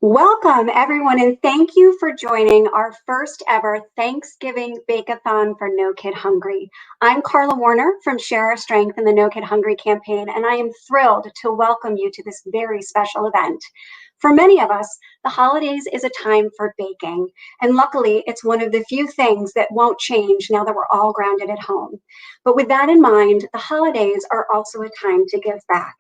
Welcome, everyone, and thank you for joining our first ever Thanksgiving Bake-A-Thon for No Kid Hungry. I'm Carla Warner from Share Our Strength in the No Kid Hungry campaign, and I am thrilled to welcome you to this very special event. For many of us, the holidays is a time for baking, and luckily, it's one of the few things that won't change now that we're all grounded at home. But with that in mind, the holidays are also a time to give back.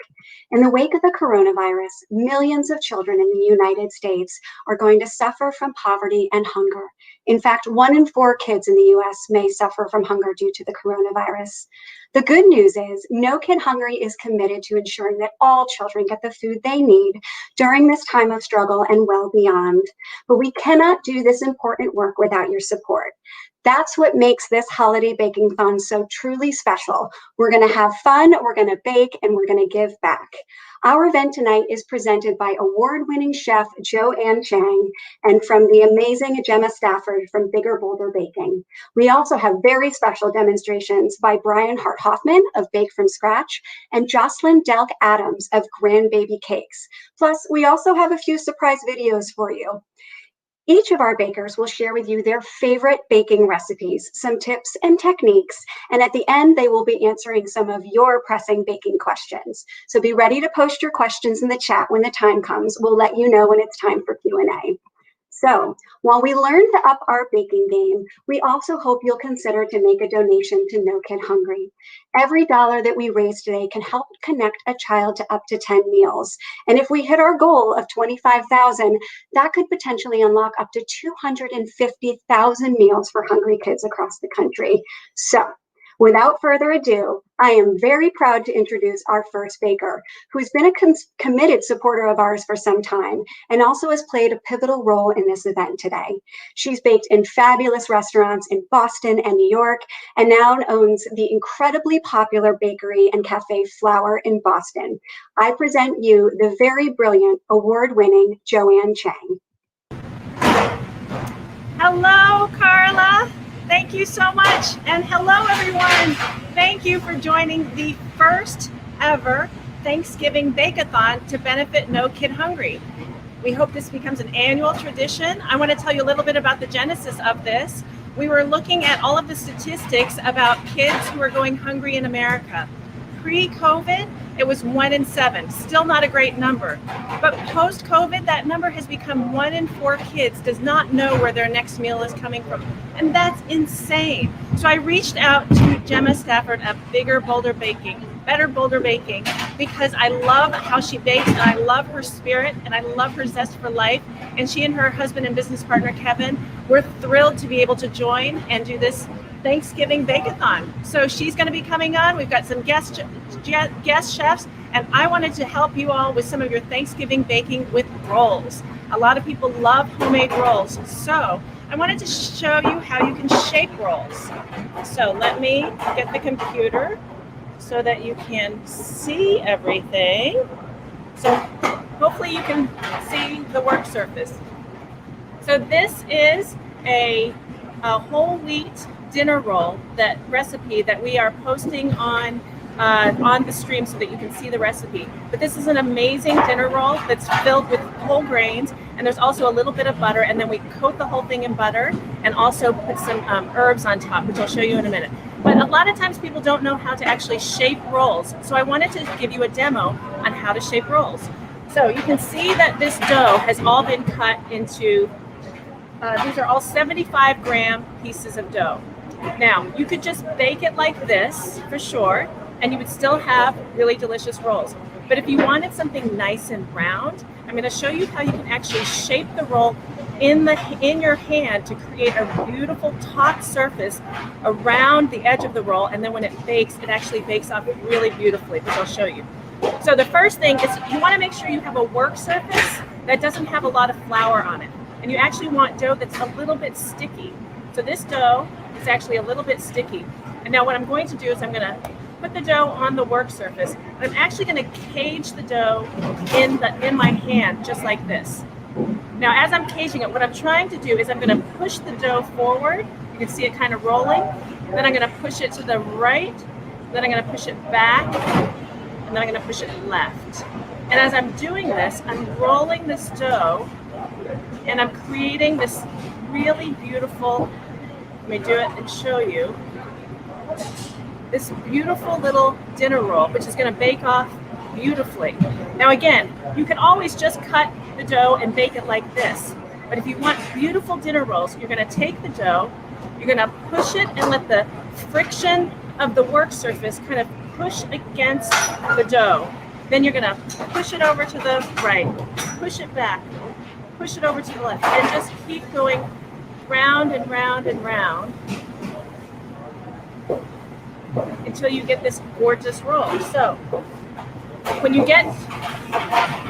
In the wake of the coronavirus, millions of children in the United States are going to suffer from poverty and hunger. In fact, 1 in 4 kids in the US may suffer from hunger due to the coronavirus. The good news is No Kid Hungry is committed to ensuring that all children get the food they need during this time of struggle and well beyond. But we cannot do this important work without your support. That's what makes this holiday baking-thon so truly special. We're going to have fun, we're going to bake, and we're going to give back. Our event tonight is presented by award-winning chef Joanne Chang and from the amazing Gemma Stafford from Bigger Bolder Baking. We also have very special demonstrations by Brian Hart Hoffman of Bake From Scratch and Jocelyn Delk Adams of Grandbaby Cakes. Plus, we also have a few surprise videos for you. Each of our bakers will share with you their favorite baking recipes, some tips and techniques, and at the end, they will be answering some of your pressing baking questions. So be ready to post your questions in the chat when the time comes. We'll let you know when it's time for Q&A. So while we learn to up our baking game, we also hope you'll consider to make a donation to No Kid Hungry. Every dollar that we raise today can help connect a child to up to 10 meals. And if we hit our goal of 25,000, that could potentially unlock up to 250,000 meals for hungry kids across the country. So without further ado, I am very proud to introduce our first baker, who's been a committed supporter of ours for some time and also has played a pivotal role in this event today. She's baked in fabulous restaurants in Boston and New York, and now owns the incredibly popular bakery and cafe Flour in Boston. I present you the very brilliant, award-winning Joanne Chang. Hello, Carla. Thank you so much. And hello, everyone. Thank you for joining the first ever Thanksgiving Bake-A-Thon to benefit No Kid Hungry. We hope this becomes an annual tradition. I want to tell you a little bit about the genesis of this. We were looking at all of the statistics about kids who are going hungry in America. Pre-COVID, it was 1 in 7, still not a great number. But post-COVID, that number has become 1 in 4 kids does not know where their next meal is coming from. And that's insane. So I reached out to Gemma Stafford of Better Bolder Baking, because I love how she bakes and I love her spirit and I love her zest for life. And she and her husband and business partner, Kevin, we're thrilled to be able to join and do this Thanksgiving Bake-A-Thon. So she's going to be coming on. We've got some guest chefs, and I wanted to help you all with some of your Thanksgiving baking with rolls. A lot of people love homemade rolls, so I wanted to show you how you can shape rolls. So let me get the computer so that you can see everything. So hopefully you can see the work surface. So this is a whole wheat dinner roll, that recipe that we are posting on the stream so that you can see the recipe. But this is an amazing dinner roll that's filled with whole grains, and there's also a little bit of butter, and then we coat the whole thing in butter and also put some herbs on top, which I'll show you in a minute. But a lot of times people don't know how to actually shape rolls, so I wanted to give you a demo on how to shape rolls. So you can see that this dough has all been cut into, these are all 75-gram pieces of dough. Now, you could just bake it like this, for sure, and you would still have really delicious rolls. But if you wanted something nice and round, I'm going to show you how you can actually shape the roll in your hand to create a beautiful top surface around the edge of the roll, and then when it bakes, it actually bakes off really beautifully, which I'll show you. So the first thing is you want to make sure you have a work surface that doesn't have a lot of flour on it. And you actually want dough that's a little bit sticky. So this dough is actually a little bit sticky. And now what I'm going to do is I'm going to put the dough on the work surface. And I'm actually going to cage the dough in my hand, just like this. Now, as I'm caging it, what I'm trying to do is I'm going to push the dough forward. You can see it kind of rolling. Then I'm going to push it to the right. Then I'm going to push it back. And then I'm going to push it left. And as I'm doing this, I'm rolling this dough and I'm creating this really beautiful, let me do it and show you, this beautiful little dinner roll, which is going to bake off beautifully. Now again, you can always just cut the dough and bake it like this. But if you want beautiful dinner rolls, you're going to take the dough, you're going to push it and let the friction of the work surface kind of push against the dough. Then you're going to push it over to the right, push it back, push it over to the left, and just keep going round and round and round until you get this gorgeous roll. So when you get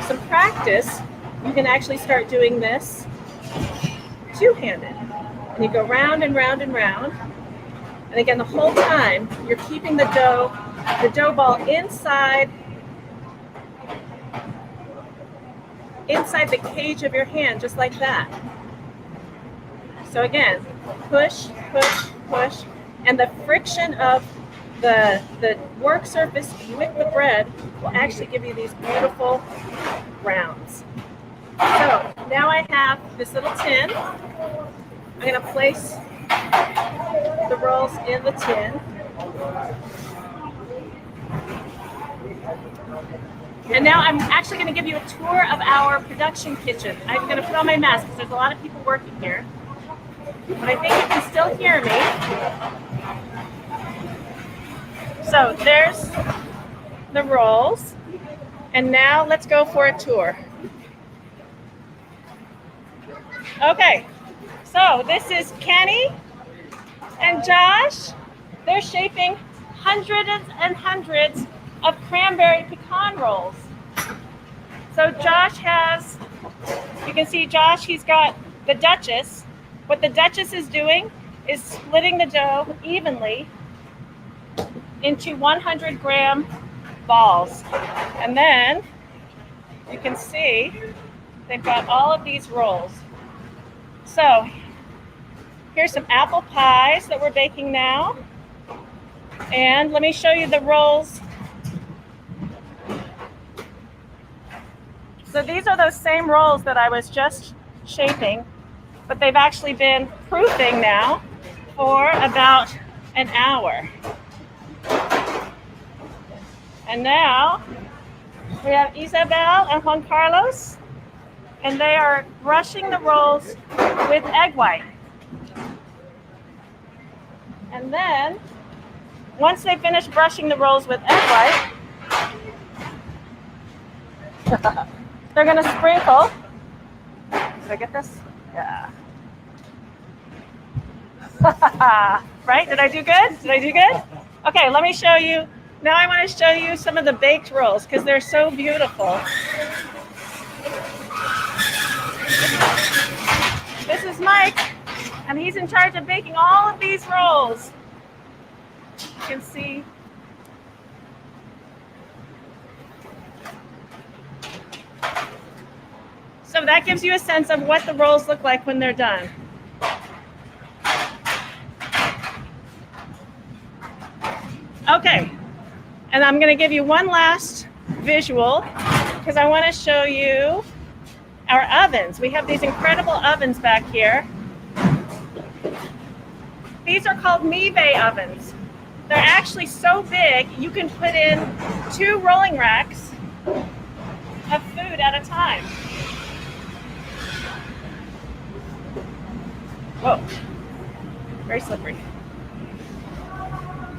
some practice, you can actually start doing this two-handed. And you go round and round and round. And again, the whole time, you're keeping the dough ball inside the cage of your hand, just like that. So again, push, push, push, and the friction of the work surface with the bread will actually give you these beautiful rounds. So now I have this little tin. I'm going to place the rolls in the tin. And now I'm actually going to give you a tour of our production kitchen. I'm going to put on my mask because there's a lot of people working here. But I think you can still hear me. So there's the rolls. And now let's go for a tour. Okay, so this is Kenny and Josh. They're shaping hundreds and hundreds of cranberry pecan rolls. So Josh has, you can see Josh, he's got the Duchess. What the Duchess is doing is splitting the dough evenly into 100-gram balls. And then you can see they've got all of these rolls. So here's some apple pies that we're baking now. And let me show you the rolls. So these are those same rolls that I was just shaping, but they've actually been proofing now for about an hour. And now we have Isabel and Juan Carlos, and they are brushing the rolls with egg white. And then, once they finish brushing the rolls with egg white, they're going to sprinkle. Did I get this? Yeah. Right? Did I do good? Did I do good? Okay, let me show you. Now I want to show you some of the baked rolls because they're so beautiful. This is Mike, and he's in charge of baking all of these rolls. You can see. So that gives you a sense of what the rolls look like when they're done. Okay, and I'm going to give you one last visual because I want to show you our ovens. We have these incredible ovens back here. These are called Mibe ovens. They're actually so big you can put in 2 rolling racks of food at a time. Whoa, very slippery.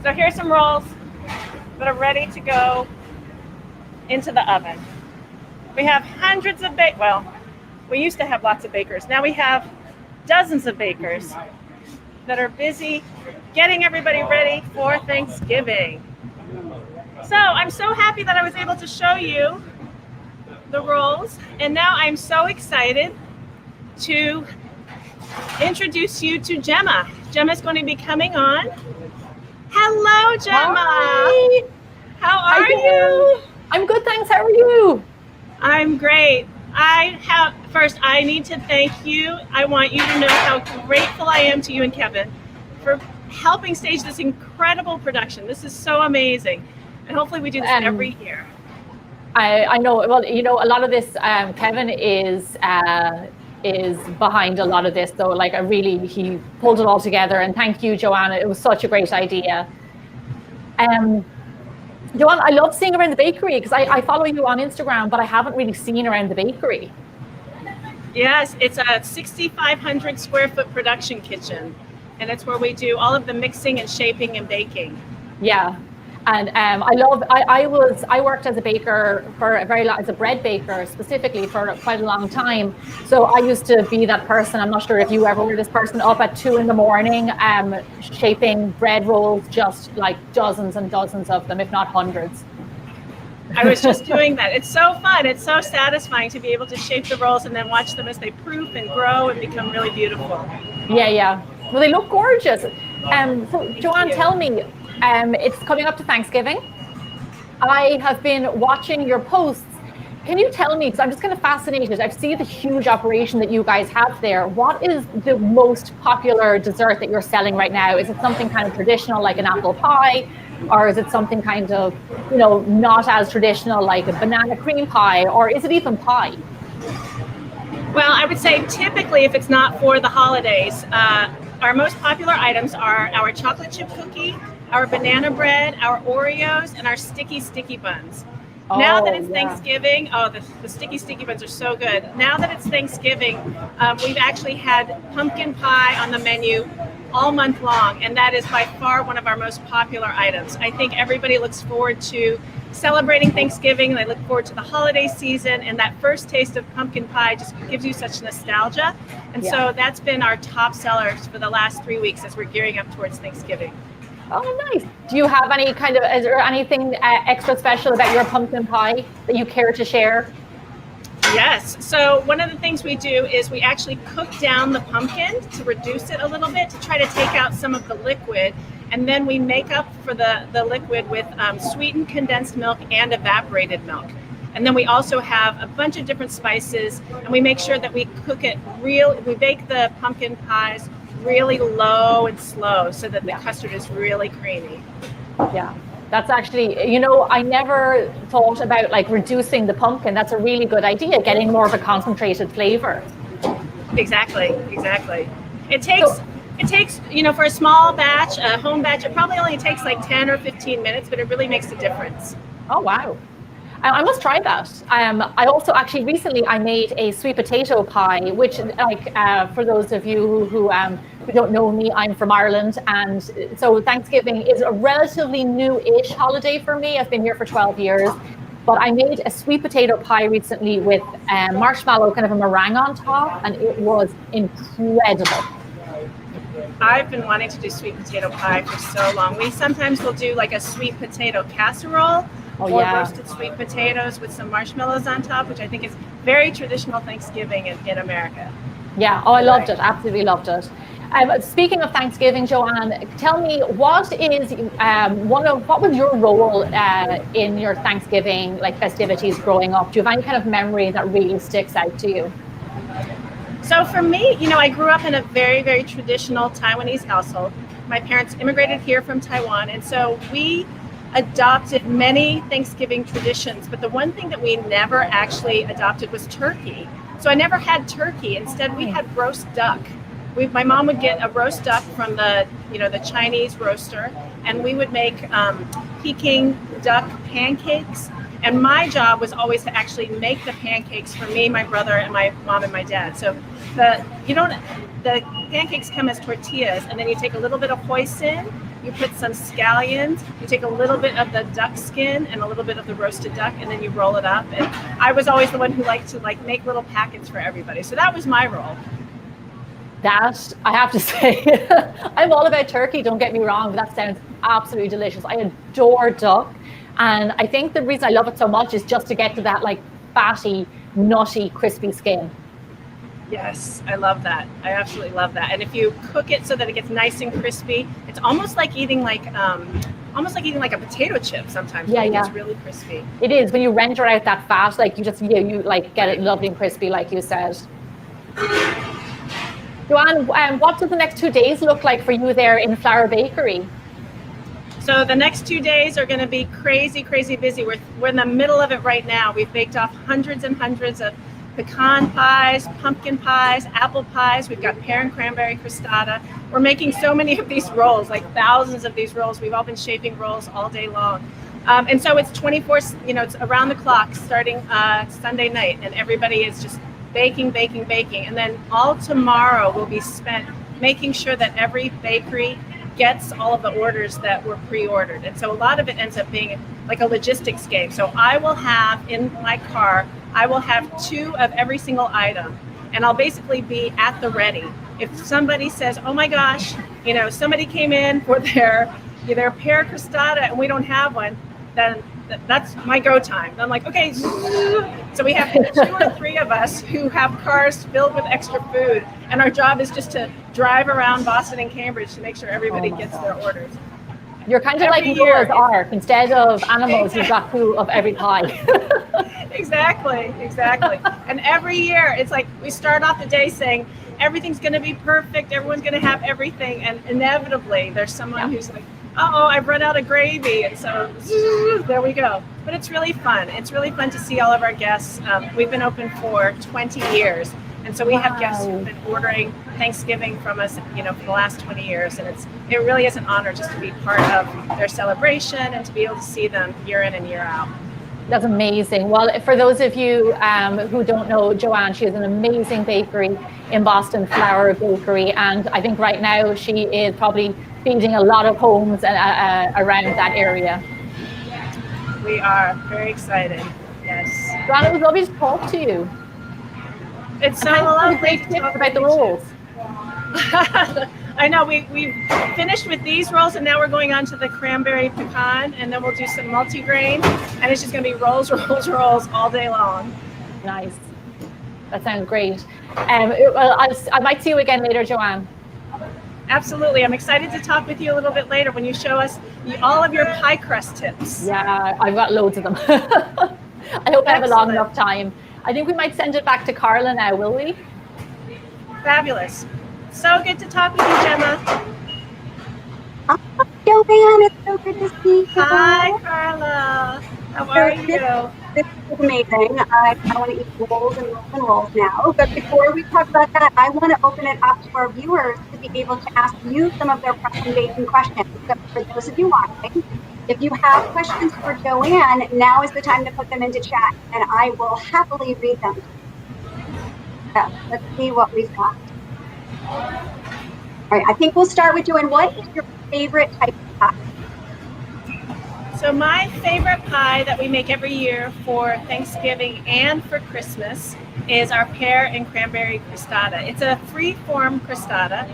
So here's some rolls that are ready to go into the oven. We have hundreds of we used to have lots of bakers. Now we have dozens of bakers that are busy getting everybody ready for Thanksgiving. So I'm so happy that I was able to show you the rolls. And now I'm so excited to introduce you to Gemma. Gemma's going to be coming on. Hello, Gemma. Hi. How are you? I'm good, thanks. How are you? I'm great. First, I need to thank you. I want you to know how grateful I am to you and Kevin for helping stage this incredible production. This is so amazing. And hopefully we do this every year. I know, well, you know, a lot of this, Kevin is is behind a lot of this, though. Like, he pulled it all together, and thank you, Joanne. It was such a great idea. Joanne, I love seeing around the bakery because I follow you on Instagram, but I haven't really seen around the bakery. Yes, it's a 6,500 square foot production kitchen, and it's where we do all of the mixing and shaping and baking. Yeah. And I worked as a baker for a very long, as a bread baker specifically for quite a long time. So I used to be that person. I'm not sure if you ever were this person up at 2 a.m, shaping bread rolls, just like dozens and dozens of them, if not hundreds. I was just doing that. It's so fun. It's so satisfying to be able to shape the rolls and then watch them as they proof and grow and become really beautiful. Yeah. Well, they look gorgeous. So Joanne, tell me, it's coming up to Thanksgiving. I have been watching your posts. Can you tell me, because I'm just kind of fascinated, I see the huge operation that you guys have there. What is the most popular dessert that you're selling right now? Is it something kind of traditional like an apple pie? Or is it something kind of, not as traditional like a banana cream pie? Or is it even pie? Well, I would say typically if it's not for the holidays, our most popular items are our chocolate chip cookie, our banana bread, our Oreos, and our sticky buns. Now that it's Thanksgiving, the sticky buns are so good. Now that it's Thanksgiving, we've actually had pumpkin pie on the menu all month long, and that is by far one of our most popular items. I think everybody looks forward to celebrating Thanksgiving. They look forward to the holiday season, and that first taste of pumpkin pie just gives you such nostalgia. And so that's been our top sellers for the last 3 weeks as we're gearing up towards Thanksgiving. Oh, nice. Do you have is there anything extra special about your pumpkin pie that you care to share? Yes. So one of the things we do is we actually cook down the pumpkin to reduce it a little bit, to try to take out some of the liquid. And then we make up for the liquid with sweetened condensed milk and evaporated milk. And then we also have a bunch of different spices, and we make sure that we cook it we bake the pumpkin pies really low and slow so that the custard is really creamy. Yeah. That's actually, I never thought about like reducing the pumpkin. That's a really good idea, getting more of a concentrated flavor. Exactly. It takes, for a small batch, a home batch, it probably only takes like 10 or 15 minutes, but it really makes a difference. Oh, wow. I must try that. I also actually recently I made a sweet potato pie, which for those of you who don't know me, I'm from Ireland, and so Thanksgiving is a relatively new-ish holiday for me. I've been here for 12 years, but I made a sweet potato pie recently with marshmallow, kind of a meringue on top, and it was incredible. I've been wanting to do sweet potato pie for so long. We sometimes will do like a sweet potato casserole. Roasted sweet potatoes with some marshmallows on top, which I think is very traditional Thanksgiving in America. Yeah, I loved it. Absolutely loved it. Speaking of Thanksgiving, Joanne, tell me what was your role in your Thanksgiving festivities growing up? Do you have any kind of memory that really sticks out to you? So for me, I grew up in a very, very traditional Taiwanese household. My parents immigrated here from Taiwan, and so we adopted many Thanksgiving traditions, but the one thing that we never actually adopted was turkey. So I never had turkey. Instead, we had roast duck. My mom would get a roast duck from the Chinese roaster, and we would make Peking duck pancakes. And my job was always to actually make the pancakes for me, my brother, and my mom and my dad. So the pancakes come as tortillas, and then you take a little bit of hoisin, you put some scallions, you take a little bit of the duck skin and a little bit of the roasted duck, and then you roll it up. And I was always the one who liked to make little packets for everybody. So that was my role. That, I have to say, I'm all about turkey, don't get me wrong, but that sounds absolutely delicious. I adore duck. And I think the reason I love it so much is just to get to that fatty, nutty, crispy skin. Yes, I love that. I absolutely love that. And if you cook it so that it gets nice and crispy, it's almost like eating a potato chip sometimes. Yeah. It's really crispy. It is. When you render out that fat, you get it lovely and crispy, like you said. Joanne, what do the next 2 days look like for you there in Flour Bakery? So the next 2 days are going to be crazy, crazy busy. We're in the middle of it right now. We've baked off hundreds and hundreds of pecan pies, pumpkin pies, apple pies. We've got pear and cranberry crostata. We're making so many of these rolls, like thousands of these rolls. We've all been shaping rolls all day long. And so it's 24, it's around the clock starting Sunday night, and everybody is just baking, baking, baking. And then all tomorrow will be spent making sure that every bakery gets all of the orders that were pre-ordered. And so a lot of it ends up being like a logistics game. So I will have in my car, I will have 2 of every single item, and I'll basically be at the ready. If somebody says, oh my gosh, somebody came in for their pear crostata and we don't have one, then that's my go time. I'm like, okay. So we have 2 or 3 of us who have cars filled with extra food, and our job is just to drive around Boston and Cambridge to make sure everybody gets their orders. You're kind of like Noah's Ark. Instead of animals, you've got 2 of every pie. Exactly. And every year, it's like we start off the day saying everything's going to be perfect, everyone's going to have everything, and inevitably there's someone who's like, uh-oh, I've run out of gravy, and so there we go. But it's really fun. It's really fun to see all of our guests. We've been open for 20 years, and so we have guests who've been ordering Thanksgiving from us, for the last 20 years, and it really is an honor just to be part of their celebration and to be able to see them year in and year out. That's amazing. Well, for those of you who don't know Joanne, she has an amazing bakery in Boston, Flour Bakery, and I think right now she is probably feeding a lot of homes around that area. We are very excited. Yes. Joanne, it was lovely to talk to you. It's so lovely. Great tips about the rolls. I know we finished with these rolls, and now we're going on to the cranberry pecan, and then we'll do some multigrain, and it's just going to be rolls all day long. Nice. That sounds great. Well, I might see you again later, Joanne. Absolutely. I'm excited to talk with you a little bit later when you show us all of your pie crust tips. Yeah, I've got loads of them. I hope I have a long enough time. I think we might send it back to Carla now, will we? Fabulous. So good to talk with you, Gemma. Hi, Joanne. It's so good to see you. Hi, Carla. How are you? This is amazing. I want to eat rolls and rolls and rolls now. But before we talk about that, I want to open it up to our viewers to be able to ask you some of their pressing baking questions. So for those of you watching, if you have questions for Joanne, now is the time to put them into chat, and I will happily read them. So let's see what we've got. All right, I think we'll start with Joanne. What is your favorite type of pie? So my favorite pie that we make every year for Thanksgiving and for Christmas is our pear and cranberry crostata. It's a free-form crostata.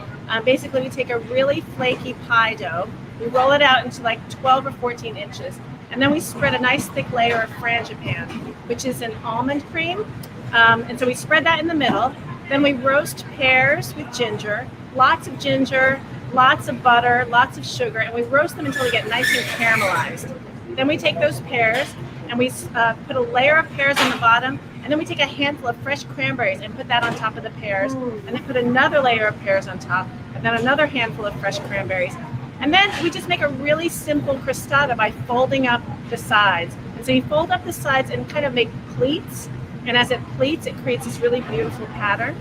Basically, we take a really flaky pie dough, we roll it out into like 12 or 14 inches, and then we spread a nice thick layer of frangipan, which is an almond cream. And so we spread that in the middle. Then we roast pears with ginger, lots of ginger, lots of butter, lots of sugar, and we roast them until they get nice and caramelized. Then we take those pears and we put a layer of pears on the bottom, and then we take a handful of fresh cranberries and put that on top of the pears, and then put another layer of pears on top, and then another handful of fresh cranberries. And then we just make a really simple crostata by folding up the sides. And so you fold up the sides and kind of make pleats, and as it pleats, it creates this really beautiful pattern.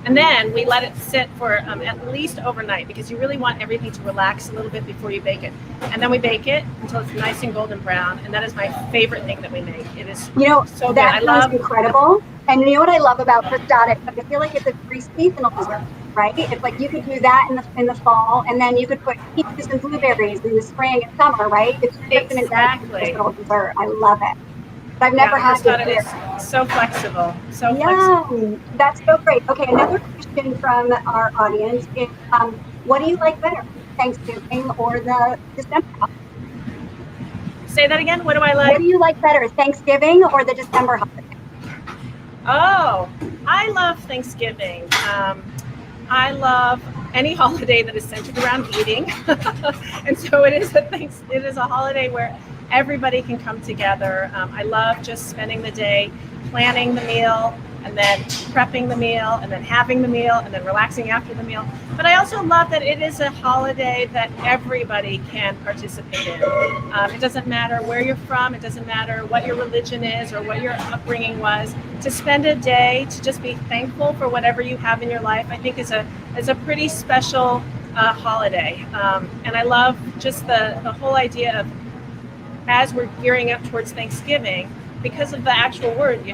And then we let it sit for at least overnight, because you really want everything to relax a little bit before you bake it. And then we bake it until it's nice and golden brown. And that is my favorite thing that we make. It is so good. That sounds incredible. And you know what I love about crostata? I feel like it's a very seasonal dessert, right? It's like you could do that in the fall, and then you could put peaches and blueberries in the spring and summer, right? It's just an incredible dessert. I love it. But I've never had it. It's so flexible. So flexible. That's so great. Okay, another question from our audience is, what do you like better, Thanksgiving or the December holiday? Say that again. What do I like? What do you like better, Thanksgiving or the December holiday? Oh, I love Thanksgiving. I love any holiday that is centered around eating, and so it is a holiday where everybody can come together. I love just spending the day planning the meal, and then prepping the meal, and then having the meal, and then relaxing after the meal. But I also love that it is a holiday that everybody can participate in. It doesn't matter where you're from, it doesn't matter what your religion is or what your upbringing was. To spend a day to just be thankful for whatever you have in your life, I think is a pretty special holiday. And I love just the whole idea of, as we're gearing up towards Thanksgiving, because of the actual word,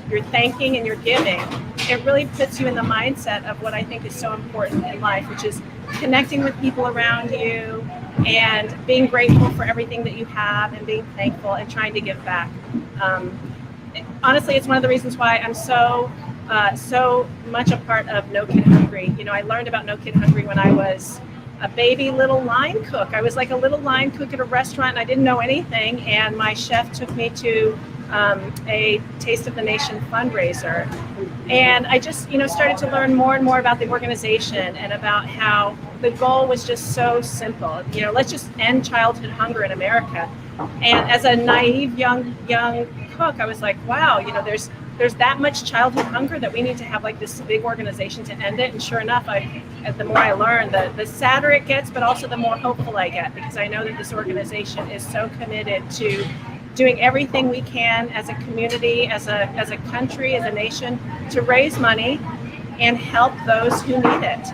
you're thanking and you're giving, it really puts you in the mindset of what I think is so important in life, which is connecting with people around you and being grateful for everything that you have and being thankful and trying to give back. Honestly, it's one of the reasons why I'm so much a part of No Kid Hungry. I learned about No Kid Hungry when I was a baby little line cook. I was like a little line cook at a restaurant, and I didn't know anything, and my chef took me to a Taste of the Nation fundraiser, and I just started to learn more and more about the organization and about how the goal was just so simple. Let's just end childhood hunger in America. And as a naive young cook, I was like, wow, there's that much childhood hunger that we need to have like this big organization to end it. And sure enough, the more I learn, the sadder it gets, but also the more hopeful I get, because I know that this organization is so committed to doing everything we can as a community, as a country, as a nation, to raise money and help those who need it.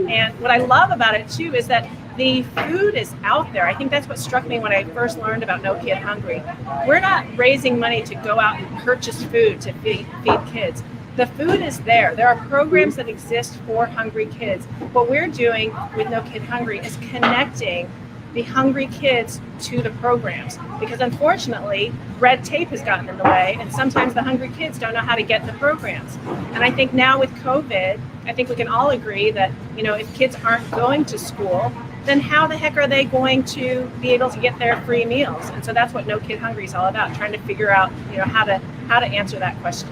And what I love about it too is that the food is out there. I think that's what struck me when I first learned about No Kid Hungry. We're not raising money to go out and purchase food to feed kids. The food is there. There are programs that exist for hungry kids. What we're doing with No Kid Hungry is connecting the hungry kids to the programs, because unfortunately red tape has gotten in the way, and sometimes the hungry kids don't know how to get in the programs. And I think now with COVID, I think we can all agree that if kids aren't going to school, then how the heck are they going to be able to get their free meals? And so that's what No Kid Hungry is all about, trying to figure out how to answer that question.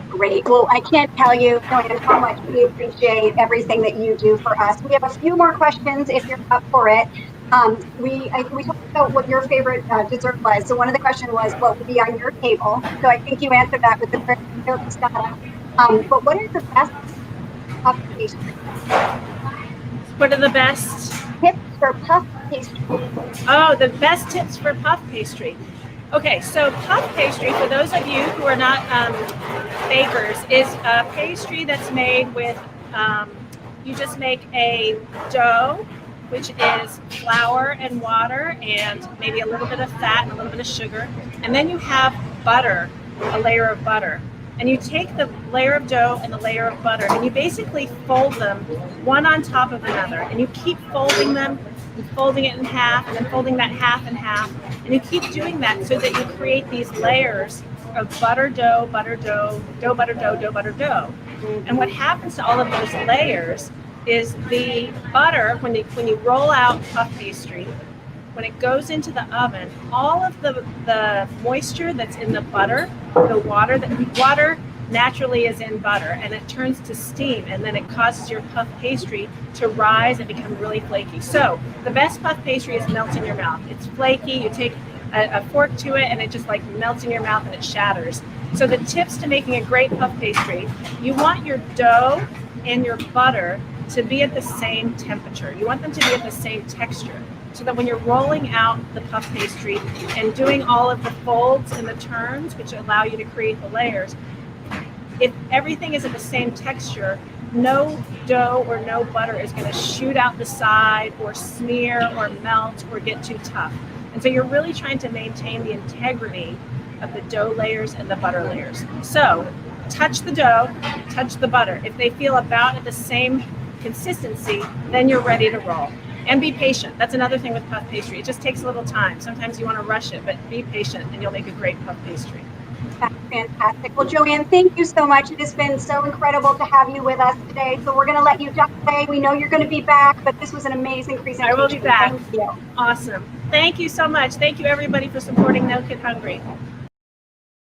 Great. Well, I can't tell you, Joanne, how much we appreciate everything that you do for us. We have a few more questions if you're up for it. We talked about what your favorite dessert was. So one of the questions was, what would be on your table? So I think you answered that with the tostada. But what are the best puff pastries? What are the best tips for puff pastry? Oh, the best tips for puff pastry. Okay, so puff pastry, for those of you who are not bakers, is a pastry that's made with, you just make a dough, which is flour and water and maybe a little bit of fat and a little bit of sugar. And then you have butter, a layer of butter. And you take the layer of dough and the layer of butter, and you basically fold them one on top of another. And you keep folding them, and folding it in half, and then folding that half in half. And you keep doing that so that you create these layers of butter dough, butter dough, dough, butter dough, dough, butter dough. And what happens to all of those layers is the butter, when you roll out puff pastry, when it goes into the oven, all of the moisture that's in the butter, the water naturally is in butter, and it turns to steam, and then it causes your puff pastry to rise and become really flaky. So the best puff pastry is melts in your mouth. It's flaky, you take a fork to it, and it just like melts in your mouth and it shatters. So the tips to making a great puff pastry, you want your dough and your butter to be at the same temperature. You want them to be at the same texture, so that when you're rolling out the puff pastry and doing all of the folds and the turns, which allow you to create the layers, if everything is at the same texture, no dough or no butter is going to shoot out the side or smear or melt or get too tough. And so you're really trying to maintain the integrity of the dough layers and the butter layers. So touch the dough, touch the butter. If they feel about at the same consistency, then you're ready to roll. And be patient. That's another thing with puff pastry. It just takes a little time. Sometimes you want to rush it, but be patient and you'll make a great puff pastry. That's fantastic. Well, Joanne, thank you so much. It has been so incredible to have you with us today. So we're going to let you jump away. We know you're going to be back, but this was an amazing presentation. I will be back. Thank you. Awesome. Thank you so much. Thank you, everybody, for supporting No Kid Hungry.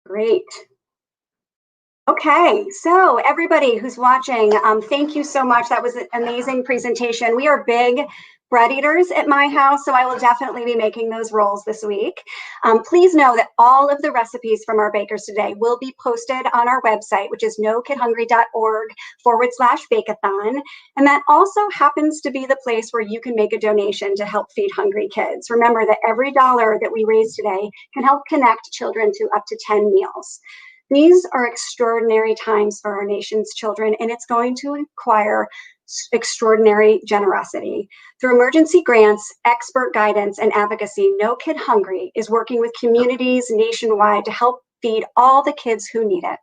Great. Okay, so everybody who's watching, thank you so much. That was an amazing presentation. We are big bread eaters at my house, so I will definitely be making those rolls this week. Please know that all of the recipes from our bakers today will be posted on our website, which is nokidhungry.org/Bake-A-Thon. And that also happens to be the place where you can make a donation to help feed hungry kids. Remember that every dollar that we raise today can help connect children to up to 10 meals. These are extraordinary times for our nation's children, and it's going to require extraordinary generosity. Through emergency grants, expert guidance, and advocacy, No Kid Hungry is working with communities nationwide to help feed all the kids who need it.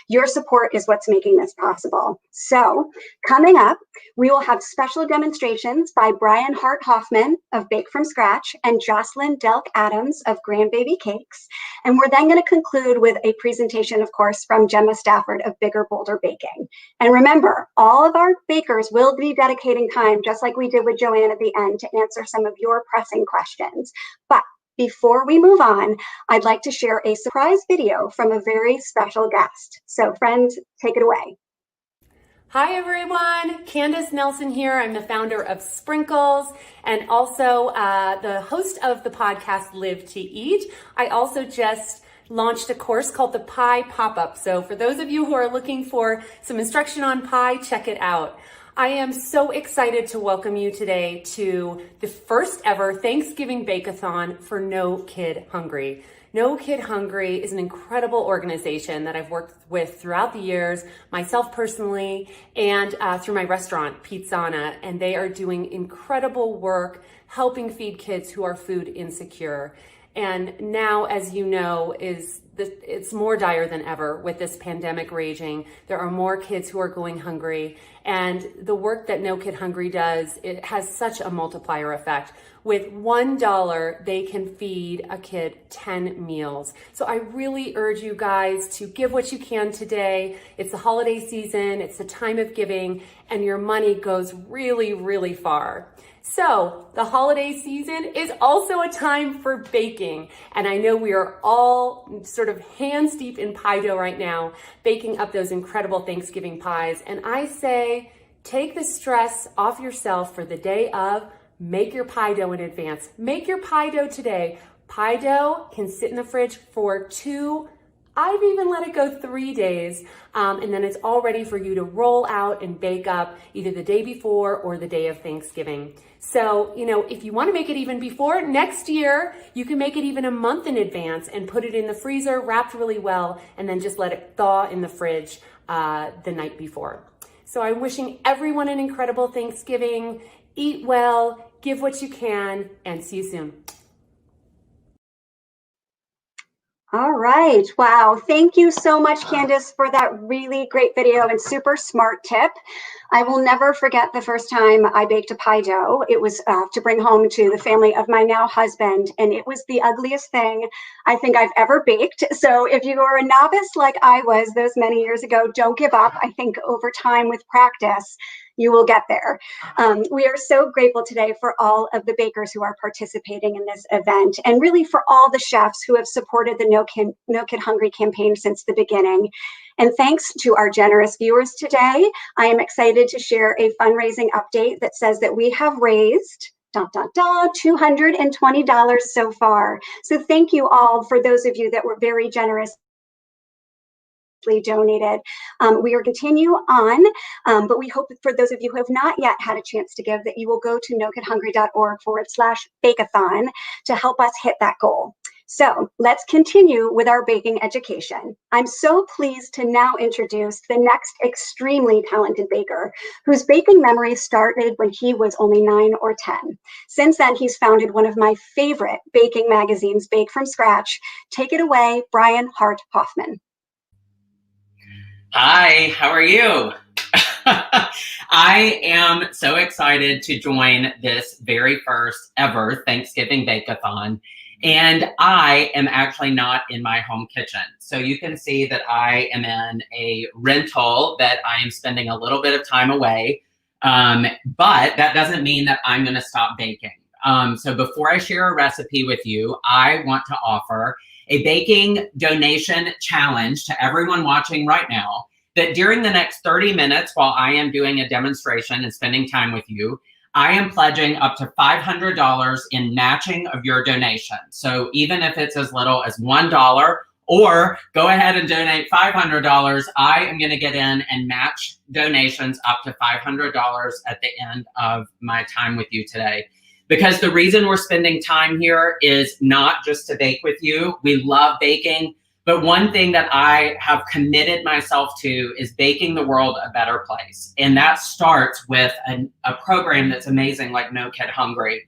Your support is what's making this possible. So coming up, we will have special demonstrations by Brian Hart Hoffman of Bake from Scratch and Jocelyn Delk Adams of Grandbaby Cakes. And we're then going to conclude with a presentation, of course, from Gemma Stafford of Bigger Bolder Baking. And remember, all of our bakers will be dedicating time, just like we did with Joanne at the end, to answer some of your pressing questions. But before we move on, I'd like to share a surprise video from a very special guest. So friends, take it away. Hi everyone, Candace Nelson here. I'm the founder of Sprinkles and also the host of the podcast Live to Eat. I also just launched a course called the Pie Pop-Up. So for those of you who are looking for some instruction on pie, check it out. I am so excited to welcome you today to the first ever Thanksgiving Bake-A-Thon for No Kid Hungry. No Kid Hungry is an incredible organization that I've worked with throughout the years, myself personally, and through my restaurant, Pizzana, and they are doing incredible work helping feed kids who are food insecure. And now, as you know, it's more dire than ever with this pandemic raging. There are more kids who are going hungry, and the work that No Kid Hungry does, it has such a multiplier effect. With $1, they can feed a kid 10 meals. So I really urge you guys to give what you can today. It's the holiday season, it's the time of giving, and your money goes really, really far. So the holiday season is also a time for baking. And I know we are all sort of hands deep in pie dough right now, baking up those incredible Thanksgiving pies. And I say, take the stress off yourself for the day of. Make your pie dough in advance. Make your pie dough today. Pie dough can sit in the fridge for 2, I've even let it go 3 days, and then it's all ready for you to roll out and bake up either the day before or the day of Thanksgiving. So, you know, if you want to make it even before next year, you can make it even a month in advance and put it in the freezer wrapped really well, and then just let it thaw in the fridge the night before. So I'm wishing everyone an incredible Thanksgiving. Eat well, give what you can, and see you soon. All right. Wow. Thank you so much, Candace, for that really great video and super smart tip. I will never forget the first time I baked a pie dough. It was to bring home to the family of my now husband, and it was the ugliest thing I think I've ever baked. So if you are a novice like I was those many years ago, don't give up. I think over time with practice, you will get there. We are so grateful today for all of the bakers who are participating in this event, and really for all the chefs who have supported the No Kid Hungry campaign since the beginning. And thanks to our generous viewers today, I am excited to share a fundraising update that says that we have raised $220 so far. So thank you all for those of you that were very generous donated. We are continue on, but we hope for those of you who have not yet had a chance to give that you will go to nokidhungry.org/Bake-A-Thon to help us hit that goal. So let's continue with our baking education. I'm so pleased to now introduce the next extremely talented baker whose baking memory started when he was only 9 or 10. Since then, he's founded one of my favorite baking magazines, Bake from Scratch. Take it away, Brian Hart Hoffman. Hi, how are you? I am so excited to join this very first ever Thanksgiving Bake-A-Thon. And I am actually not in my home kitchen. So you can see that I am in a rental that I am spending a little bit of time away. But that doesn't mean that I'm gonna stop baking. So before I share a recipe with you, I want to offer a baking donation challenge to everyone watching right now, that during the next 30 minutes while I am doing a demonstration and spending time with you, I am pledging up to $500 in matching of your donation. So even if it's as little as $1, or go ahead and donate $500, I am going to get in and match donations up to $500 at the end of my time with you today. Because the reason we're spending time here is not just to bake with you. We love baking. But one thing that I have committed myself to is baking the world a better place. And that starts with a program that's amazing like No Kid Hungry.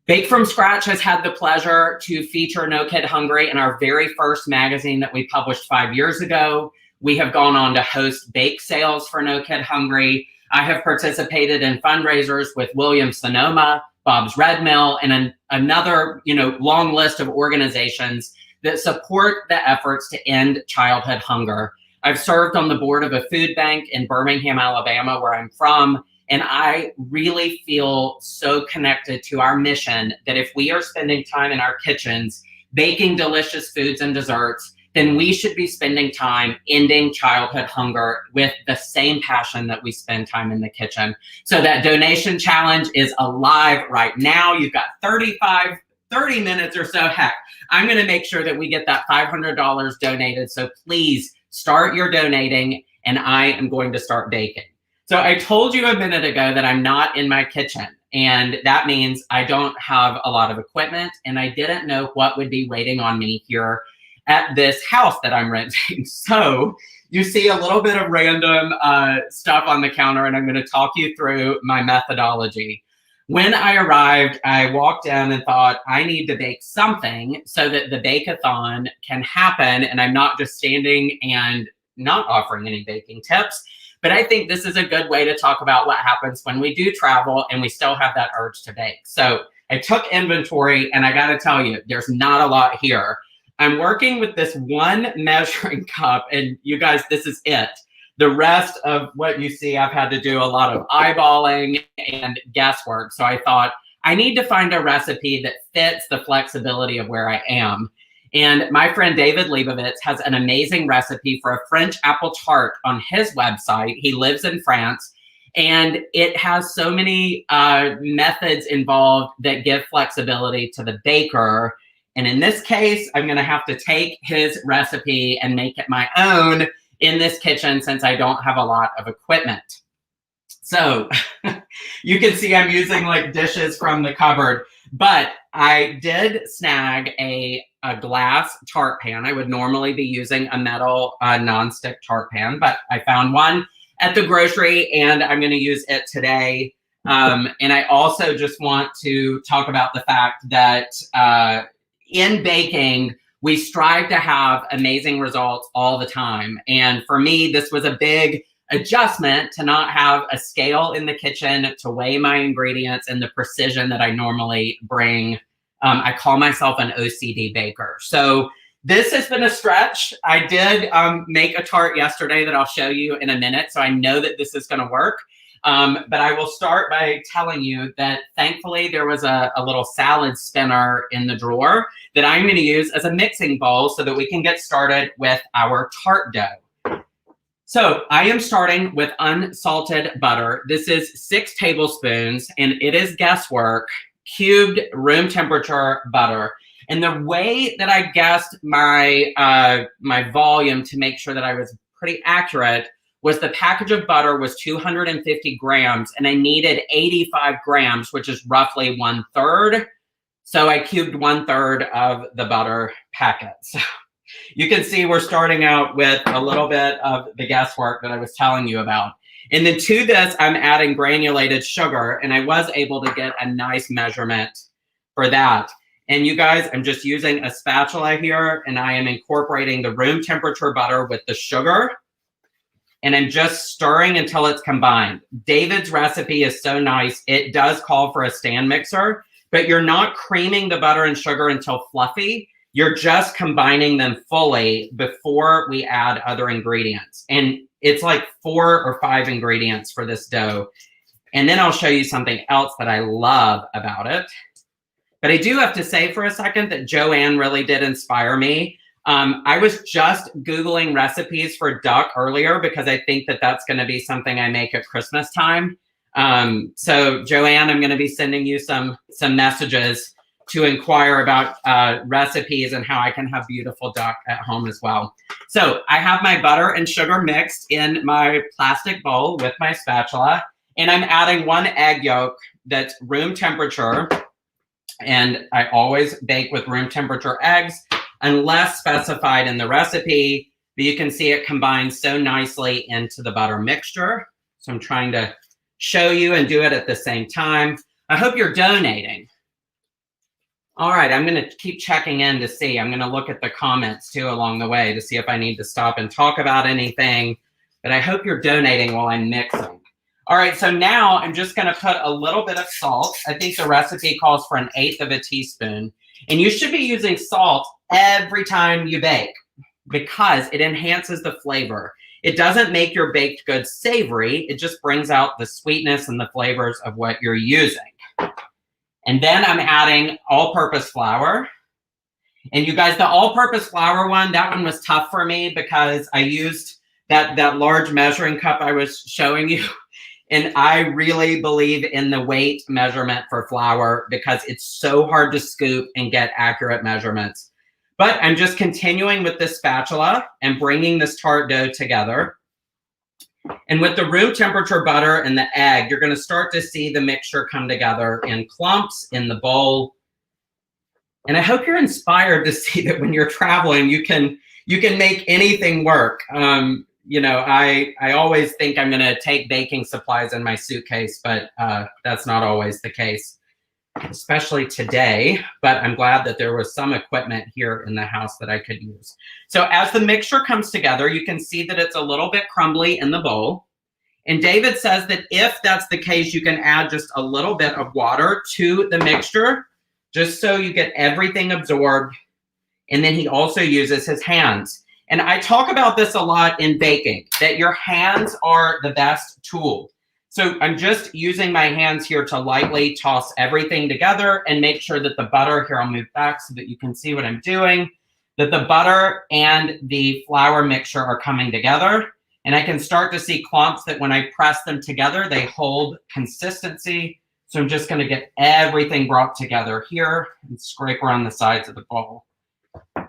Bake from Scratch has had the pleasure to feature No Kid Hungry in our very first magazine that we published 5 years ago. We have gone on to host bake sales for No Kid Hungry. I have participated in fundraisers with Williams Sonoma, Bob's Red Mill, and another long list of organizations that support the efforts to end childhood hunger. I've served on the board of a food bank in Birmingham, Alabama, where I'm from, and I really feel so connected to our mission that if we are spending time in our kitchens baking delicious foods and desserts, then we should be spending time ending childhood hunger with the same passion that we spend time in the kitchen. So that donation challenge is alive right now. You've got 30 minutes or so. Heck, I'm going to make sure that we get that $500 donated. So please start your donating, and I am going to start baking. So I told you a minute ago that I'm not in my kitchen, and that means I don't have a lot of equipment, and I didn't know what would be waiting on me here at this house that I'm renting. So you see a little bit of random stuff on the counter, and I'm going to talk you through my methodology. When I arrived, I walked in and thought, I need to bake something so that the Bake-A-Thon can happen, and I'm not just standing and not offering any baking tips. But I think this is a good way to talk about what happens when we do travel and we still have that urge to bake. So I took inventory, and I got to tell you, there's not a lot here. I'm working with this one measuring cup, and you guys, this is it. The rest of what you see, I've had to do a lot of eyeballing and guesswork. So I thought, I need to find a recipe that fits the flexibility of where I am. And my friend David Leibovitz has an amazing recipe for a French apple tart on his website. He lives in France, and it has so many methods involved that give flexibility to the baker. And in this case, I'm going to have to take his recipe and make it my own in this kitchen since I don't have a lot of equipment. So you can see I'm using like dishes from the cupboard, but I did snag a glass tart pan. I would normally be using a metal nonstick tart pan, but I found one at the grocery, and I'm going to use it today. And I also just want to talk about the fact that in baking, we strive to have amazing results all the time. And for me, this was a big adjustment to not have a scale in the kitchen to weigh my ingredients and the precision that I normally bring. I call myself an OCD baker. So this has been a stretch. I did make a tart yesterday that I'll show you in a minute. So I know that this is going to work. But I will start by telling you that thankfully there was a little salad spinner in the drawer that I'm going to use as a mixing bowl so that we can get started with our tart dough. So I am starting with unsalted butter. This is 6 tablespoons, and it is guesswork, cubed room temperature butter. And the way that I guessed my my volume to make sure that I was pretty accurate was the package of butter was 250 grams, and I needed 85 grams, which is roughly 1/3. So I cubed 1/3 of the butter packet. So you can see we're starting out with a little bit of the guesswork that I was telling you about. And then to this, I'm adding granulated sugar, and I was able to get a nice measurement for that. And you guys, I'm just using a spatula here, and I am incorporating the room temperature butter with the sugar. And I'm just stirring until it's combined. David's recipe is so nice. It does call for a stand mixer, but you're not creaming the butter and sugar until fluffy. You're just combining them fully before we add other ingredients. And it's like 4 or 5 ingredients for this dough. And then I'll show you something else that I love about it. But I do have to say for a second that Joanne really did inspire me. I was just Googling recipes for duck earlier because I think that that's going to be something I make at Christmas time. So Joanne, I'm going to be sending you some messages to inquire about recipes and how I can have beautiful duck at home as well. So I have my butter and sugar mixed in my plastic bowl with my spatula, and I'm adding 1 egg yolk that's room temperature. And I always bake with room temperature eggs unless specified in the recipe, but you can see it combines so nicely into the butter mixture. So I'm trying to show you and do it at the same time. I hope you're donating. All right, I'm going to keep checking in to see. I'm going to look at the comments too along the way to see if I need to stop and talk about anything, but I hope you're donating while I'm mixing. All right, so now I'm just going to put a little bit of salt. I think the recipe calls for 1/8 of a teaspoon. And you should be using salt every time you bake because it enhances the flavor. It doesn't make your baked goods savory. It just brings out the sweetness and the flavors of what you're using. And then I'm adding all-purpose flour. And you guys, the all-purpose flour one, that one was tough for me because I used that large measuring cup I was showing you. And I really believe in the weight measurement for flour because it's so hard to scoop and get accurate measurements. But I'm just continuing with this spatula and bringing this tart dough together. And with the room temperature butter and the egg, you're going to start to see the mixture come together in clumps in the bowl. And I hope you're inspired to see that when you're traveling, you can make anything work. You know, I always think I'm going to take baking supplies in my suitcase, but that's not always the case, especially today. But I'm glad that there was some equipment here in the house that I could use. So as the mixture comes together, you can see that it's a little bit crumbly in the bowl. And David says that if that's the case, you can add just a little bit of water to the mixture, just so you get everything absorbed. And then he also uses his hands. And I talk about this a lot in baking, that your hands are the best tool. So I'm just using my hands here to lightly toss everything together and make sure that the butter, here I'll move back so that you can see what I'm doing, that the butter and the flour mixture are coming together. And I can start to see clumps that when I press them together, they hold consistency. So I'm just going to get everything brought together here and scrape around the sides of the bowl.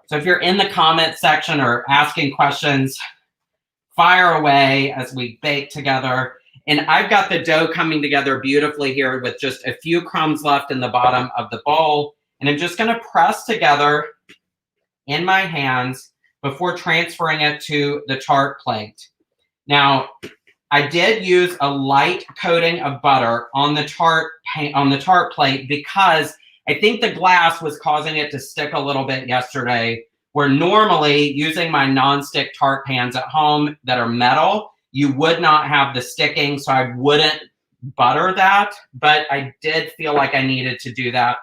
So if you're in the comment section or asking questions, fire away as we bake together. And I've got the dough coming together beautifully here with just a few crumbs left in the bottom of the bowl. And I'm just going to press together in my hands before transferring it to the tart plate. Now, I did use a light coating of butter on the tart plate because I think the glass was causing it to stick a little bit yesterday, where normally using my nonstick tart pans at home that are metal, you would not have the sticking, so I wouldn't butter that, but I did feel like I needed to do that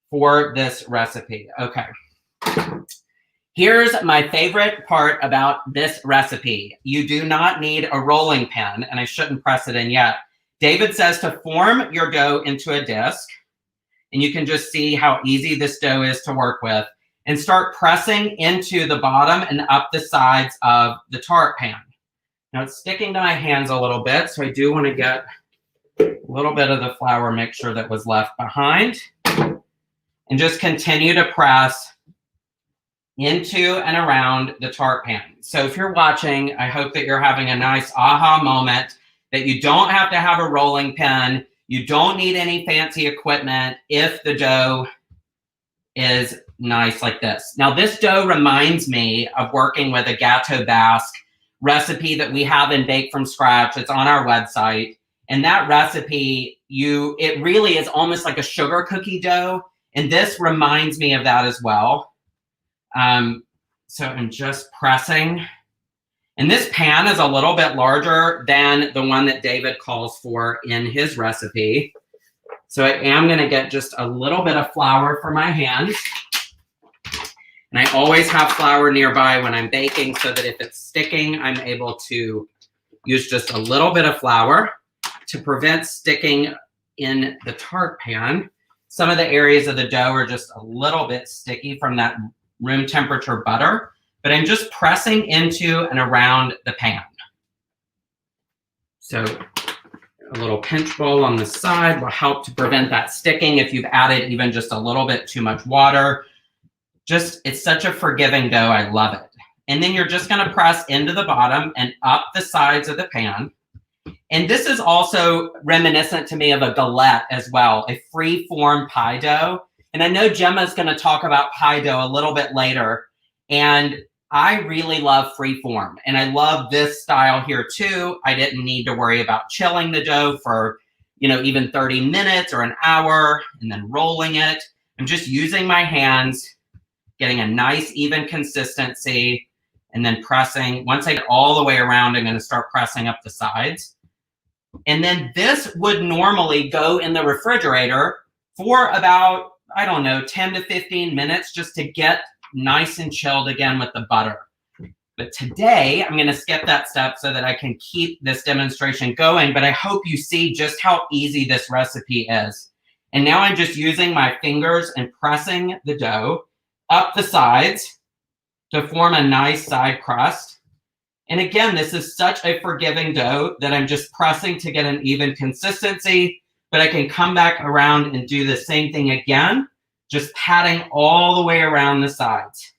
for this recipe. Okay. Here's my favorite part about this recipe. You do not need a rolling pin, and I shouldn't press it in yet. David says to form your dough into a disc, and you can just see how easy this dough is to work with, and start pressing into the bottom and up the sides of the tart pan. Now it's sticking to my hands a little bit, so I do want to get a little bit of the flour mixture that was left behind, and just continue to press into and around the tart pan. So if you're watching, I hope that you're having a nice aha moment, that you don't have to have a rolling pin. You don't need any fancy equipment if the dough is nice like this. Now this dough reminds me of working with a gâteau basque recipe that we have in Bake from Scratch. It's on our website. And that recipe, it really is almost like a sugar cookie dough. And this reminds me of that as well. So I'm just pressing. And this pan is a little bit larger than the one that David calls for in his recipe. So I am going to get just a little bit of flour for my hands. And I always have flour nearby when I'm baking so that if it's sticking, I'm able to use just a little bit of flour to prevent sticking in the tart pan. Some of the areas of the dough are just a little bit sticky from that room temperature butter, but I'm just pressing into and around the pan. So A little pinch bowl on the side will help to prevent that sticking if you've added even just a little bit too much water. It's such a forgiving dough. I love it. And then you're just going to press into the bottom and up the sides of the pan. And this is also reminiscent to me of a galette as well, a free-form pie dough. And I know Gemma's going to talk about pie dough a little bit later. And I really love free-form. And I love this style here too. I didn't need to worry about chilling the dough for, even 30 minutes or an hour and then rolling it. I'm just using my hands, getting a nice even consistency, and then pressing. Once I get all the way around, I'm going to start pressing up the sides. And then this would normally go in the refrigerator for about, 10 to 15 minutes just to get nice and chilled again with the butter. But today I'm going to skip that step so that I can keep this demonstration going. But I hope you see just how easy this recipe is. And now I'm just using my fingers and pressing the dough up the sides to form a nice side crust. And again, this is such a forgiving dough that I'm just pressing to get an even consistency, but I can come back around and do the same thing again, just patting all the way around the sides.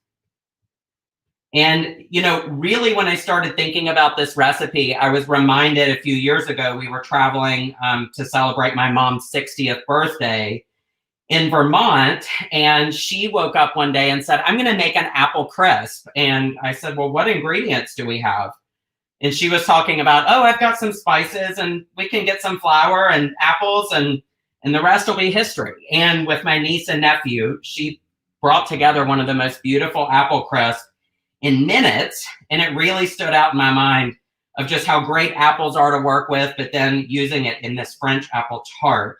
And, really when I started thinking about this recipe, I was reminded a few years ago, we were traveling to celebrate my mom's 60th birthday in Vermont, and she woke up one day and said, I'm going to make an apple crisp. And I said, well, what ingredients do we have? And she was talking about, oh, I've got some spices and we can get some flour and apples and the rest will be history. And with my niece and nephew, she brought together one of the most beautiful apple crisps in minutes. And it really stood out in my mind of just how great apples are to work with, but then using it in this French apple tart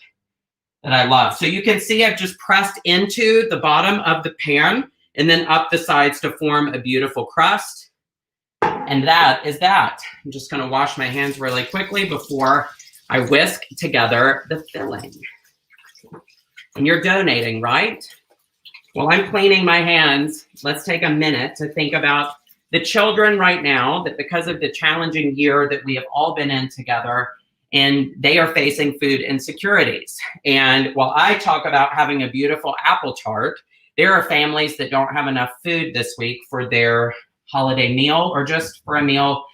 that I love. So you can see I've just pressed into the bottom of the pan and then up the sides to form a beautiful crust. And that is that. I'm just going to wash my hands really quickly before I whisk together the filling. And you're donating, right? While I'm cleaning my hands, let's take a minute to think about the children right now, that because of the challenging year that we have all been in together, and they are facing food insecurities. And while I talk about having a beautiful apple tart, there are families that don't have enough food this week for their holiday meal or just for a meal,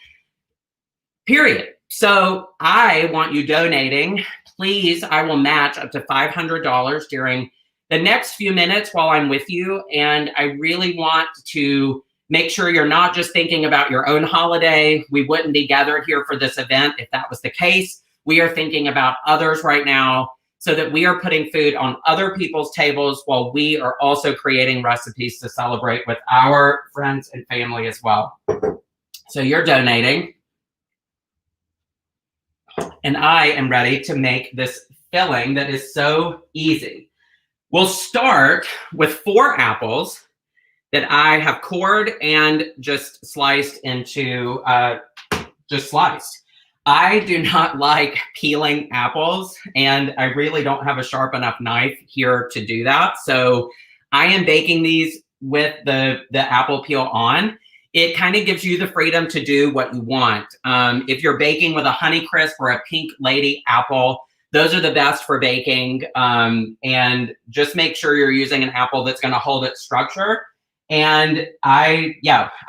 period. So I want you donating. Please, I will match up to $500 during the next few minutes while I'm with you. And I really want to make sure you're not just thinking about your own holiday. We wouldn't be gathered here for this event if that was the case. We are thinking about others right now so that we are putting food on other people's tables while we are also creating recipes to celebrate with our friends and family as well. So you're donating. And I am ready to make this filling that is so easy. We'll start with 4 apples that I have cored and just sliced into, sliced. I do not like peeling apples, and I really don't have a sharp enough knife here to do that. So I am baking these with the apple peel on. It kind of gives you the freedom to do what you want. If you're baking with a Honeycrisp or a Pink Lady apple, those are the best for baking. And just make sure you're using an apple that's going to hold its structure. And I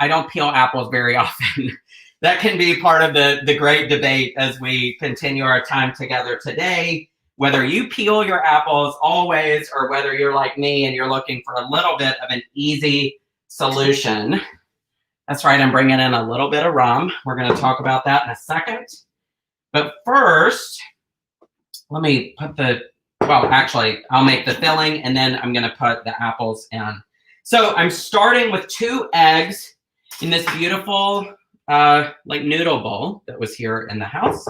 don't peel apples very often. That can be part of the great debate as we continue our time together today, whether you peel your apples always or whether you're like me and you're looking for a little bit of an easy solution. That's right, I'm bringing in a little bit of rum. We're going to talk about that in a second. But first, let me put I'll make the filling and then I'm going to put the apples in. So I'm starting with 2 eggs in this beautiful noodle bowl that was here in the house.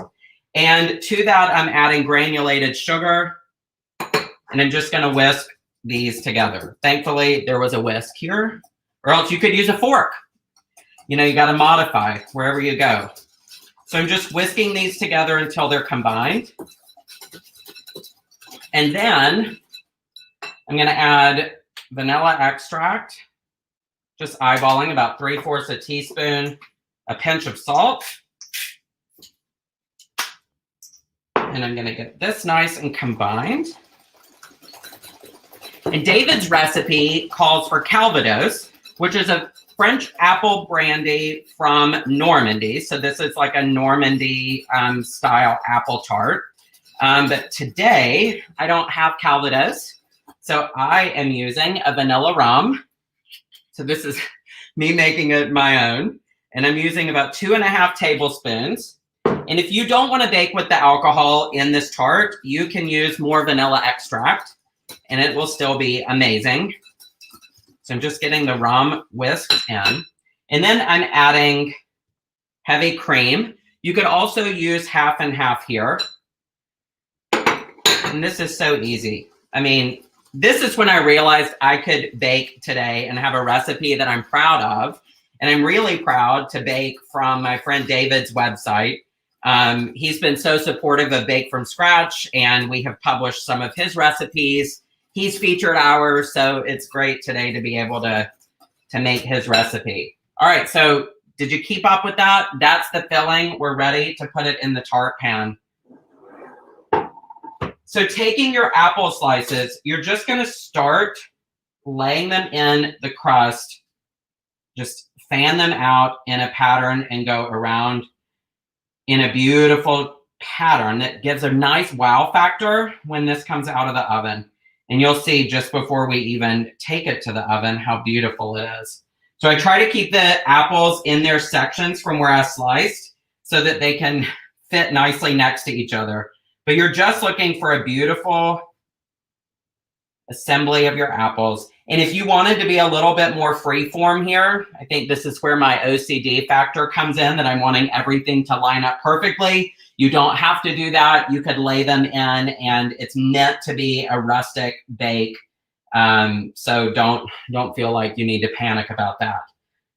And to that, I'm adding granulated sugar. And I'm just going to whisk these together. Thankfully, there was a whisk here, or else you could use a fork. You got to modify wherever you go. So I'm just whisking these together until they're combined. And then I'm going to add vanilla extract, just eyeballing about 3/4 a teaspoon, a pinch of salt. And I'm going to get this nice and combined. And David's recipe calls for Calvados, which is a French apple brandy from Normandy. So this is like a Normandy style apple tart. But today I don't have Calvados. So I am using a vanilla rum. So this is me making it my own. And I'm using about 2.5 tablespoons. And if you don't want to bake with the alcohol in this tart, you can use more vanilla extract and it will still be amazing. So I'm just getting the rum whisked in. And then I'm adding heavy cream. You could also use half and half here. And this is so easy. I mean, this is when I realized I could bake today and have a recipe that I'm proud of. And I'm really proud to bake from my friend David's website. He's been so supportive of Bake from Scratch, and we have published some of his recipes. He's featured ours, so it's great today to be able to make his recipe. All right, so did you keep up with that? That's the filling. We're ready to put it in the tart pan. So taking your apple slices, you're just going to start laying them in the crust. Just fan them out in a pattern and go around in a beautiful pattern that gives a nice wow factor when this comes out of the oven. And you'll see just before we even take it to the oven how beautiful it is. So I try to keep the apples in their sections from where I sliced so that they can fit nicely next to each other. But you're just looking for a beautiful assembly of your apples. And if you wanted to be a little bit more free form here, I think this is where my OCD factor comes in, that I'm wanting everything to line up perfectly. You don't have to do that. You could lay them in, and it's meant to be a rustic bake. So don't feel like you need to panic about that.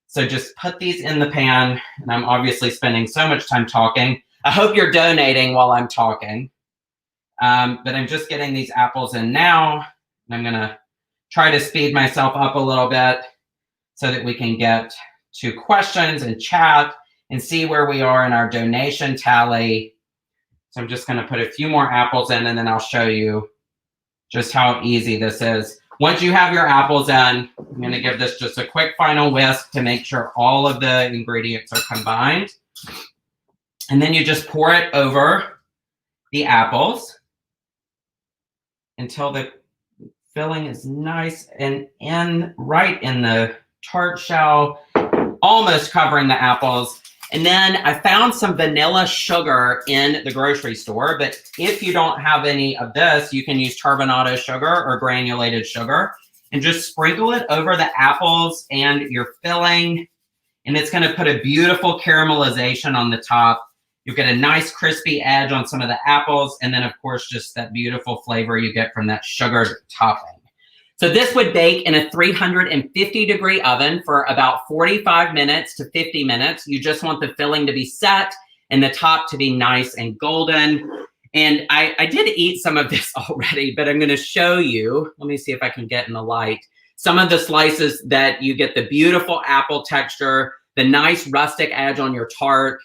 So just put these in the pan, and I'm obviously spending so much time talking. I hope you're donating while I'm talking. But I'm just getting these apples in now, and I'm gonna try to speed myself up a little bit so that we can get to questions and chat and see where we are in our donation tally. So I'm just going to put a few more apples in, and then I'll show you just how easy this is. Once you have your apples in, I'm going to give this just a quick final whisk to make sure all of the ingredients are combined. And then you just pour it over the apples until the filling is nice and right in the tart shell, almost covering the apples. And then I found some vanilla sugar in the grocery store, but if you don't have any of this, you can use turbinado sugar or granulated sugar and just sprinkle it over the apples and your filling. And it's going to put a beautiful caramelization on the top. You'll get a nice crispy edge on some of the apples. And then of course, just that beautiful flavor you get from that sugared topping. So this would bake in a 350-degree oven for about 45 minutes to 50 minutes. You just want the filling to be set and the top to be nice and golden. And I did eat some of this already, but I'm going to show you. Let me see if I can get in the light. Some of the slices that you get the beautiful apple texture, the nice rustic edge on your tart.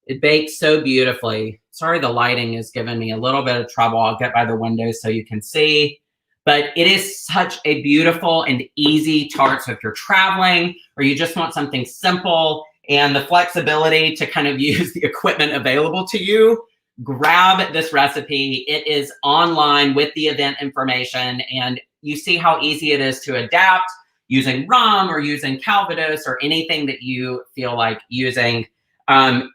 It bakes so beautifully. Sorry, the lighting is giving me a little bit of trouble. I'll get by the window so you can see. But it is such a beautiful and easy tart. So if you're traveling or you just want something simple and the flexibility to kind of use the equipment available to you, grab this recipe. It is online with the event information, and you see how easy it is to adapt using rum or using Calvados or anything that you feel like using.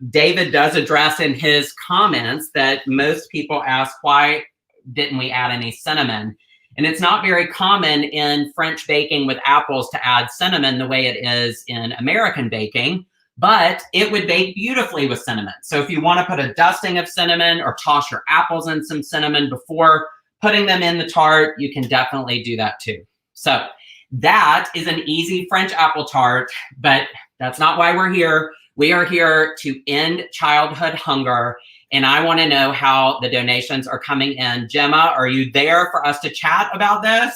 David does address in his comments that most people ask, why didn't we add any cinnamon? And it's not very common in French baking with apples to add cinnamon the way it is in American baking, but it would bake beautifully with cinnamon. So if you want to put a dusting of cinnamon or toss your apples in some cinnamon before putting them in the tart, you can definitely do that too. So that is an easy French apple tart, but that's not why we're here. We are here to end childhood hunger. And I want to know how the donations are coming in. Gemma, are you there for us to chat about this?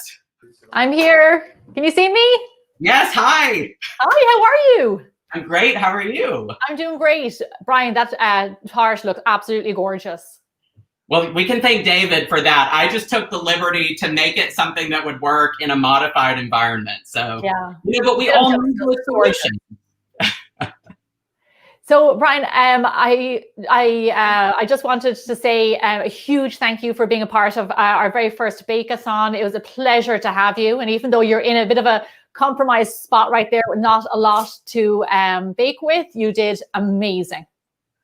I'm here. Can you see me? Yes, hi. Hi, how are you? I'm great. How are you? I'm doing great. Brian, that tart looks absolutely gorgeous. Well, we can thank David for that. I just took the liberty to make it something that would work in a modified environment. So, Yeah. but we all need a solution. So, Brian, I just wanted to say a huge thank you for being a part of our very first Bake-A-Thon. It was a pleasure to have you. And even though you're in a bit of a compromised spot right there, with not a lot to bake with, you did amazing.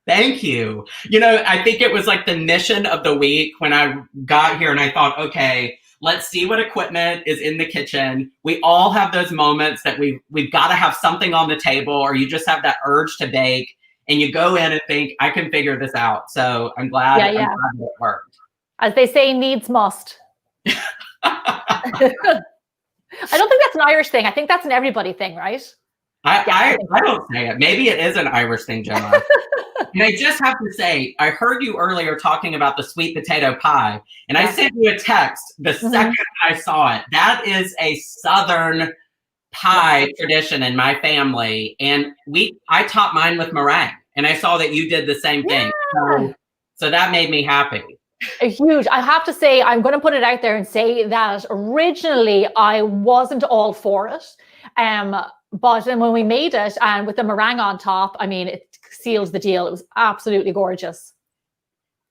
Thank you. I think it was like the mission of the week when I got here and I thought, okay, let's see what equipment is in the kitchen. We all have those moments that we've got to have something on the table, or you just have that urge to bake and you go in and think, I can figure this out. So I'm glad, I'm glad it worked. As they say, needs must. I don't think that's an Irish thing. I think that's an everybody thing, right? I don't say it. Maybe it is an Irish thing, Gemma. And I just have to say, I heard you earlier talking about the sweet potato pie, and I sent you a text the second I saw it. That is a Southern pie tradition in my family, and I topped mine with meringue, and I saw that you did the same thing. So that made me happy. Huge. I have to say, I'm going to put it out there and say that originally I wasn't all for it. But then when we made it and with the meringue on top, I mean, it seals the deal. It was absolutely gorgeous.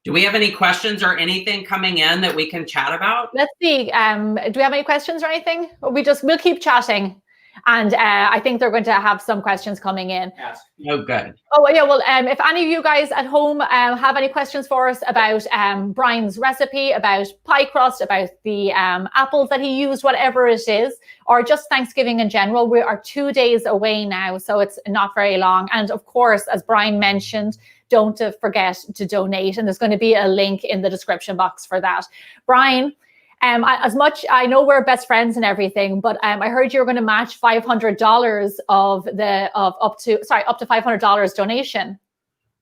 Do we have any questions or anything coming in that we can chat about? Let's see. Do we have any questions or anything? Or we'll keep chatting. And I think they're going to have some questions coming in. Oh, good. Oh, yeah. Well, if any of you guys at home have any questions for us about Brian's recipe, about pie crust, about the apples that he used, whatever it is, or just Thanksgiving in general, we are 2 days away now, so it's not very long. And of course, as Brian mentioned, don't forget to donate. And there's going to be a link in the description box for that. Brian, as much, I know we're best friends and everything, but I heard you were going to match $500 up to $500 donation.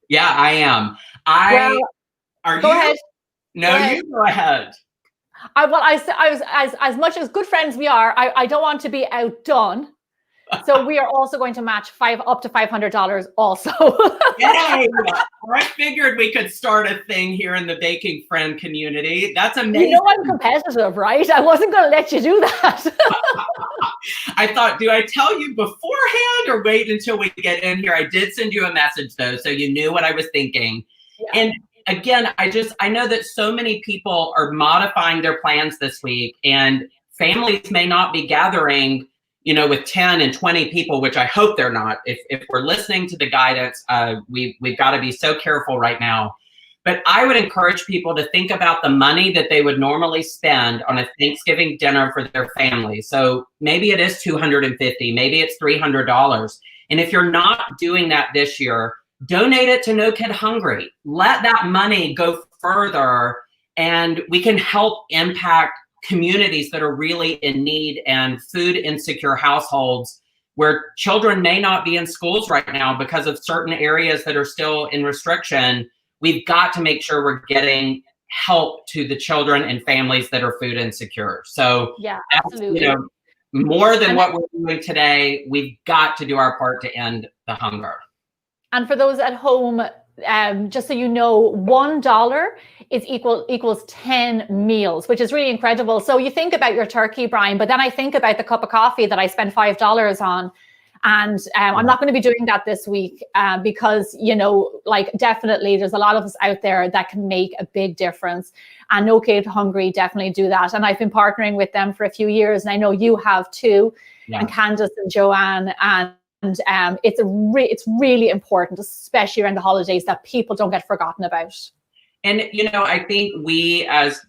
Yeah, I am. Go ahead. No, you go ahead. I was as much as good friends we are, I don't want to be outdone. So we are also going to match up to $500 also. Yay! I figured we could start a thing here in the baking friend community. That's amazing. You know I'm competitive, right? I wasn't going to let you do that. I thought, do I tell you beforehand or wait until we get in here? I did send you a message though, so you knew what I was thinking. Yeah. And again, I know that so many people are modifying their plans this week, and families may not be gathering with 10 and 20 people, which I hope they're not. If we're listening to the guidance, we've got to be so careful right now. But I would encourage people to think about the money that they would normally spend on a Thanksgiving dinner for their family. So maybe it is $250, maybe it's $300. And if you're not doing that this year, donate it to No Kid Hungry. Let that money go further, and we can help impact communities that are really in need and food insecure households where children may not be in schools right now because of certain areas that are still in restriction. We've got to make sure we're getting help to the children and families that are food insecure. So yeah, absolutely. More than what we're doing today, we've got to do our part to end the hunger. And for those at home, just so you know, $1 equals 10 meals, which is really incredible. So you think about your turkey, Brian, but then I think about the cup of coffee that I spent $5 on. And I'm not going to be doing that this week because, definitely there's a lot of us out there that can make a big difference. And No Kid Hungry definitely do that. And I've been partnering with them for a few years, and I know you have too, and Candace and Joanne. And it's really important, especially around the holidays, that people don't get forgotten about. And, I think we as,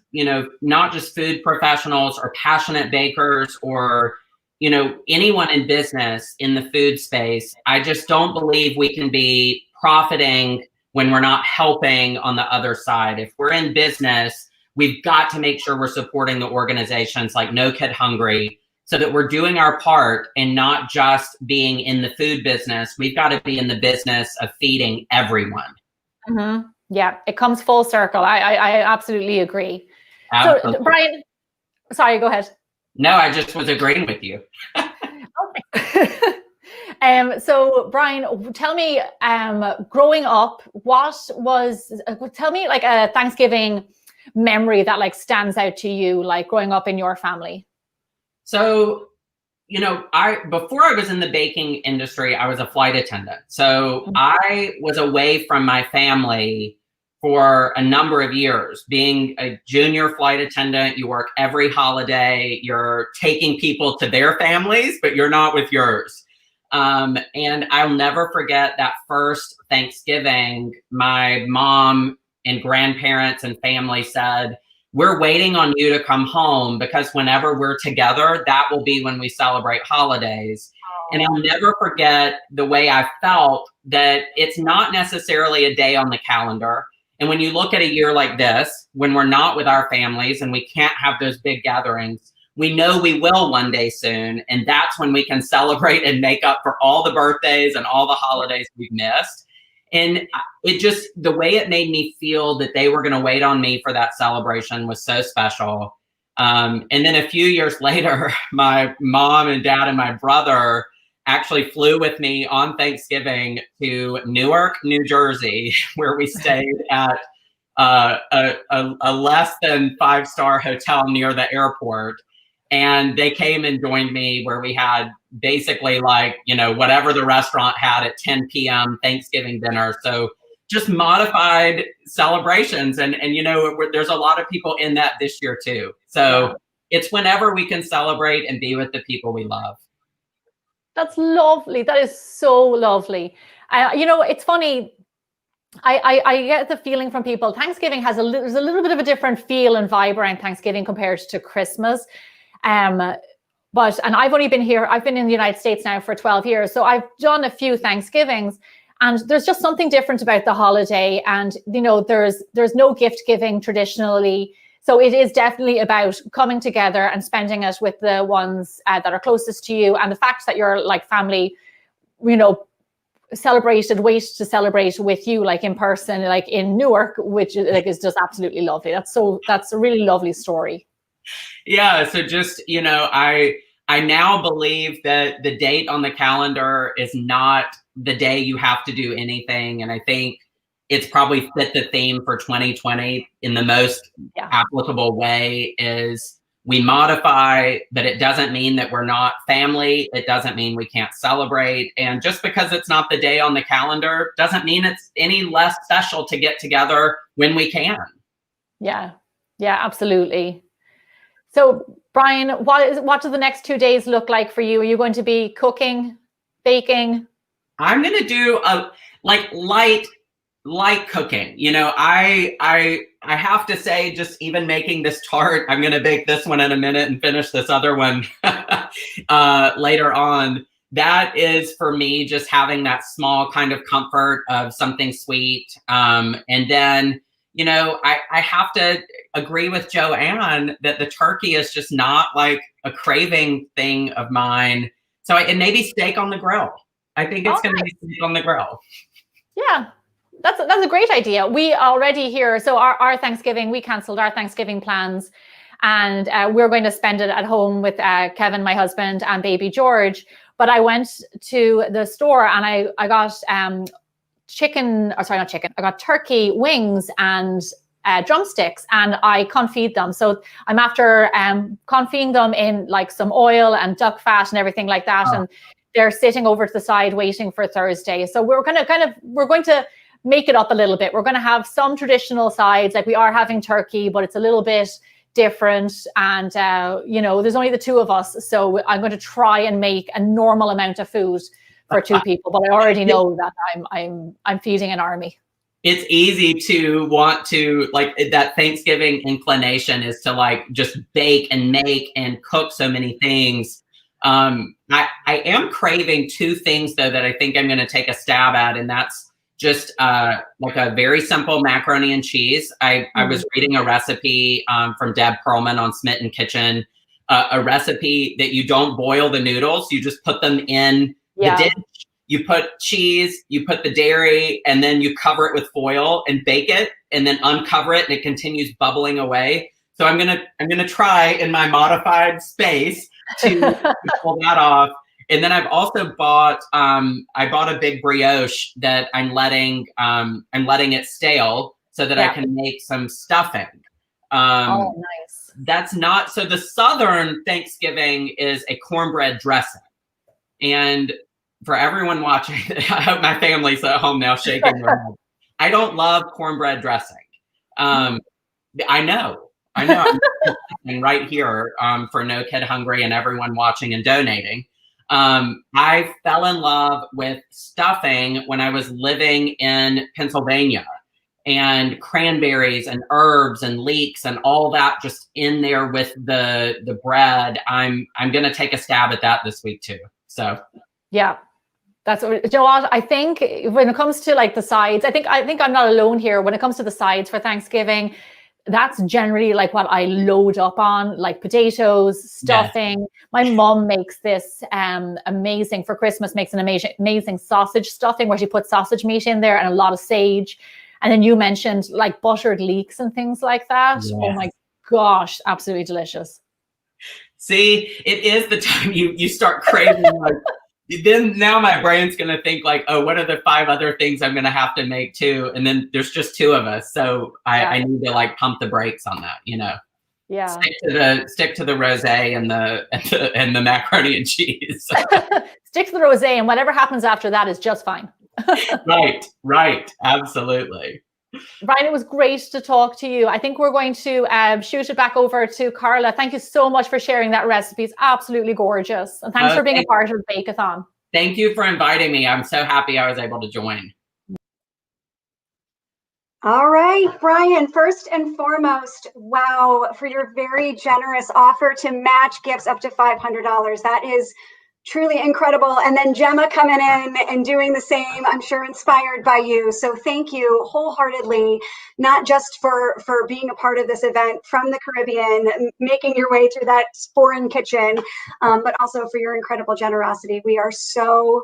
not just food professionals or passionate bakers or, anyone in business in the food space, I just don't believe we can be profiting when we're not helping on the other side. If we're in business, we've got to make sure we're supporting the organizations like No Kid Hungry, so that we're doing our part and not just being in the food business. We've got to be in the business of feeding everyone. Mm-hmm. Yeah, it comes full circle. I absolutely agree. Absolutely. So, Brian, sorry, go ahead. No, I just was agreeing with you. Okay. So Brian, tell me, growing up, tell me like a Thanksgiving memory that like stands out to you, like growing up in your family. So, before I was in the baking industry, I was a flight attendant. So I was away from my family for a number of years. Being a junior flight attendant, you work every holiday, you're taking people to their families, but you're not with yours. And I'll never forget that first Thanksgiving. My mom and grandparents and family said, "We're waiting on you to come home because whenever we're together, that will be when we celebrate holidays." And I'll never forget the way I felt that it's not necessarily a day on the calendar. And when you look at a year like this, when we're not with our families and we can't have those big gatherings, we know we will one day soon. And that's when we can celebrate and make up for all the birthdays and all the holidays we've missed. And it just, the way it made me feel that they were going to wait on me for that celebration was so special. And then a few years later, my mom and dad and my brother actually flew with me on Thanksgiving to Newark, New Jersey, where we stayed at a less than 5-star hotel near the airport. And they came and joined me where we had basically like, whatever the restaurant had at 10 p.m. Thanksgiving dinner. So just modified celebrations. And there's a lot of people in that this year too. So it's whenever we can celebrate and be with the people we love. That's lovely. That is so lovely. It's funny. I get the feeling from people, Thanksgiving there's a little bit of a different feel and vibe around Thanksgiving compared to Christmas. But I've only been here, I've been in the United States now for 12 years. So I've done a few Thanksgivings and there's just something different about the holiday. And, there's no gift giving traditionally. So it is definitely about coming together and spending it with the ones that are closest to you. And the fact that your like family, wait to celebrate with you, like in person, like in Newark, which like is just absolutely lovely. That's a really lovely story. Yeah. So just, I now believe that the date on the calendar is not the day you have to do anything. And I think it's probably fit the theme for 2020 in the most applicable way is we modify, but it doesn't mean that we're not family. It doesn't mean we can't celebrate. And just because it's not the day on the calendar doesn't mean it's any less special to get together when we can. Yeah, absolutely. So Brian, what do the next 2 days look like for you? Are you going to be cooking, baking? I'm going to do a light cooking. I have to say, just even making this tart, I'm going to bake this one in a minute and finish this other one later on. That is for me, just having that small kind of comfort of something sweet. And then, I have to agree with Joanne that the turkey is just not like a craving thing of mine. So and maybe steak on the grill. I think it's going to be steak on the grill. Yeah. That's a great idea. We already here, so our Thanksgiving, we canceled our Thanksgiving plans and we're going to spend it at home with Kevin, my husband, and baby George. But I went to the store and I got I got turkey wings and drumsticks, and I confit them. So I'm after confitting them in like some oil and duck fat and everything like that. Oh. And they're sitting over to the side waiting for Thursday. So we're going to make it up a little bit. We're going to have some traditional sides, like we are having turkey, but it's a little bit different. And, there's only the two of us. So I'm going to try and make a normal amount of food for two people, but I already know that I'm feeding an army. It's easy to want to like that Thanksgiving inclination is to like just bake and make and cook so many things. I am craving two things though that I think I'm going to take a stab at, and that's just like a very simple macaroni and cheese. I was reading a recipe from Deb Perlman on Smitten Kitchen, a recipe that you don't boil the noodles, you just put them in the dish. You put cheese, you put the dairy, and then you cover it with foil and bake it, and then uncover it, and it continues bubbling away. So I'm gonna try in my modified space to pull that off. And then I've also bought, I bought a big brioche that I'm letting it stale so that I can make some stuffing. Oh, nice. That's not, so the Southern Thanksgiving is a cornbread dressing. And for everyone watching, I hope my family's at home now shaking their head. I don't love cornbread dressing. I know. I'm right here for No Kid Hungry and everyone watching and donating. I fell in love with stuffing when I was living in Pennsylvania, and cranberries and herbs and leeks and all that just in there with the bread. I'm gonna take a stab at that this week too. So yeah. That's what, you know what, I think when it comes to like the sides, I think I'm not alone here. When it comes to the sides for Thanksgiving, that's generally like what I load up on, like potatoes, stuffing. Yes. My mom makes this amazing for Christmas, makes an amazing sausage stuffing where she puts sausage meat in there and a lot of sage. And then you mentioned like buttered leeks and things like that. Yes. Oh my gosh, absolutely delicious. See, it is the time you start craving like, then now my brain's going to think like, oh, what are the 5 other things I'm going to have to make too? And then there's just 2 of us. So I need to like pump the brakes on that, you know? Yeah. Stick to the rosé and the macaroni and cheese. Stick to the rosé, and whatever happens after that is just fine. Right. Absolutely. Brian, it was great to talk to you. I think we're going to shoot it back over to Carla. Thank you so much for sharing that recipe. It's absolutely gorgeous. And thanks for being a part of Bake-A-Thon. Thank you for inviting me. I'm so happy I was able to join. All right, Brian, first and foremost, wow, for your very generous offer to match gifts up to $500. That is truly incredible. And then Gemma coming in and doing the same, I'm sure inspired by you. So thank you wholeheartedly, not just for being a part of this event from the Caribbean, making your way through that foreign kitchen, but also for your incredible generosity. We are so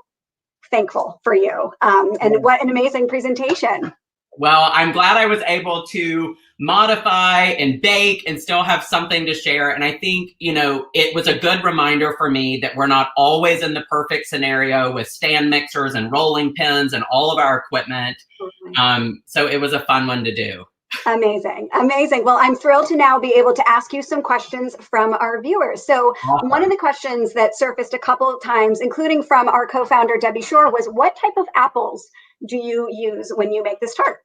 thankful for you. And what an amazing presentation. Well, I'm glad I was able to modify and bake and still have something to share. And I think, you know, it was a good reminder for me that we're not always in the perfect scenario with stand mixers and rolling pins and all of our equipment. So it was a fun one to do. Amazing. Well, I'm thrilled to now be able to ask you some questions from our viewers. So one of the questions that surfaced a couple of times, including from our co-founder, Debbie Shore, was what type of apples do you use when you make this tart?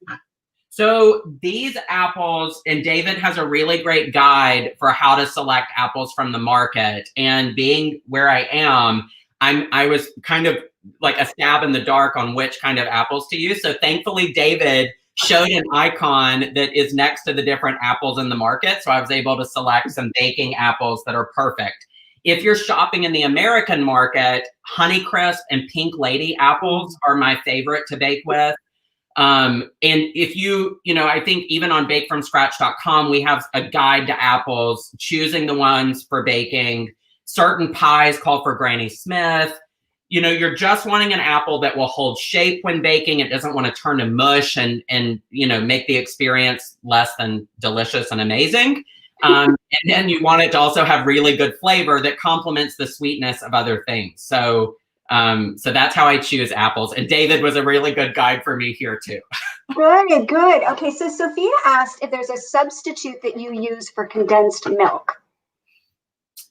So these apples, and David has a really great guide for how to select apples from the market. And being where I am, I was kind of like a stab in the dark on which kind of apples to use. So thankfully, David showed an icon that is next to the different apples in the market. So I was able to select some baking apples that are perfect. If you're shopping in the American market, Honeycrisp and Pink Lady apples are my favorite to bake with. And if you know, I think even on bakefromscratch.com, we have a guide to apples, choosing the ones for baking. Certain pies call for Granny Smith. You know, you're just wanting an apple that will hold shape when baking. It doesn't want to turn to mush and you know, make the experience less than delicious and amazing. And then you want it to also have really good flavor that complements the sweetness of other things. So that's how I choose apples. And David was a really good guide for me here too. Good. Okay, so Sophia asked if there's a substitute that you use for condensed milk.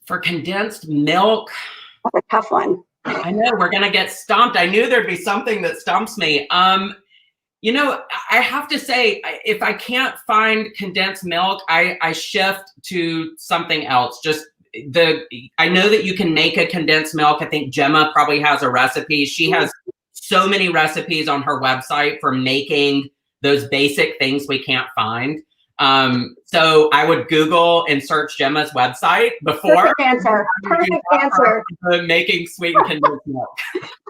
For condensed milk? That's a tough one. I know, we're gonna get stumped. I knew there'd be something that stumps me. You know, I have to say, if I can't find condensed milk, I shift to something else. I know that you can make a condensed milk. I think Gemma probably has a recipe. She has so many recipes on her website for making those basic things we can't find. So I would Google and search Gemma's website before. Perfect answer. Making sweet and condensed milk.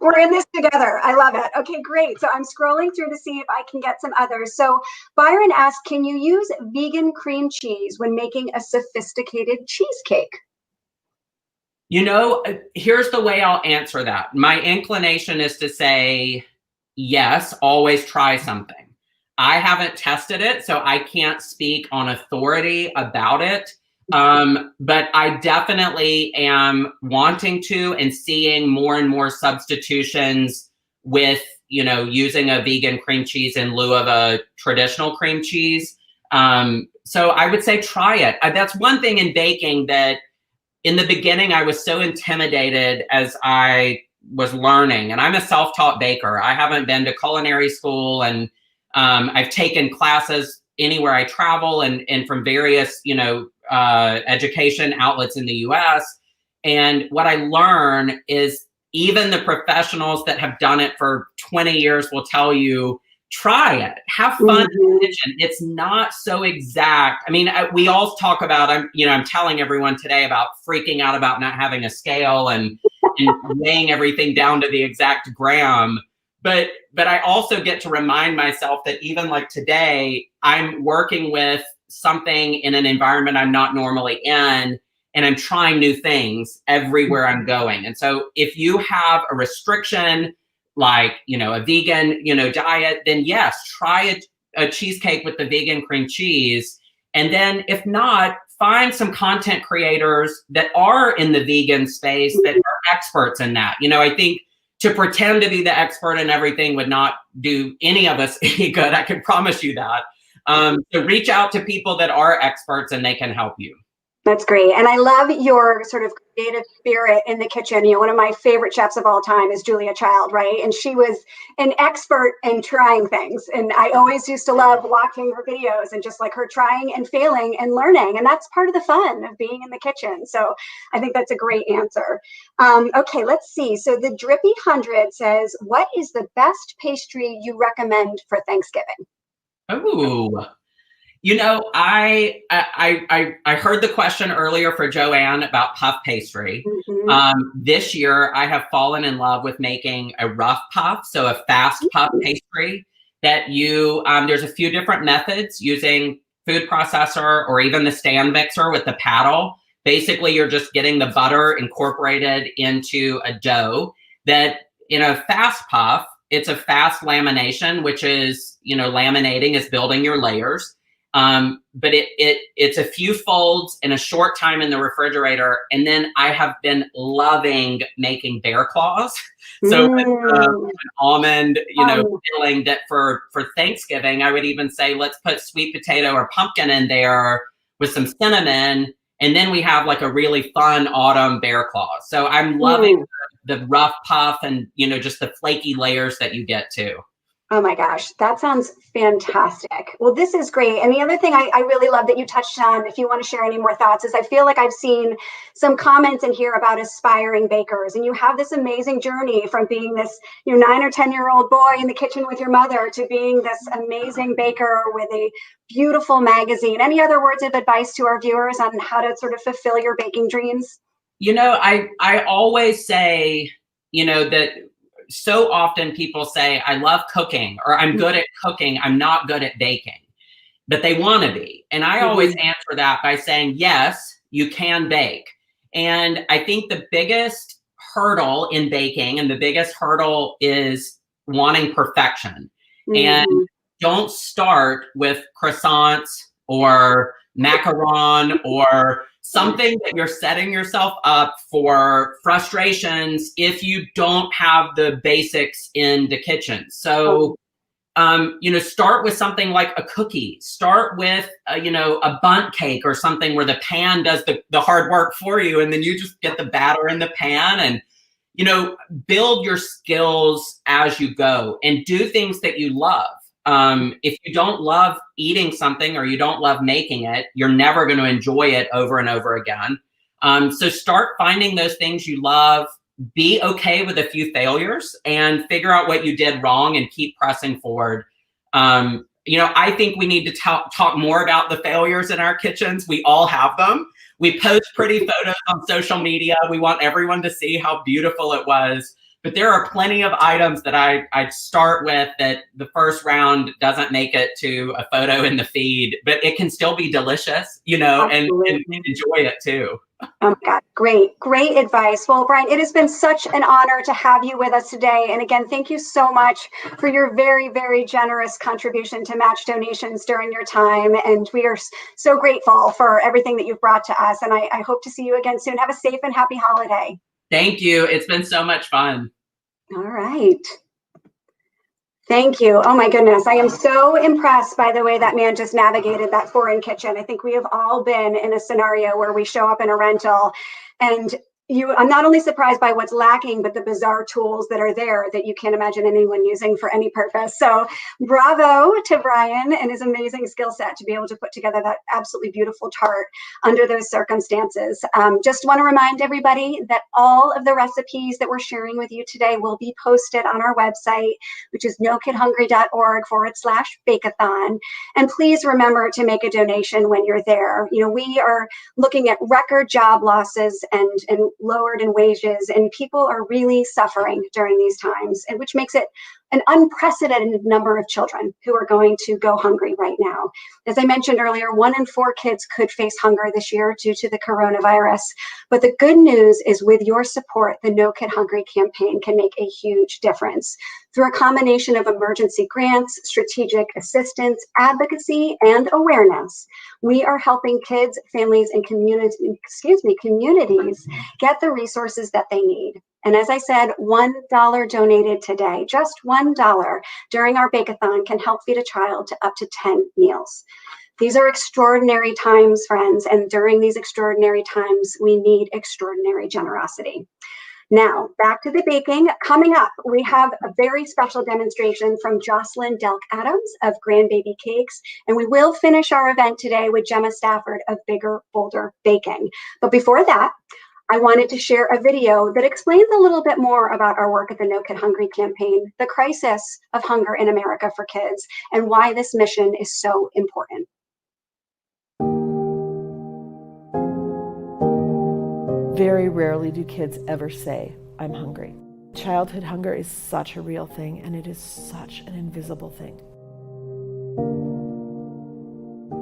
We're in this together. I love it. Okay, great. So I'm scrolling through to see if I can get some others. So Byron asked, can you use vegan cream cheese when making a sophisticated cheesecake? You know, here's the way I'll answer that. My inclination is to say, yes, always try something. I haven't tested it, so I can't speak on authority about it. But I definitely am wanting to and seeing more and more substitutions with, using a vegan cream cheese in lieu of a traditional cream cheese. So I would say try it. That's one thing in baking that in the beginning I was so intimidated as I was learning, and I'm a self-taught baker. I haven't been to culinary school, and I've taken classes anywhere I travel and from various, education outlets in the US. And what I learn is even the professionals that have done it for 20 years will tell you, try it, have fun in the kitchen. It's not so exact. I mean, we all talk about, I'm telling everyone today about freaking out about not having a scale and weighing everything down to the exact gram. But I also get to remind myself that even like today, I'm working with something in an environment I'm not normally in, and I'm trying new things everywhere I'm going. And so if you have a restriction, like, a vegan, diet, then yes, try a cheesecake with the vegan cream cheese. And then if not, find some content creators that are in the vegan space that are experts in that. I think to pretend to be the expert in everything would not do any of us any good. I can promise you that. So reach out to people that are experts and they can help you. That's great. And I love your sort of creative spirit in the kitchen. One of my favorite chefs of all time is Julia Child, right? And she was an expert in trying things. And I always used to love watching her videos and just like her trying and failing and learning. And that's part of the fun of being in the kitchen. So I think that's a great answer. Okay, let's see. So the Drippy 100 says, what is the best pastry you recommend for Thanksgiving? Oh, I heard the question earlier for Joanne about puff pastry. This year, I have fallen in love with making a rough puff, so a fast puff pastry that there's a few different methods using food processor or even the stand mixer with the paddle. Basically, you're just getting the butter incorporated into a dough that, fast puff, it's a fast lamination, which is, laminating is building your layers. But it's a few folds in a short time in the refrigerator. And then I have been loving making bear claws. So with an almond, filling that for Thanksgiving, I would even say, let's put sweet potato or pumpkin in there with some cinnamon. And then we have like a really fun autumn bear claws. So I'm loving the rough puff and, just the flaky layers that you get too. Oh my gosh, that sounds fantastic. Well, this is great. And the other thing I really love that you touched on, if you want to share any more thoughts, is I feel like I've seen some comments in here about aspiring bakers. And you have this amazing journey from being this 9 or 10-year-old boy in the kitchen with your mother to being this amazing baker with a beautiful magazine. Any other words of advice to our viewers on how to sort of fulfill your baking dreams? I always say, that so often people say, I love cooking, or I'm good at cooking, I'm not good at baking, but they want to be. And I always answer that by saying, yes, you can bake. And I think the biggest hurdle in baking and the biggest hurdle is wanting perfection. And don't start with croissants or macaron or something that you're setting yourself up for frustrations if you don't have the basics in the kitchen. So, start with something like a cookie. Start with, a bundt cake or something where the pan does the hard work for you. And then you just get the batter in the pan and, build your skills as you go and do things that you love. If you don't love eating something or you don't love making it, you're never going to enjoy it over and over again. So start finding those things you love, be okay with a few failures and figure out what you did wrong and keep pressing forward. I think we need to talk more about the failures in our kitchens. We all have them. We post pretty photos on social media. We want everyone to see how beautiful it was. But there are plenty of items that I start with that the first round doesn't make it to a photo in the feed, but it can still be delicious, you know, and enjoy it too. Oh my God, great advice. Well, Brian, it has been such an honor to have you with us today. And again, thank you so much for your very generous contribution to match donations during your time. And we are so grateful for everything that you've brought to us. And I hope to see you again soon. Have a safe and happy holiday. Thank you. It's been so much fun. All right. Thank you. Oh my goodness. I am so impressed by the way that man just navigated that foreign kitchen. I think we have all been in a scenario where we show up in a rental and I'm not only surprised by what's lacking, but the bizarre tools that are there that you can't imagine anyone using for any purpose. So bravo to Brian and his amazing skill set to be able to put together that absolutely beautiful tart under those circumstances. Just want to remind everybody that all of the recipes that we're sharing with you today will be posted on our website, which is nokidhungry.org/Bake-A-Thon. And please remember to make a donation when you're there. You know, we are looking at record job losses and lowered in wages, and people are really suffering during these times, and which makes it an unprecedented number of children who are going to go hungry right now. As I mentioned earlier, 1 in 4 kids could face hunger this year due to the coronavirus. But the good news is with your support, the No Kid Hungry campaign can make a huge difference. Through a combination of emergency grants, strategic assistance, advocacy, and awareness, we are helping kids, families, and communities get the resources that they need. And as I said, $1 donated today, just $1 during our Bake-A-Thon can help feed a child to up to 10 meals. These are extraordinary times, friends, and during these extraordinary times, we need extraordinary generosity. Now, back to the baking. Coming up, we have a very special demonstration from Jocelyn Delk-Adams of Grandbaby Cakes, and we will finish our event today with Gemma Stafford of Bigger, Bolder Baking. But before that, I wanted to share a video that explains a little bit more about our work at the No Kid Hungry campaign, the crisis of hunger in America for kids, and why this mission is so important. Very rarely do kids ever say, "I'm hungry." Childhood hunger is such a real thing, and it is such an invisible thing.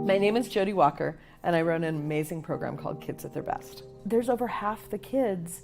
My name is Jody Walker, and I run an amazing program called Kids at Their Best. There's over half the kids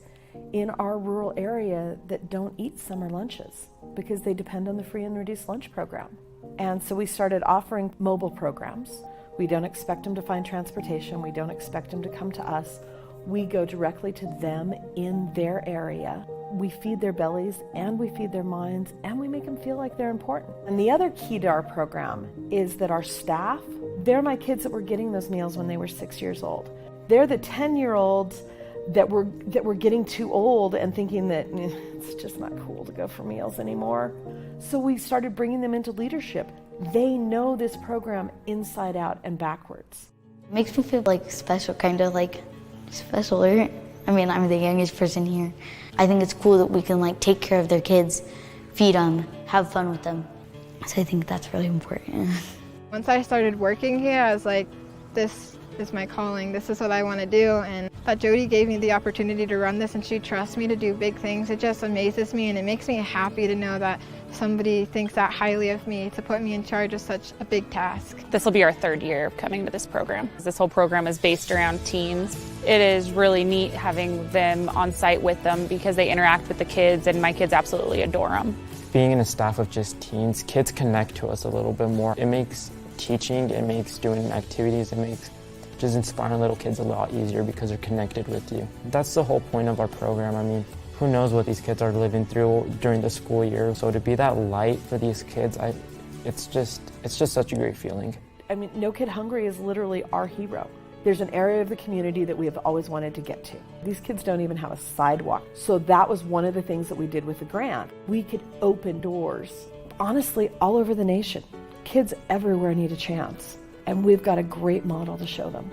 in our rural area that don't eat summer lunches because they depend on the free and reduced lunch program. And so we started offering mobile programs. We don't expect them to find transportation. We don't expect them to come to us. We go directly to them in their area. We feed their bellies and we feed their minds and we make them feel like they're important. And the other key to our program is that our staff, they're my kids that were getting those meals when they were 6 years old. They're the 10-year-olds that were getting too old and thinking that it's just not cool to go for meals anymore. So we started bringing them into leadership. They know this program inside out and backwards. It makes me feel like special, kind of like specialer. I mean, I'm the youngest person here. I think it's cool that we can like take care of their kids, feed them, have fun with them. So I think that's really important. Once I started working here, I was like, this is my calling. This is what I want to do. And that Jody gave me the opportunity to run this and she trusts me to do big things. It just amazes me and it makes me happy to know that somebody thinks that highly of me to put me in charge of such a big task. This will be our 3rd year of coming to this program. This whole program is based around teens. It is really neat having them on site with them because they interact with the kids and my kids absolutely adore them. Being in a staff of just teens, kids connect to us a little bit more. It makes teaching, it makes doing activities, it makes just inspiring little kids a lot easier because they're connected with you. That's the whole point of our program. I mean, who knows what these kids are living through during the school year. So to be that light for these kids, it's just such a great feeling. I mean, No Kid Hungry is literally our hero. There's an area of the community that we have always wanted to get to. These kids don't even have a sidewalk. So that was one of the things that we did with the grant. We could open doors, honestly, all over the nation. Kids everywhere need a chance. And we've got a great model to show them.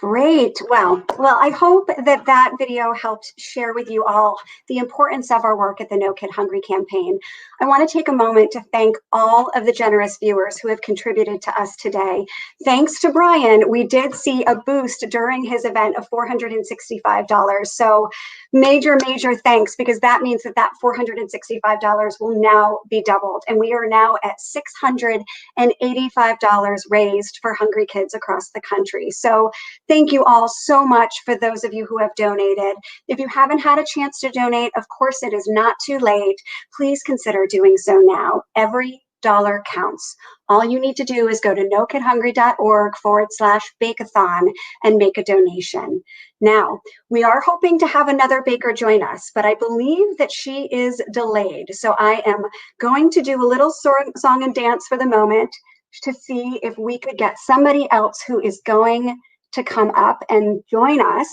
Great. Well, I hope that that video helped share with you all the importance of our work at the No Kid Hungry campaign. I want to take a moment to thank all of the generous viewers who have contributed to us today. Thanks to Brian, we did see a boost during his event of $465. So major thanks, because that means that that $465 will now be doubled. And we are now at $685 raised for hungry kids across the country. So thank you all so much for those of you who have donated. If you haven't had a chance to donate, of course it is not too late. Please consider doing so now. Every dollar counts. All you need to do is go to nokidhungry.org/Bake-A-Thon and make a donation. Now, we are hoping to have another baker join us, but I believe that she is delayed. So I am going to do a little song and dance for the moment to see if we could get somebody else who is going to come up and join us,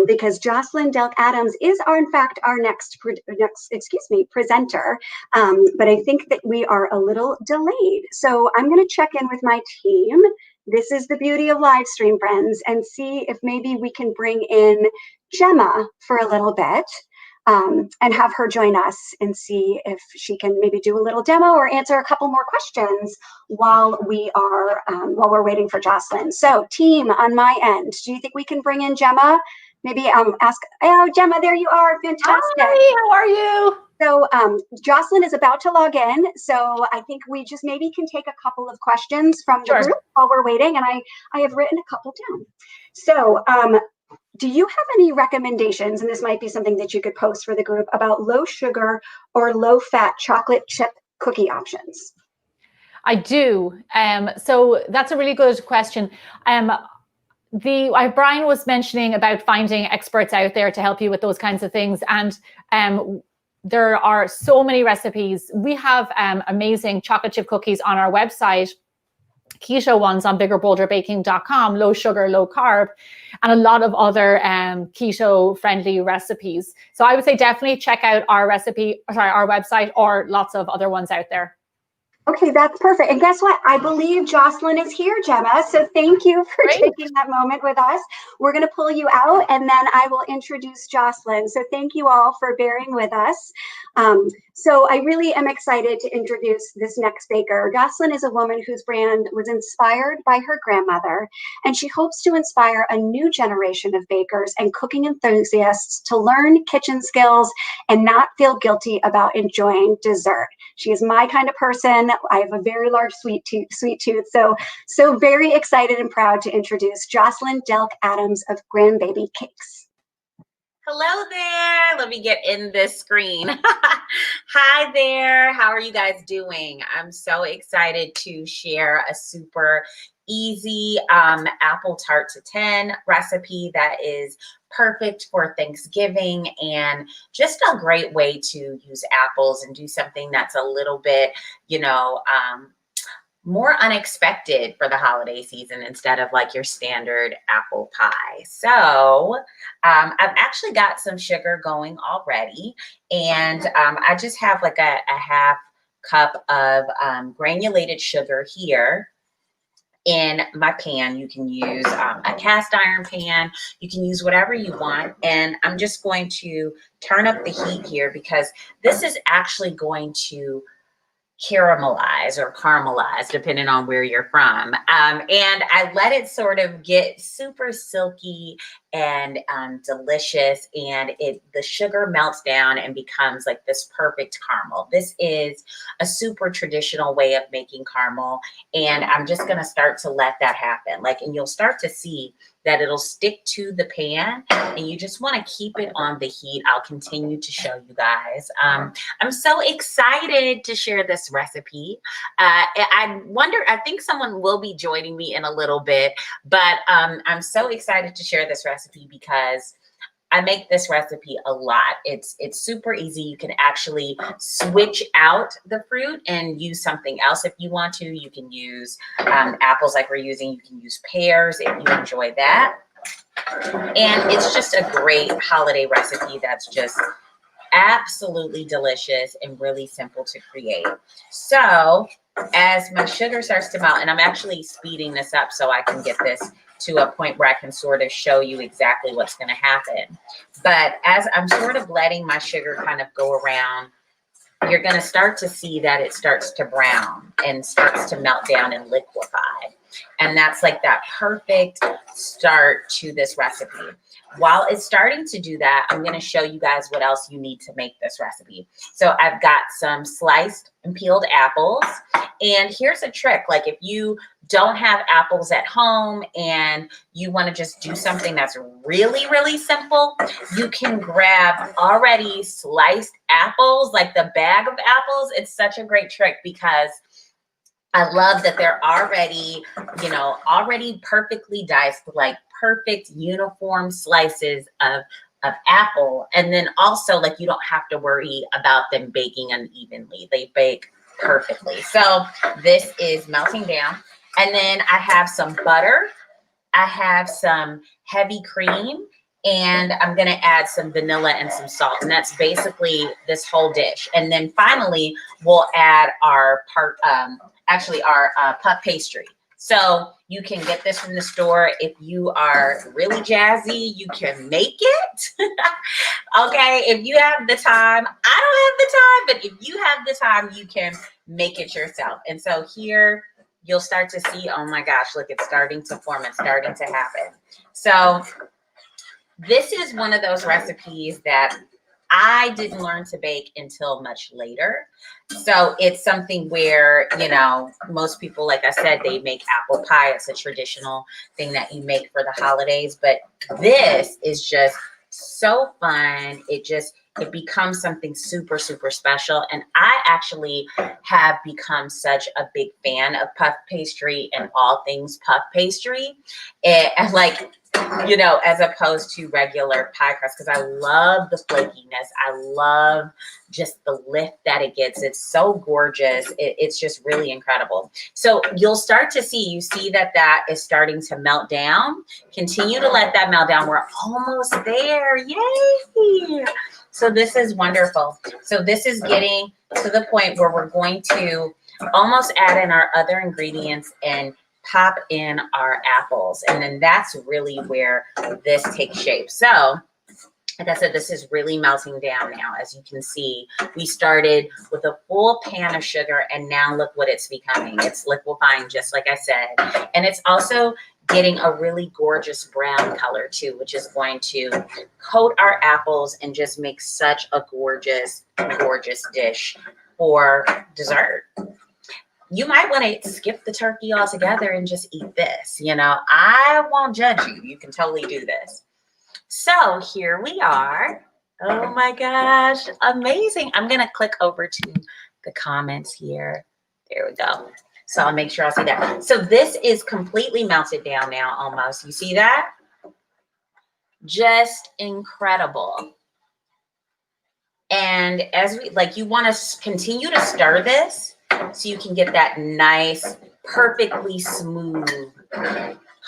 because Jocelyn Delk Adams is in fact our next presenter, but I think that we are a little delayed. So I'm going to check in with my team. This is the beauty of live stream, friends, and see if maybe we can bring in Gemma for a little bit. And have her join us and see if she can maybe do a little demo or answer a couple more questions while we're waiting for Jocelyn. So team on my end, do you think we can bring in Gemma? Maybe ask, oh, Gemma, there you are, fantastic. Hi, how are you? So Jocelyn is about to log in. So I think we just maybe can take a couple of questions from the group while we're waiting. And I have written a couple down. So, do you have any recommendations, and this might be something that you could post for the group, about low sugar or low fat chocolate chip cookie options? I do. So that's a really good question. Brian was mentioning about finding experts out there to help you with those kinds of things. And there are so many recipes. We have amazing chocolate chip cookies on our website, keto ones on biggerbolderbaking.com, low sugar, low carb, and a lot of other keto friendly recipes. So I would say definitely check out our website, or lots of other ones out there. Okay, that's perfect. And guess what? I believe Jocelyn is here, Gemma. So thank you for taking that moment with us. We're going to pull you out, and then I will introduce Jocelyn. So thank you all for bearing with us. So I really am excited to introduce this next baker. Jocelyn is a woman whose brand was inspired by her grandmother, and she hopes to inspire a new generation of bakers and cooking enthusiasts to learn kitchen skills and not feel guilty about enjoying dessert. She is my kind of person. I have a very large sweet tooth. So very excited and proud to introduce Jocelyn Delk Adams of Grandbaby Cakes. Hello there. Let me get in this screen. Hi there. How are you guys doing? I'm so excited to share a super easy apple tart to 10 recipe that is perfect for Thanksgiving, and just a great way to use apples and do something that's a little bit, more unexpected for the holiday season instead of like your standard apple pie. So I've actually got some sugar going already, and I just have like a half cup of granulated sugar here in my pan. You can use a cast iron pan. You can use whatever you want. And I'm just going to turn up the heat here, because this is actually going to caramelize or caramelize depending on where you're from. And I let it sort of get super silky and delicious, and the sugar melts down and becomes like this perfect caramel. This is a super traditional way of making caramel, and I'm just going to start to let that happen. And you'll start to see that it'll stick to the pan, and you just want to keep it on the heat. I'll continue to show you guys. I'm so excited to share this recipe. I think someone will be joining me in a little bit, but I'm so excited to share this recipe because I make this recipe a lot. It's super easy. You can actually switch out the fruit and use something else if you want to. You can use apples like we're using. You can use pears if you enjoy that. And it's just a great holiday recipe that's just absolutely delicious and really simple to create. So as my sugar starts to melt, and I'm actually speeding this up so I can get this to a point where I can sort of show you exactly what's going to happen. But as I'm sort of letting my sugar kind of go around, you're going to start to see that it starts to brown and starts to melt down and liquefy. And that's like that perfect start to this recipe. While it's starting to do that, I'm going to show you guys what else you need to make this recipe. So I've got some sliced and peeled apples. And here's a trick. Like if you don't have apples at home and you want to just do something that's really, really simple, you can grab already sliced apples, like the bag of apples. It's such a great trick because I love that they're already, you know, already perfectly diced, like perfect uniform slices of apple. And then also like you don't have to worry about them baking unevenly. They bake perfectly. So this is melting down. And then I have some butter. I have some heavy cream. And I'm going to add some vanilla and some salt. And that's basically this whole dish. And then finally, we'll add our puff pastry. So you can get this from the store. If you are really jazzy, you can make it. Okay, if you have the time, I don't have the time, but if you have the time, you can make it yourself. And so here you'll start to see, oh my gosh, look, it's starting to form, it's starting to happen. So this is one of those recipes that I didn't learn to bake until much later. So it's something where, you know, most people, like I said, they make apple pie. It's a traditional thing that you make for the holidays. But this is just so fun. It becomes something super, super special. And I actually have become such a big fan of puff pastry and all things puff pastry. And like, you know, as opposed to regular pie crust, because I love the flakiness. I love just the lift that it gets. It's so gorgeous. It's just really incredible. So you'll start to see, you see that that is starting to melt down. Continue to let that melt down. We're almost there. Yay! So this is wonderful. So this is getting to the point where we're going to almost add in our other ingredients and pop in our apples. And then that's really where this takes shape. So like I said, this is really melting down now. As you can see, we started with a full pan of sugar and now look what it's becoming. It's liquefying just like I said. And it's also getting a really gorgeous brown color too, which is going to coat our apples and just make such a gorgeous, gorgeous dish for dessert. You might want to skip the turkey altogether and just eat this. You know, I won't judge you. You can totally do this. So here we are. Oh my gosh, amazing. I'm going to click over to the comments here. There we go. So I'll make sure I'll see that. So this is completely melted down now almost. You see that? Just incredible. And as we, like, you want to continue to stir this so you can get that nice, perfectly smooth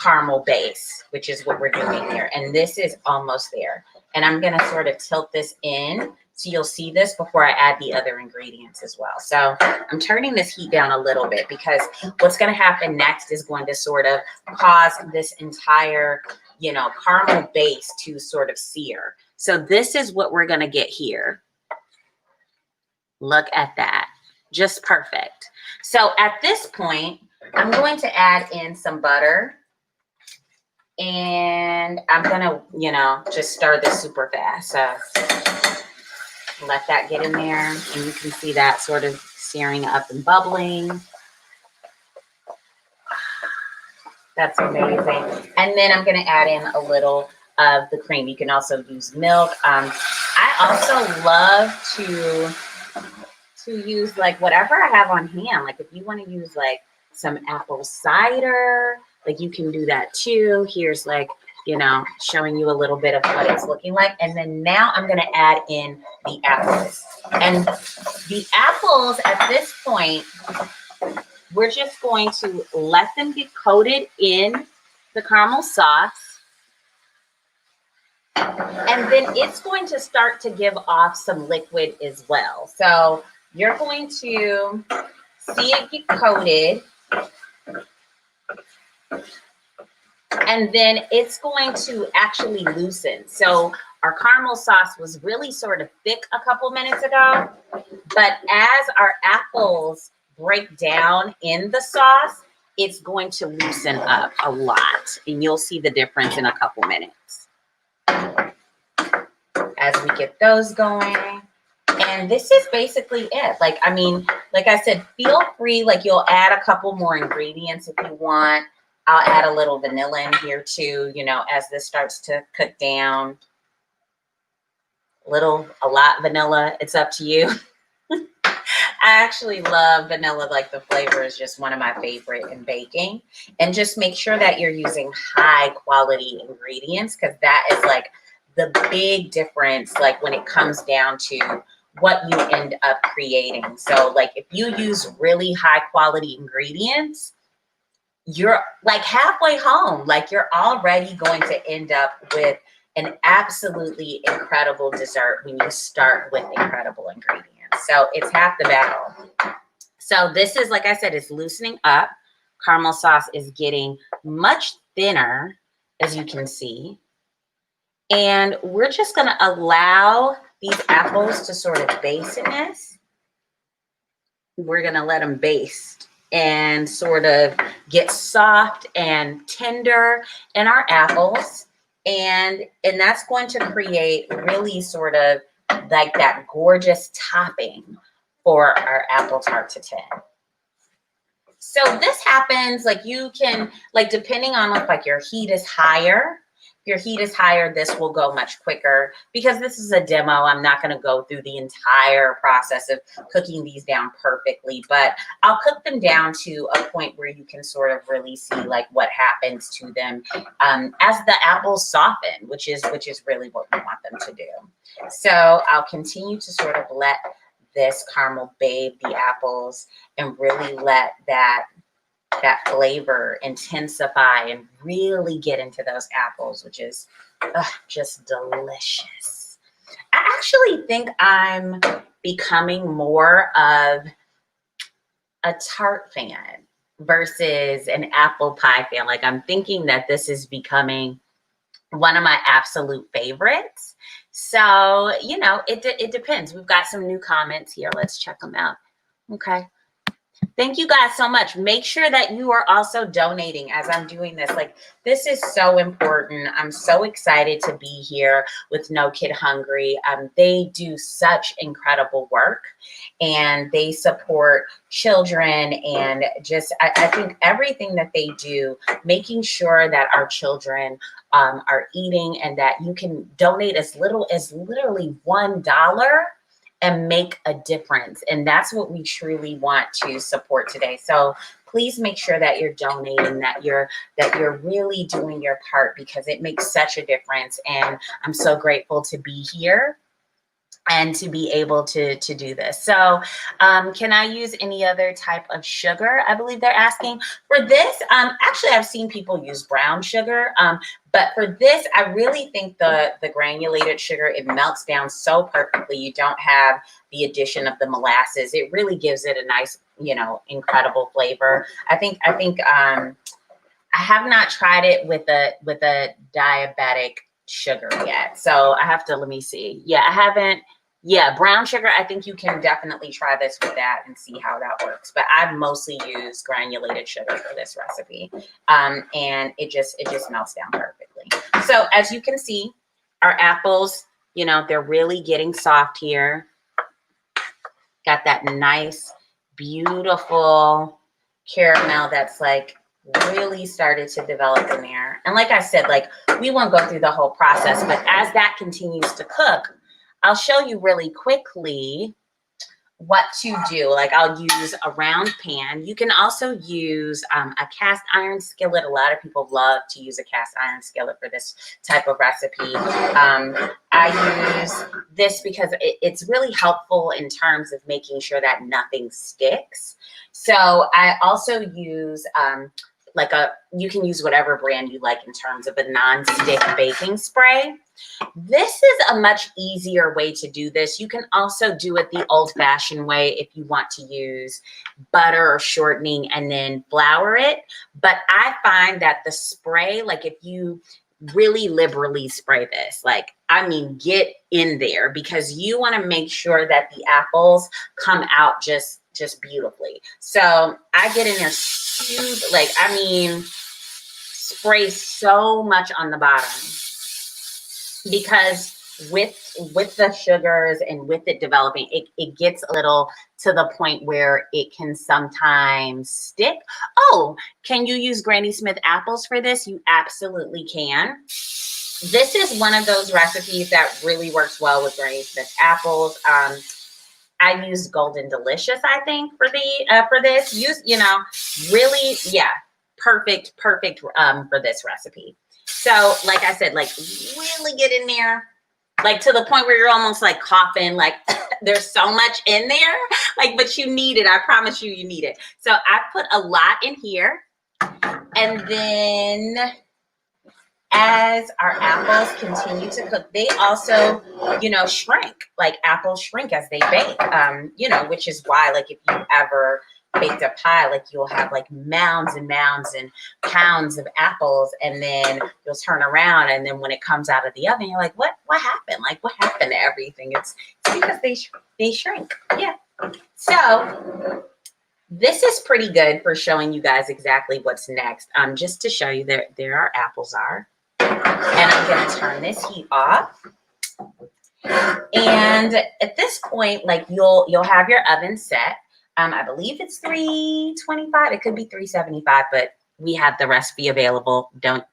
caramel base, which is what we're doing here. And this is almost there. And I'm going to sort of tilt this in so you'll see this before I add the other ingredients as well. So I'm turning this heat down a little bit because what's going to happen next is going to sort of cause this entire, you know, caramel base to sort of sear. So this is what we're going to get here. Look at that. Just perfect. So at this point, I'm going to add in some butter. And I'm going to, you know, just stir this super fast. So let that get in there. And you can see that sort of searing up and bubbling. That's amazing. And then I'm going to add in a little of the cream. You can also use milk. I also love to use like whatever I have on hand. Like if you want to use like some apple cider, like you can do that too. Here's like, you know, showing you a little bit of what it's looking like. And then now I'm going to add in the apples. And the apples at this point, we're just going to let them get coated in the caramel sauce. And then it's going to start to give off some liquid as well. So you're going to see it get coated. and then it's going to actually loosen. So our caramel sauce was really sort of thick a couple minutes ago, but as our apples break down in the sauce, it's going to loosen up a lot, and you'll see the difference in a couple minutes as we get those going. And this is basically it. Like, I mean, like I said, feel free, like you'll add a couple more ingredients if you want. I'll add a little vanilla in here too, you know, as this starts to cook down. A lot vanilla, it's up to you. I actually love vanilla, like the flavor is just one of my favorite in baking. And just make sure that you're using high quality ingredients, because that is like the big difference, like when it comes down to what you end up creating. So like if you use really high quality ingredients, you're like halfway home. Like you're already going to end up with an absolutely incredible dessert when you start with incredible ingredients. So it's half the battle. So this is, like I said, it's loosening up. Caramel sauce is getting much thinner, as you can see. And we're just going to allow these apples to sort of baste in this. We're going to let them baste and sort of get soft and tender in our apples. And that's going to create really sort of like that gorgeous topping for our apple tart tatin. So this happens, like you can, like depending on if like your heat is higher, if your heat is higher, this will go much quicker. Because this is a demo, I'm not going to go through the entire process of cooking these down perfectly, but I'll cook them down to a point where you can sort of really see like what happens to them as the apples soften, which is really what we want them to do. So I'll continue to sort of let this caramel bathe the apples and really let that flavor intensify and really get into those apples, which is just delicious. I actually think I'm becoming more of a tart fan versus an apple pie fan. Like I'm thinking that this is becoming one of my absolute favorites. So, you know, it depends. We've got some new comments here. Let's check them out. Okay. Thank you guys so much. Make sure that you are also donating as I'm doing this. Like, this is so important. I'm so excited to be here with No Kid Hungry. They do such incredible work, and they support children, and just, I think everything that they do, making sure that our children are eating, and that you can donate as little as literally $1 and make a difference. And that's what we truly want to support today. So please make sure that you're donating, that you're really doing your part, because it makes such a difference. And I'm so grateful to be here and to be able to do this. So can I use any other type of sugar? I believe they're asking. For this, actually I've seen people use brown sugar, but for this, I really think the granulated sugar, it melts down so perfectly. You don't have the addition of the molasses. It really gives it a nice, you know, incredible flavor. I think I have not tried it with a diabetic sugar yet. So I have to, let me see. Yeah, I haven't. Yeah, brown sugar, I think you can definitely try this with that and see how that works. But I've mostly used granulated sugar for this recipe. And it just melts down perfectly. So as you can see, our apples, you know, they're really getting soft here. Got that nice, beautiful caramel that's like really started to develop in there. And like I said, like we won't go through the whole process, but as that continues to cook, I'll show you really quickly what to do. Like I'll use a round pan. You can also use a cast iron skillet. A lot of people love to use a cast iron skillet for this type of recipe. I use this because it's really helpful in terms of making sure that nothing sticks. So I also use you can use whatever brand you like in terms of a non-stick baking spray. This is a much easier way to do this. You can also do it the old-fashioned way if you want to use butter or shortening and then flour it. But I find that the spray, like if you really liberally spray this, like, I mean, get in there, because you want to make sure that the apples come out just beautifully. So I get in there huge, like, I mean, spray so much on the bottom, because with the sugars and with it developing, it gets a little to the point where it can sometimes stick. Oh, can you use Granny Smith apples for this? You absolutely can. This is one of those recipes that really works well with Granny Smith apples. I used Golden Delicious, I think, for this. Really, yeah, perfect for this recipe. So, like I said, like, really get in there, like to the point where you're almost like coughing, like there's so much in there, like, but you need it. I promise you, you need it. So I put a lot in here, and then as our apples continue to cook, they also, shrink. Like, apples shrink as they bake, which is why, like, if you ever baked a pie, like, you'll have like mounds and mounds and pounds of apples, and then you'll turn around, and then when it comes out of the oven, you're like, what happened? Like, what happened to everything? It's because they shrink. Yeah. So this is pretty good for showing you guys exactly what's next. Just to show you that there our apples are. And I'm going to turn this heat off. And at this point, like, you'll have your oven set. I believe it's 325. It could be 375, but we have the recipe available. Don't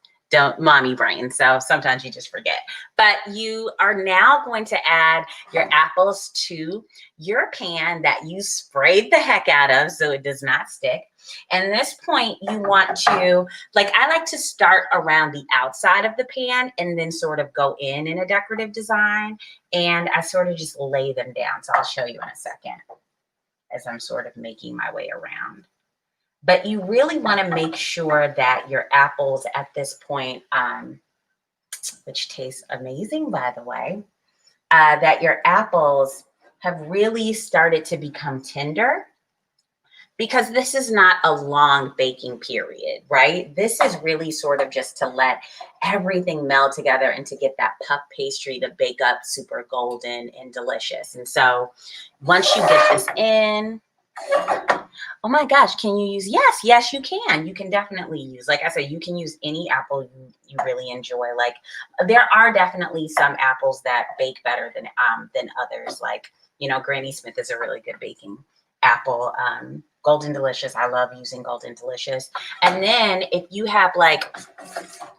mommy brain. So sometimes you just forget. But you are now going to add your apples to your pan that you sprayed the heck out of so it does not stick. And at this point, you want to, like, I like to start around the outside of the pan and then sort of go in a decorative design. And I sort of just lay them down. So I'll show you in a second as I'm sort of making my way around. But you really want to make sure that your apples at this point, which tastes amazing, by the way, that your apples have really started to become tender, because this is not a long baking period, right? This is really sort of just to let everything meld together and to get that puff pastry to bake up super golden and delicious. And so once you get this in, oh my gosh, can you use? Yes, you can. You can definitely use, like I said, you can use any apple you really enjoy. Like, there are definitely some apples that bake better than others. Like, Granny Smith is a really good baking apple. Golden Delicious, I love using Golden Delicious. And then if you have like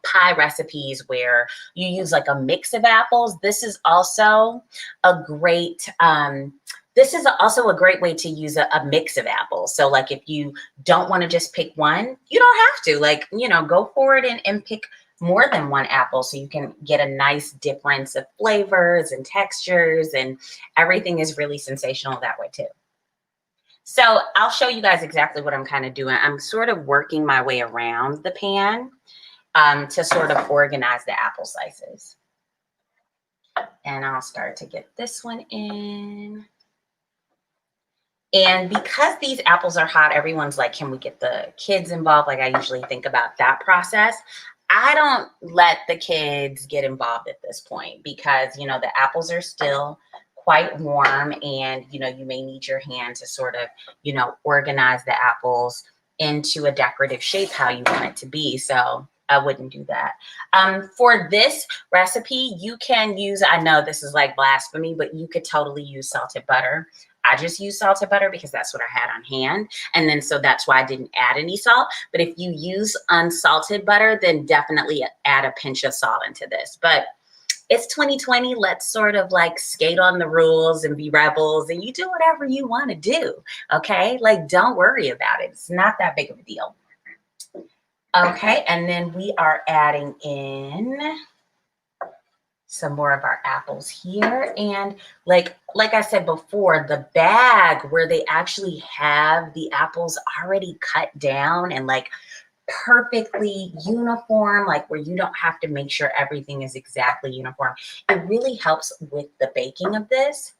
pie recipes where you use like a mix of apples, this is also a great way to use a mix of apples. So like, if you don't want to just pick one, you don't have to, like, go forward and pick more than one apple, so you can get a nice difference of flavors and textures, and everything is really sensational that way too. So I'll show you guys exactly what I'm kind of doing. I'm sort of working my way around the pan to sort of organize the apple slices. And I'll start to get this one in. And because these apples are hot, everyone's like, can we get the kids involved? Like, I usually think about that process. I don't let the kids get involved at this point, because, the apples are still quite warm, and, you may need your hand to sort of, organize the apples into a decorative shape how you want it to be. So I wouldn't do that. For this recipe, you can use, I know this is like blasphemy, but you could totally use salted butter. I just use salted butter because that's what I had on hand. And then, so that's why I didn't add any salt. But if you use unsalted butter, then definitely add a pinch of salt into this. But it's 2020. Let's sort of like skate on the rules and be rebels, and you do whatever you want to do. Okay. Like, don't worry about it. It's not that big of a deal. Okay. And then we are adding in some more of our apples here. And like I said before, the bag where they actually have the apples already cut down and like perfectly uniform, like where you don't have to make sure everything is exactly uniform. It really helps with the baking of this.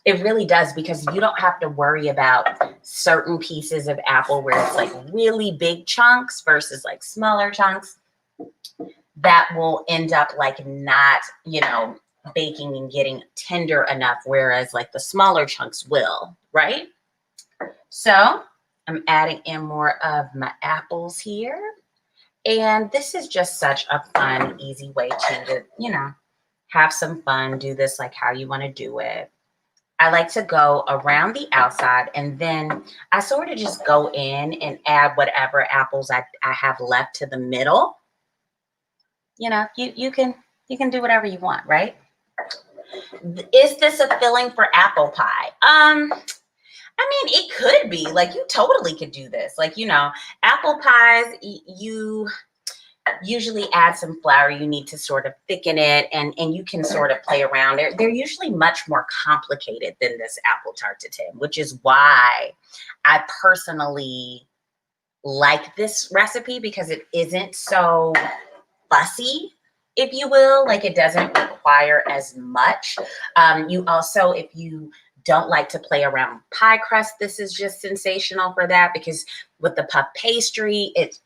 It really does, because you don't have to worry about certain pieces of apple where it's like really big chunks versus like smaller chunks that will end up like not, you know, baking and getting tender enough, whereas like the smaller chunks will, right? So I'm adding in more of my apples here. And this is just such a fun, easy way to, you know, have some fun, do this like how you want to do it. I like to go around the outside, and then I sort of just go in and add whatever apples I have left to the middle. You know, you can do whatever you want, right? Is this a filling for apple pie? I mean, it could be. Like, you totally could do this. Like, you know, apple pies, you usually add some flour. You need to sort of thicken it, and you can sort of play around. They're usually much more complicated than this apple tart tatin, which is why I personally like this recipe, because it isn't so fussy, if you will. Like, it doesn't require as much. You also, if you don't like to play around pie crust, this is just sensational for that, because with the puff pastry, it's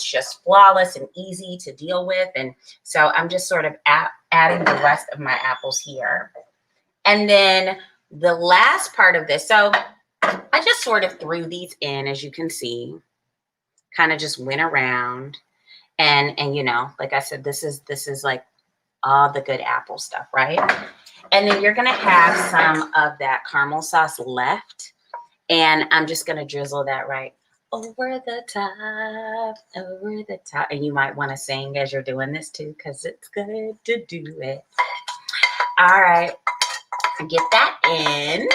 just flawless and easy to deal with. And so I'm just sort of adding the rest of my apples here. And then the last part of this, so I just sort of threw these in, as you can see, kind of just went around. And you know, like I said, this is like all the good apple stuff, right? And then you're gonna have some of that caramel sauce left, and I'm just gonna drizzle that right over the top, over the top. And you might want to sing as you're doing this too, because it's good to do it. All right, get that in.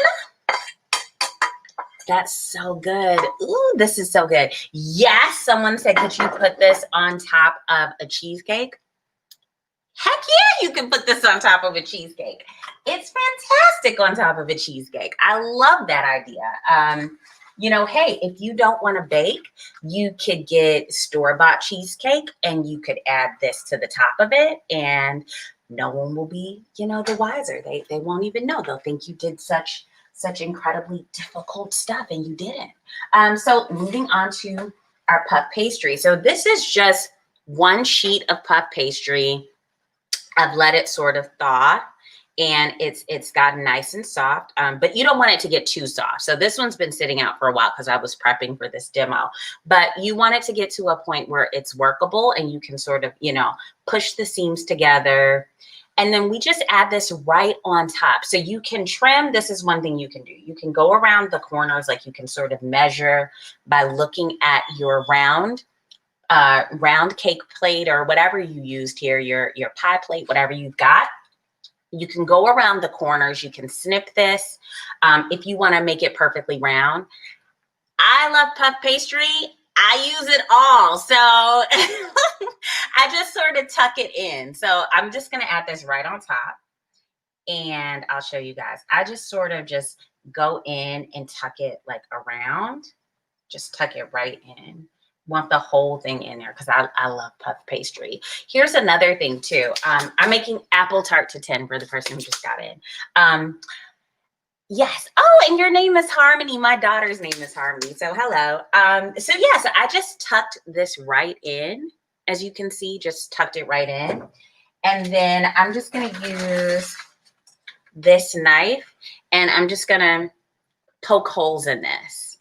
That's so good. Ooh, this is so good. Yes, someone said, could you put this on top of a cheesecake? Heck yeah, you can put this on top of a cheesecake. It's fantastic on top of a cheesecake. I love that idea. You know, hey, if you don't want to bake, you could get store-bought cheesecake and you could add this to the top of it, and no one will be, you know, the wiser. They won't even know. They'll think you did such incredibly difficult stuff and you didn't. So moving on to our puff pastry. So this is just one sheet of puff pastry. I've let it sort of thaw, and it's gotten nice and soft, but you don't want it to get too soft. So this one's been sitting out for a while because I was prepping for this demo, but you want it to get to a point where it's workable and you can sort of, you know, push the seams together. And then we just add this right on top. So you can trim. This is one thing you can do. You can go around the corners, like you can sort of measure by looking at your round cake plate or whatever you used here, your pie plate, whatever you've got. You can go around the corners. You can snip this if you want to make it perfectly round. I love puff pastry. I use it all. So I just sort of tuck it in. So I'm just going to add this right on top, and I'll show you guys. I just sort of just go in and tuck it like around. Just tuck it right in. Want the whole thing in there because I love puff pastry. Here's another thing too. I'm making apple tart tatin for the person who just got in. Yes. Oh, and your name is Harmony. My daughter's name is Harmony. So hello. So yes, I just tucked this right in. As you can see, just tucked it right in. And then I'm just going to use this knife, and I'm just going to poke holes in this.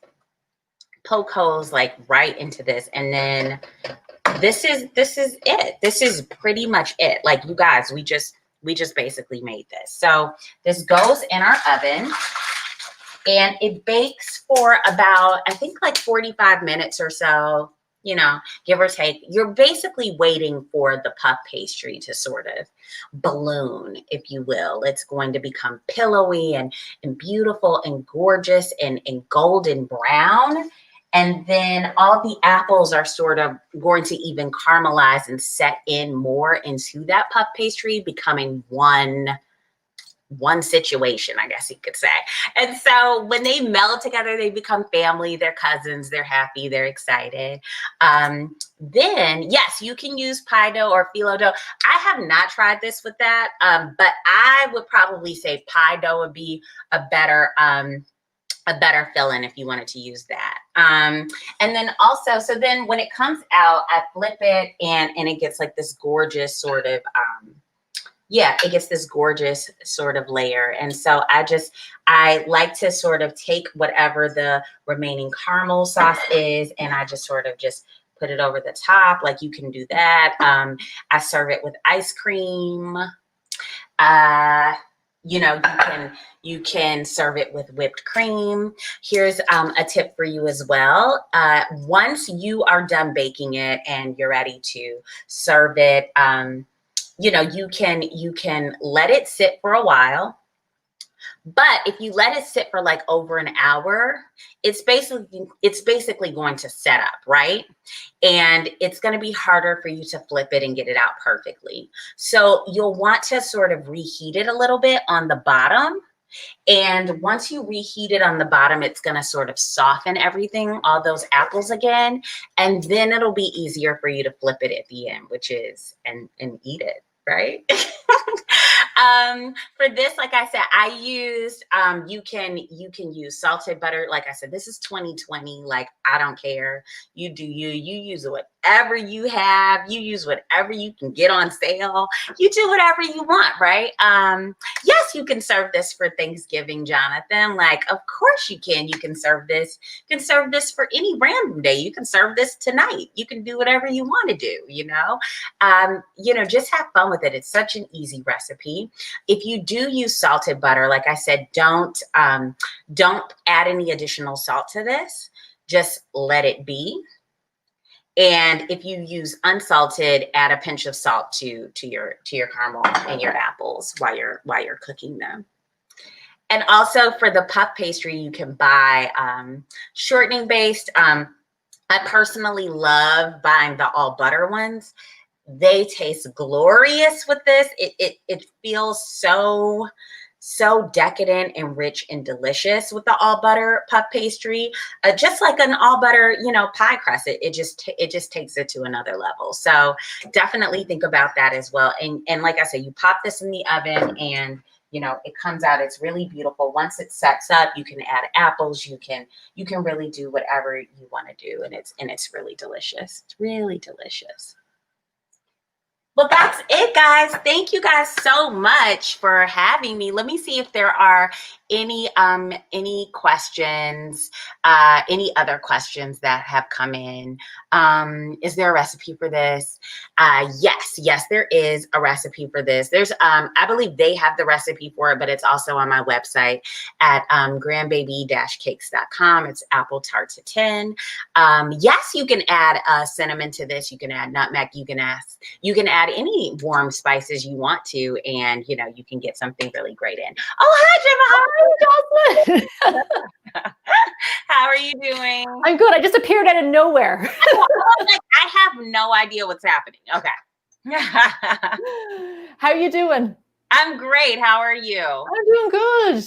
Poke holes like right into this, and then this is it. This is pretty much it. Like, you guys, we just basically made this. So this goes in our oven, and it bakes for about, I think, like 45 minutes or so, you know, give or take. You're basically waiting for the puff pastry to sort of balloon, if you will. It's going to become pillowy and beautiful and gorgeous and golden brown. And then all the apples are sort of going to even caramelize and set in more into that puff pastry, becoming one one situation, I guess you could say. And so when they meld together, they become family, they're cousins, they're happy, they're excited. Then, yes, you can use pie dough or phyllo dough. I have not tried this with that, but I would probably say pie dough would be a better fill-in if you wanted to use that. And then also, so then when it comes out, I flip it and it gets like this gorgeous sort of, it gets this gorgeous sort of layer. And so I like to sort of take whatever the remaining caramel sauce is, and I just sort of just put it over the top. Like, you can do that. I serve it with ice cream. You can serve it with whipped cream. Here's a tip for you as well. Once you are done baking it and you're ready to serve it, you can let it sit for a while. But if you let it sit for like over an hour, it's basically going to set up, right? And it's going to be harder for you to flip it and get it out perfectly. So you'll want to sort of reheat it a little bit on the bottom. And once you reheat it on the bottom, it's going to sort of soften everything, all those apples again. And then it'll be easier for you to flip it at the end, which is, and eat it, right? For this, like I said, I used, you can use salted butter. Like I said, this is 2020. Like, I don't care. You do you use whatever you have. You use whatever you can get on sale. You do whatever you want, right? Yes, you can serve this for Thanksgiving, Jonathan. Like, of course you can. You can serve this. You can serve this for any random day. You can serve this tonight. You can do whatever you want to do, just have fun with it. It's such an easy recipe. If you do use salted butter, like I said, don't add any additional salt to this. Just let it be. And if you use unsalted, add a pinch of salt to your caramel and your apples while you're cooking them. And also for the puff pastry, you can buy shortening based. I personally love buying the all butter ones. They taste glorious with this. It feels so decadent and rich and delicious with the all butter puff pastry, just like an all butter, pie crust. It just takes it to another level. So definitely think about that as well. And like I said, you pop this in the oven and it comes out. It's really beautiful. Once it sets up, you can add apples. You can really do whatever you want to do, and it's really delicious. It's really delicious. Well, that's it, guys. Thank you guys so much for having me. Let me see if there are any questions, any other questions that have come in. Is there a recipe for this? Yes, there is a recipe for this. There's, I believe they have the recipe for it, but it's also on my website at grandbaby-cakes.com. It's apple tarts at 10. Yes, you can add cinnamon to this. You can add nutmeg. You can add any warm spices you want to, and you can get something really great in. Oh, hi, Gemma. Jocelyn. How are you doing? I'm good. I just appeared out of nowhere. I have no idea what's happening. Okay. How are you doing? I'm great. How are you? I'm doing good.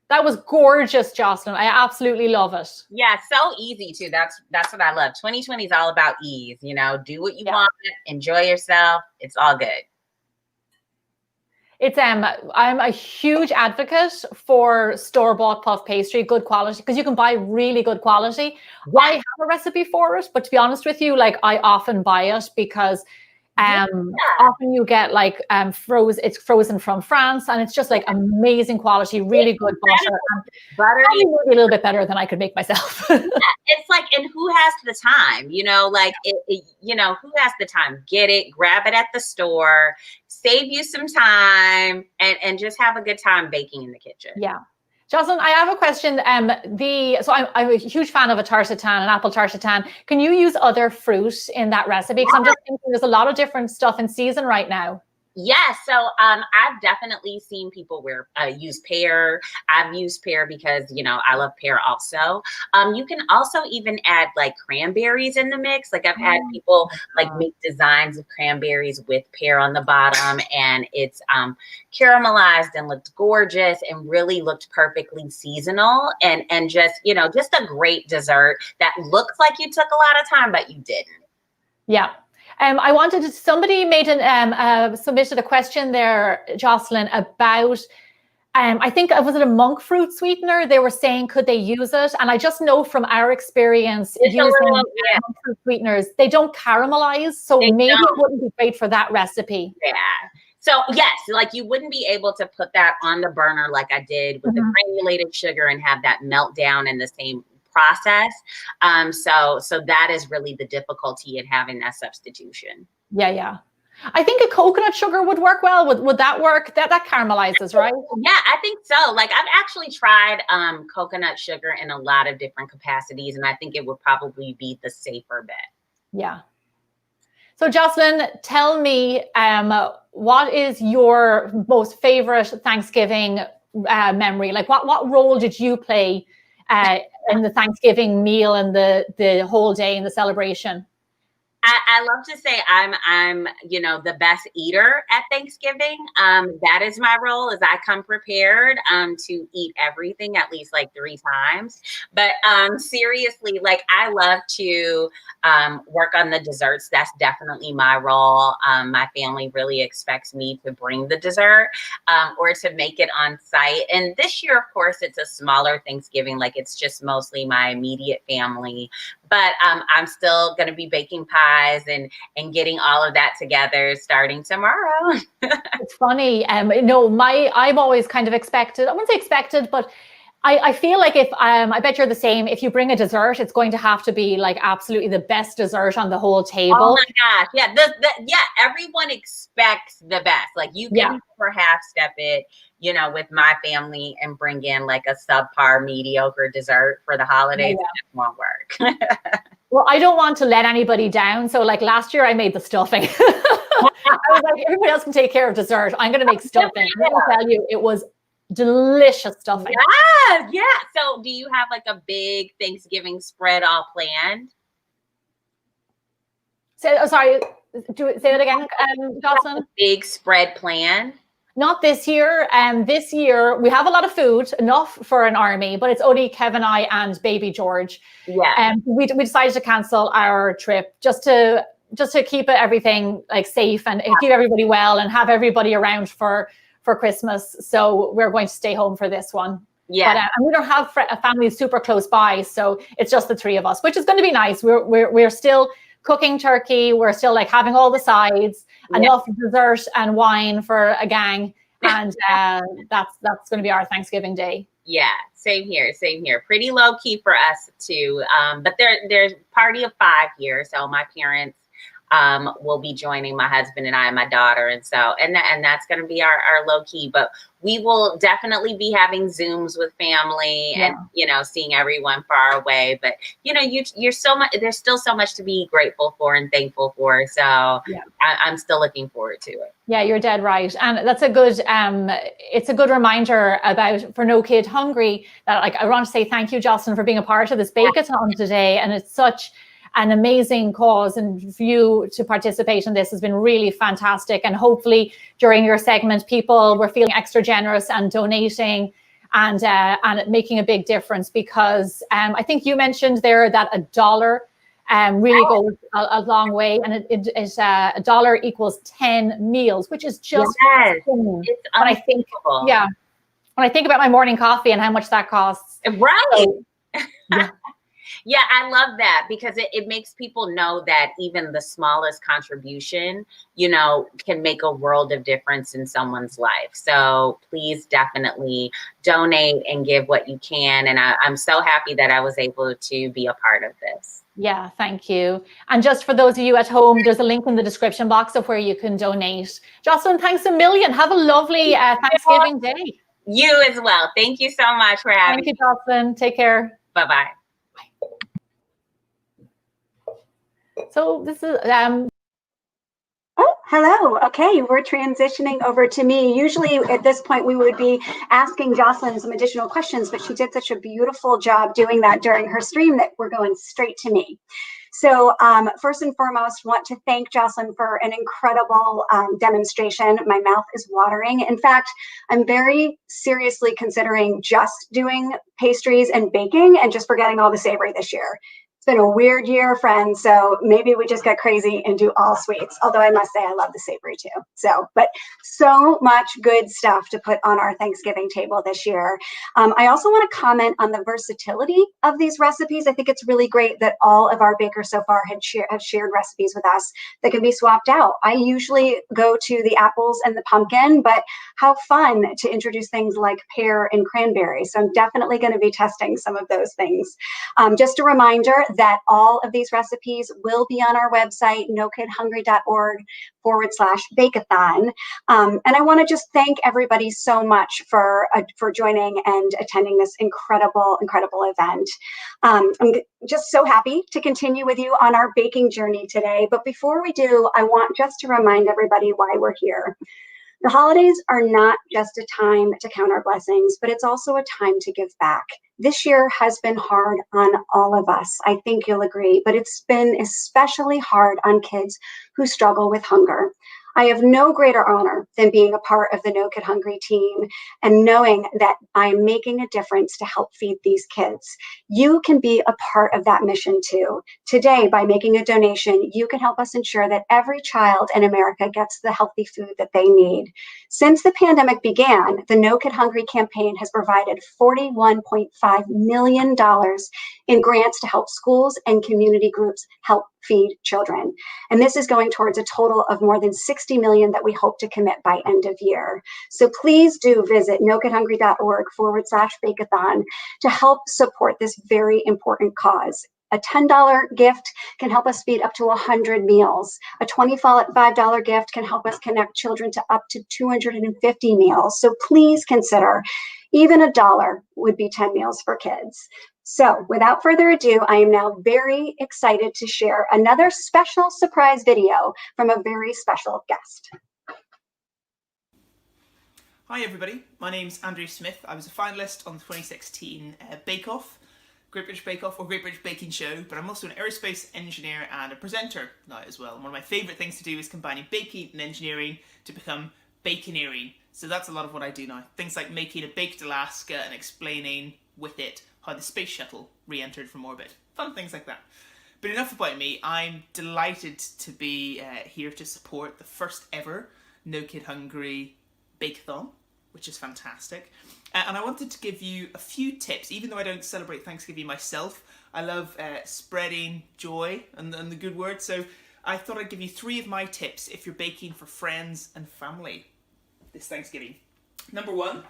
That was gorgeous, Jocelyn. I absolutely love it. Yeah, so easy too. That's what I love. 2020 is all about ease. Do what you want, enjoy yourself. It's all good. It's I'm a huge advocate for store-bought puff pastry, good quality, because you can buy really good quality. Yeah. I have a recipe for it, but to be honest with you, like, I often buy it because often you get like it's frozen from France, and it's just like amazing quality, really good butter. Probably a little bit better than I could make myself. It's like, and who has the time? Who has the time? Get it, grab it at the store, save you some time, and just have a good time baking in the kitchen. Yeah. Jocelyn, I have a question. I'm a huge fan of a tartatin, an apple tartatin. Can you use other fruit in that recipe? Because I'm just thinking there's a lot of different stuff in season right now. Yeah, so I've definitely seen people use pear. I've used pear because, I love pear also. You can also even add like cranberries in the mix. Like I've had people like make designs of cranberries with pear on the bottom, and it's caramelized and looked gorgeous and really looked perfectly seasonal and just, just a great dessert that looks like you took a lot of time, but you didn't. Yeah. Somebody made submitted a question there, Jocelyn, about, I think, was it a monk fruit sweetener? They were saying, could they use it? And I just know from our experience using monk fruit sweeteners, they don't caramelize. So maybe it wouldn't be great for that recipe. Yeah. So yes, like you wouldn't be able to put that on the burner like I did with the granulated sugar and have that melt down in the same process. So that is really the difficulty in having that substitution. Yeah. I think a coconut sugar would work well. Would that work? That caramelizes, right? Yeah, I think so. Like I've actually tried coconut sugar in a lot of different capacities, and I think it would probably be the safer bet. Yeah. So Jocelyn, tell me, what is your most favorite Thanksgiving memory? Like what role did you play in the Thanksgiving meal and the whole day and the celebration? I love to say I'm the best eater at Thanksgiving. That is my role, is I come prepared to eat everything at least like 3 times. But seriously, like I love to work on the desserts. That's definitely my role. My family really expects me to bring the dessert or to make it on site. And this year, of course, it's a smaller Thanksgiving. Like it's just mostly my immediate family. But I'm still going to be baking pies and getting all of that together starting tomorrow. It's funny. I've always kind of expected, I wouldn't say expected, but I feel like if I bet you're the same, if you bring a dessert, it's going to have to be like absolutely the best dessert on the whole table. Oh my gosh. Yeah. Everyone expects the best. Like you can never half step it, with my family and bring in like a subpar mediocre dessert for the holidays. It just won't work. Well, I don't want to let anybody down. So like last year I made the stuffing. I was like, everybody else can take care of dessert. I'm going to make stuffing. I'm going to tell you, it was delicious stuffing. Yeah. So do you have like a big Thanksgiving spread all planned? Sorry, say that again, Jocelyn. A big spread plan? Not this year. This year we have a lot of food, enough for an army, but it's only Kev and I and baby George. Yeah. We decided to cancel our trip just to keep everything like safe and keep everybody well and have everybody around for Christmas. So we're going to stay home for this one. Yeah. But and we don't have a family super close by, so it's just the 3 of us, which is going to be nice. We're still cooking turkey. We're still like having all the sides, enough dessert and wine for a gang. And that's going to be our Thanksgiving day. Yeah, same here. Pretty low key for us too. But there's party of 5 here. So my parents will be joining my husband and I and my daughter. And so, and that's going to be our low key, but we will definitely be having Zooms with family and, seeing everyone far away, but you're so much, there's still so much to be grateful for and thankful for. So I'm still looking forward to it. Yeah, you're dead right. And that's a good, it's a good reminder for No Kid Hungry that like, I want to say thank you, Jocelyn, for being a part of this Bake-A-Thon today. And it's such an amazing cause, and for you to participate in this has been really fantastic. And hopefully during your segment, people were feeling extra generous and donating and making a big difference, because I think you mentioned there that $1 really goes a long way, and $1 equals 10 meals, which is just it's unbelievable. When I think about my morning coffee and how much that costs. Right. Yeah, I love that, because it makes people know that even the smallest contribution, can make a world of difference in someone's life. So please definitely donate and give what you can. And I'm so happy that I was able to be a part of this. Yeah, thank you. And just for those of you at home, there's a link in the description box of where you can donate. Jocelyn, thanks a million. Have a lovely Thanksgiving day. You as well. Thank you so much for having me. Thank you, Jocelyn. Take care. Bye-bye. So this is Hello. Okay, we're transitioning over to me. Usually at this point we would be asking Jocelyn some additional questions, but she did such a beautiful job doing that during her stream that we're going straight to me. So first and foremost, want to thank Jocelyn for an incredible demonstration. My mouth is watering. In fact, I'm very seriously considering just doing pastries and baking and just forgetting all the savory this year. It's been a weird year, friends, so maybe we just get crazy and do all sweets, although I must say I love the savory too. But so much good stuff to put on our Thanksgiving table this year. I also want to comment on the versatility of these recipes. I think it's really great that all of our bakers so far have shared recipes with us that can be swapped out. I usually go to the apples and the pumpkin, but how fun to introduce things like pear and cranberry. So I'm definitely going to be testing some of those things. Just a reminder that all of these recipes will be on our website, nokidhungry.org/Bake-A-Thon. And I want to just thank everybody so much for joining and attending this incredible event. I'm just so happy to continue with you on our baking journey today. But before we do, I want just to remind everybody why we're here. The holidays are not just a time to count our blessings, but it's also a time to give back. This year has been hard on all of us. I think you'll agree, but it's been especially hard on kids who struggle with hunger. I have no greater honor than being a part of the No Kid Hungry team and knowing that I'm making a difference to help feed these kids. You can be a part of that mission too. Today, by making a donation, you can help us ensure that every child in America gets the healthy food that they need. Since the pandemic began, the No Kid Hungry campaign has provided $41.5 million in grants to help schools and community groups help feed children. And this is going towards a total of more than $60 million that we hope to commit by end of year. So please do visit nokidhungry.org/Bake-A-Thon to help support this very important cause. A $10 gift can help us feed up to 100 meals. A $25 gift can help us connect children to up to 250 meals. So please consider, even $1 would be 10 meals for kids. So without further ado, I am now very excited to share another special surprise video from a very special guest. Hi everybody, my name's Andrew Smith. I was a finalist on the 2016 Bake-Off, Great British Bake-Off or Great British Baking Show, but I'm also an aerospace engineer and a presenter now as well. And one of my favourite things to do is combining baking and engineering to become baconeering. So that's a lot of what I do now. Things like making a baked Alaska and explaining with it how the space shuttle re-entered from orbit. Fun things like that. But enough about me. I'm delighted to be here to support the first ever No Kid Hungry Bake-A-Thon, which is fantastic. And I wanted to give you a few tips, even though I don't celebrate Thanksgiving myself. I love spreading joy and the good word. So I thought I'd give you 3 of my tips if you're baking for friends and family this Thanksgiving. Number 1,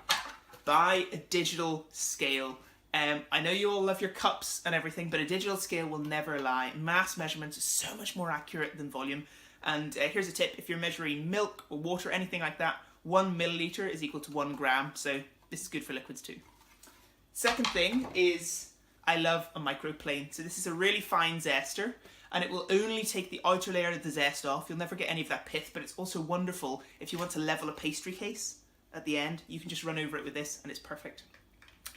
buy a digital scale. I know you all love your cups and everything, but a digital scale will never lie. Mass measurements are so much more accurate than volume. And here's a tip: if you're measuring milk or water, anything like that, 1 milliliter is equal to 1 gram. So this is good for liquids too. Second thing is, I love a microplane. So this is a really fine zester, and it will only take the outer layer of the zest off. You'll never get any of that pith, but it's also wonderful if you want to level a pastry case at the end. You can just run over it with this and it's perfect.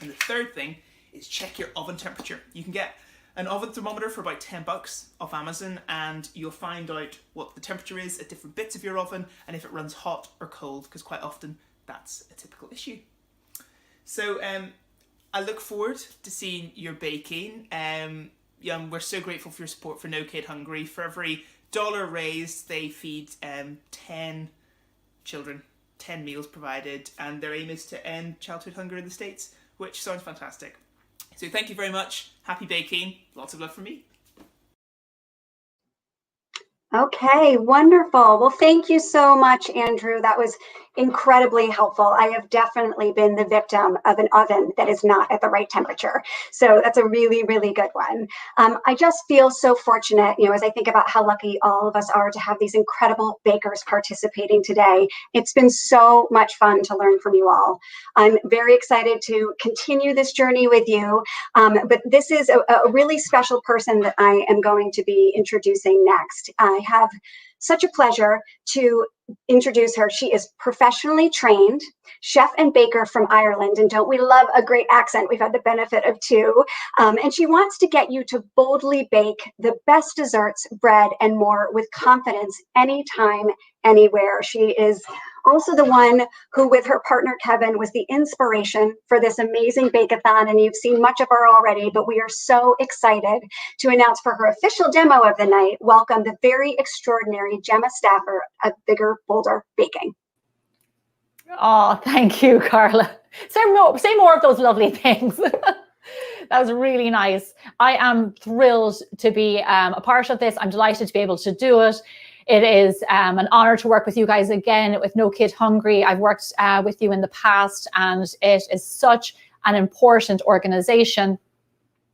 And the third thing is check your oven temperature. You can get an oven thermometer for about $10 off Amazon, and you'll find out what the temperature is at different bits of your oven and if it runs hot or cold, because quite often that's a typical issue. So I look forward to seeing your baking. We're so grateful for your support for No Kid Hungry. For every $1 raised, they feed 10 children, 10 meals provided, and their aim is to end childhood hunger in the States, which sounds fantastic. So thank you very much. Happy baking. Lots of love from me. Okay, wonderful. Well, thank you so much, Andrew. That was incredibly helpful. I have definitely been the victim of an oven that is not at the right temperature. So that's a really, really good one. I just feel so fortunate, as I think about how lucky all of us are to have these incredible bakers participating today. It's been so much fun to learn from you all. I'm very excited to continue this journey with you. But this is a really special person that I am going to be introducing next. I have such a pleasure to introduce her. She is professionally trained chef and baker from Ireland. And don't we love a great accent? We've had the benefit of two. And she wants to get you to boldly bake the best desserts, bread, and more with confidence anytime, anywhere. She is also the one who, with her partner Kevin, was the inspiration for this amazing Bake-A-Thon. And you've seen much of her already, but we are so excited to announce for her official demo of the night, welcome the very extraordinary Gemma Stafford of Bigger, Bolder Baking. Oh, thank you, Carla. Say more of those lovely things. That was really nice. I am thrilled to be a part of this. I'm delighted to be able to do it. It is an honor to work with you guys again with No Kid Hungry. I've worked with you in the past, and it is such an important organization.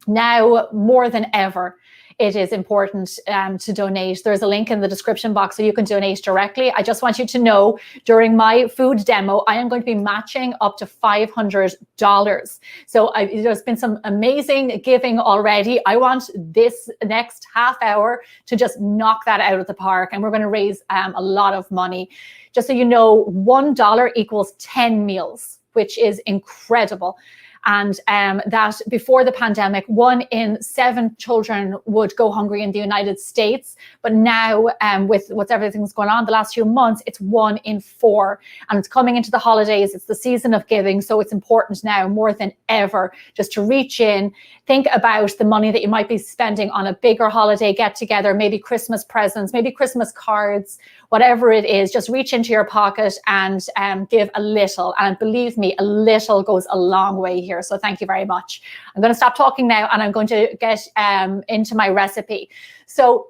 Now more than ever, it is important to donate. There's a link in the description box so you can donate directly. I just want you to know, during my food demo, I am going to be matching up to $500. So there's been some amazing giving already. I want this next half hour to just knock that out of the park, and we're going to raise a lot of money. Just so you know, $1 equals 10 meals, which is incredible. And that before the pandemic, 1 in 7 children would go hungry in the United States. But now with everything's going on the last few months, it's 1 in 4. And it's coming into the holidays. It's the season of giving. So it's important now more than ever just to reach in, think about the money that you might be spending on a bigger holiday get together, maybe Christmas presents, maybe Christmas cards, whatever it is. Just reach into your pocket and give a little. And believe me, a little goes a long way here. So thank you very much. I'm going to stop talking now, and I'm going to get into my recipe. So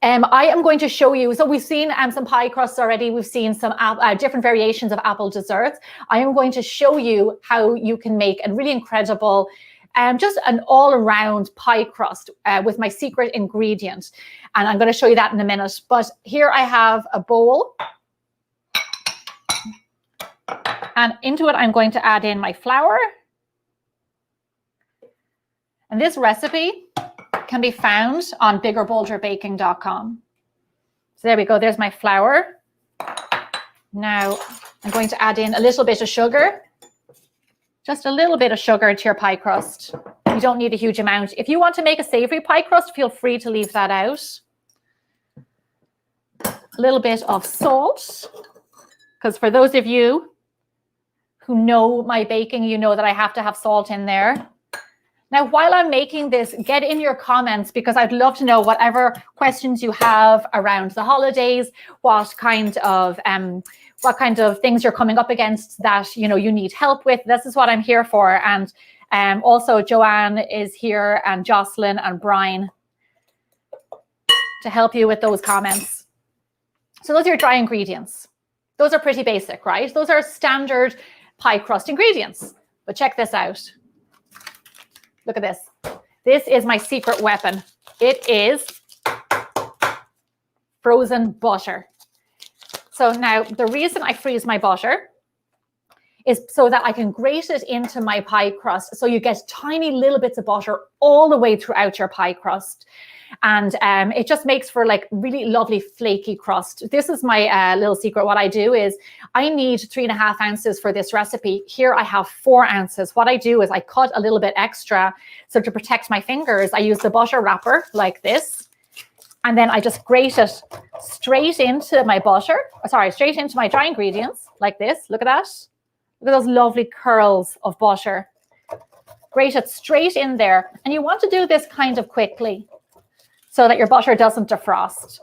I am going to show you, so we've seen some pie crusts already. We've seen some different variations of apple desserts. I am going to show you how you can make a really incredible, just an all-around pie crust with my secret ingredient. And I'm going to show you that in a minute. But here I have a bowl. And into it, I'm going to add in my flour. And this recipe can be found on biggerbolderbaking.com. So there we go. There's my flour. Now I'm going to add in a little bit of sugar. Just a little bit of sugar to your pie crust. You don't need a huge amount. If you want to make a savory pie crust, feel free to leave that out. A little bit of salt, because for those of you who know my baking, you know that I have to have salt in there. Now, while I'm making this, get in your comments, because I'd love to know whatever questions you have around the holidays, what kind of things you're coming up against that you need help with. This is what I'm here for. And also Joanne is here, and Jocelyn and Brian to help you with those comments. So those are your dry ingredients. Those are pretty basic, right? Those are standard pie crust ingredients. But check this out. Look at this. This is my secret weapon. It is frozen butter. So now the reason I freeze my butter is so that I can grate it into my pie crust. So you get tiny little bits of butter all the way throughout your pie crust. And it just makes for like really lovely flaky crust. This is my little secret. What I do is I need 3.5 ounces for this recipe. Here I have 4 ounces. What I do is I cut a little bit extra. So to protect my fingers, I use the butter wrapper like this. And then I just grate it straight into my straight into my dry ingredients like this. Look at that. Look at those lovely curls of butter. Grate it straight in there. And you want to do this kind of quickly, so that your butter doesn't defrost.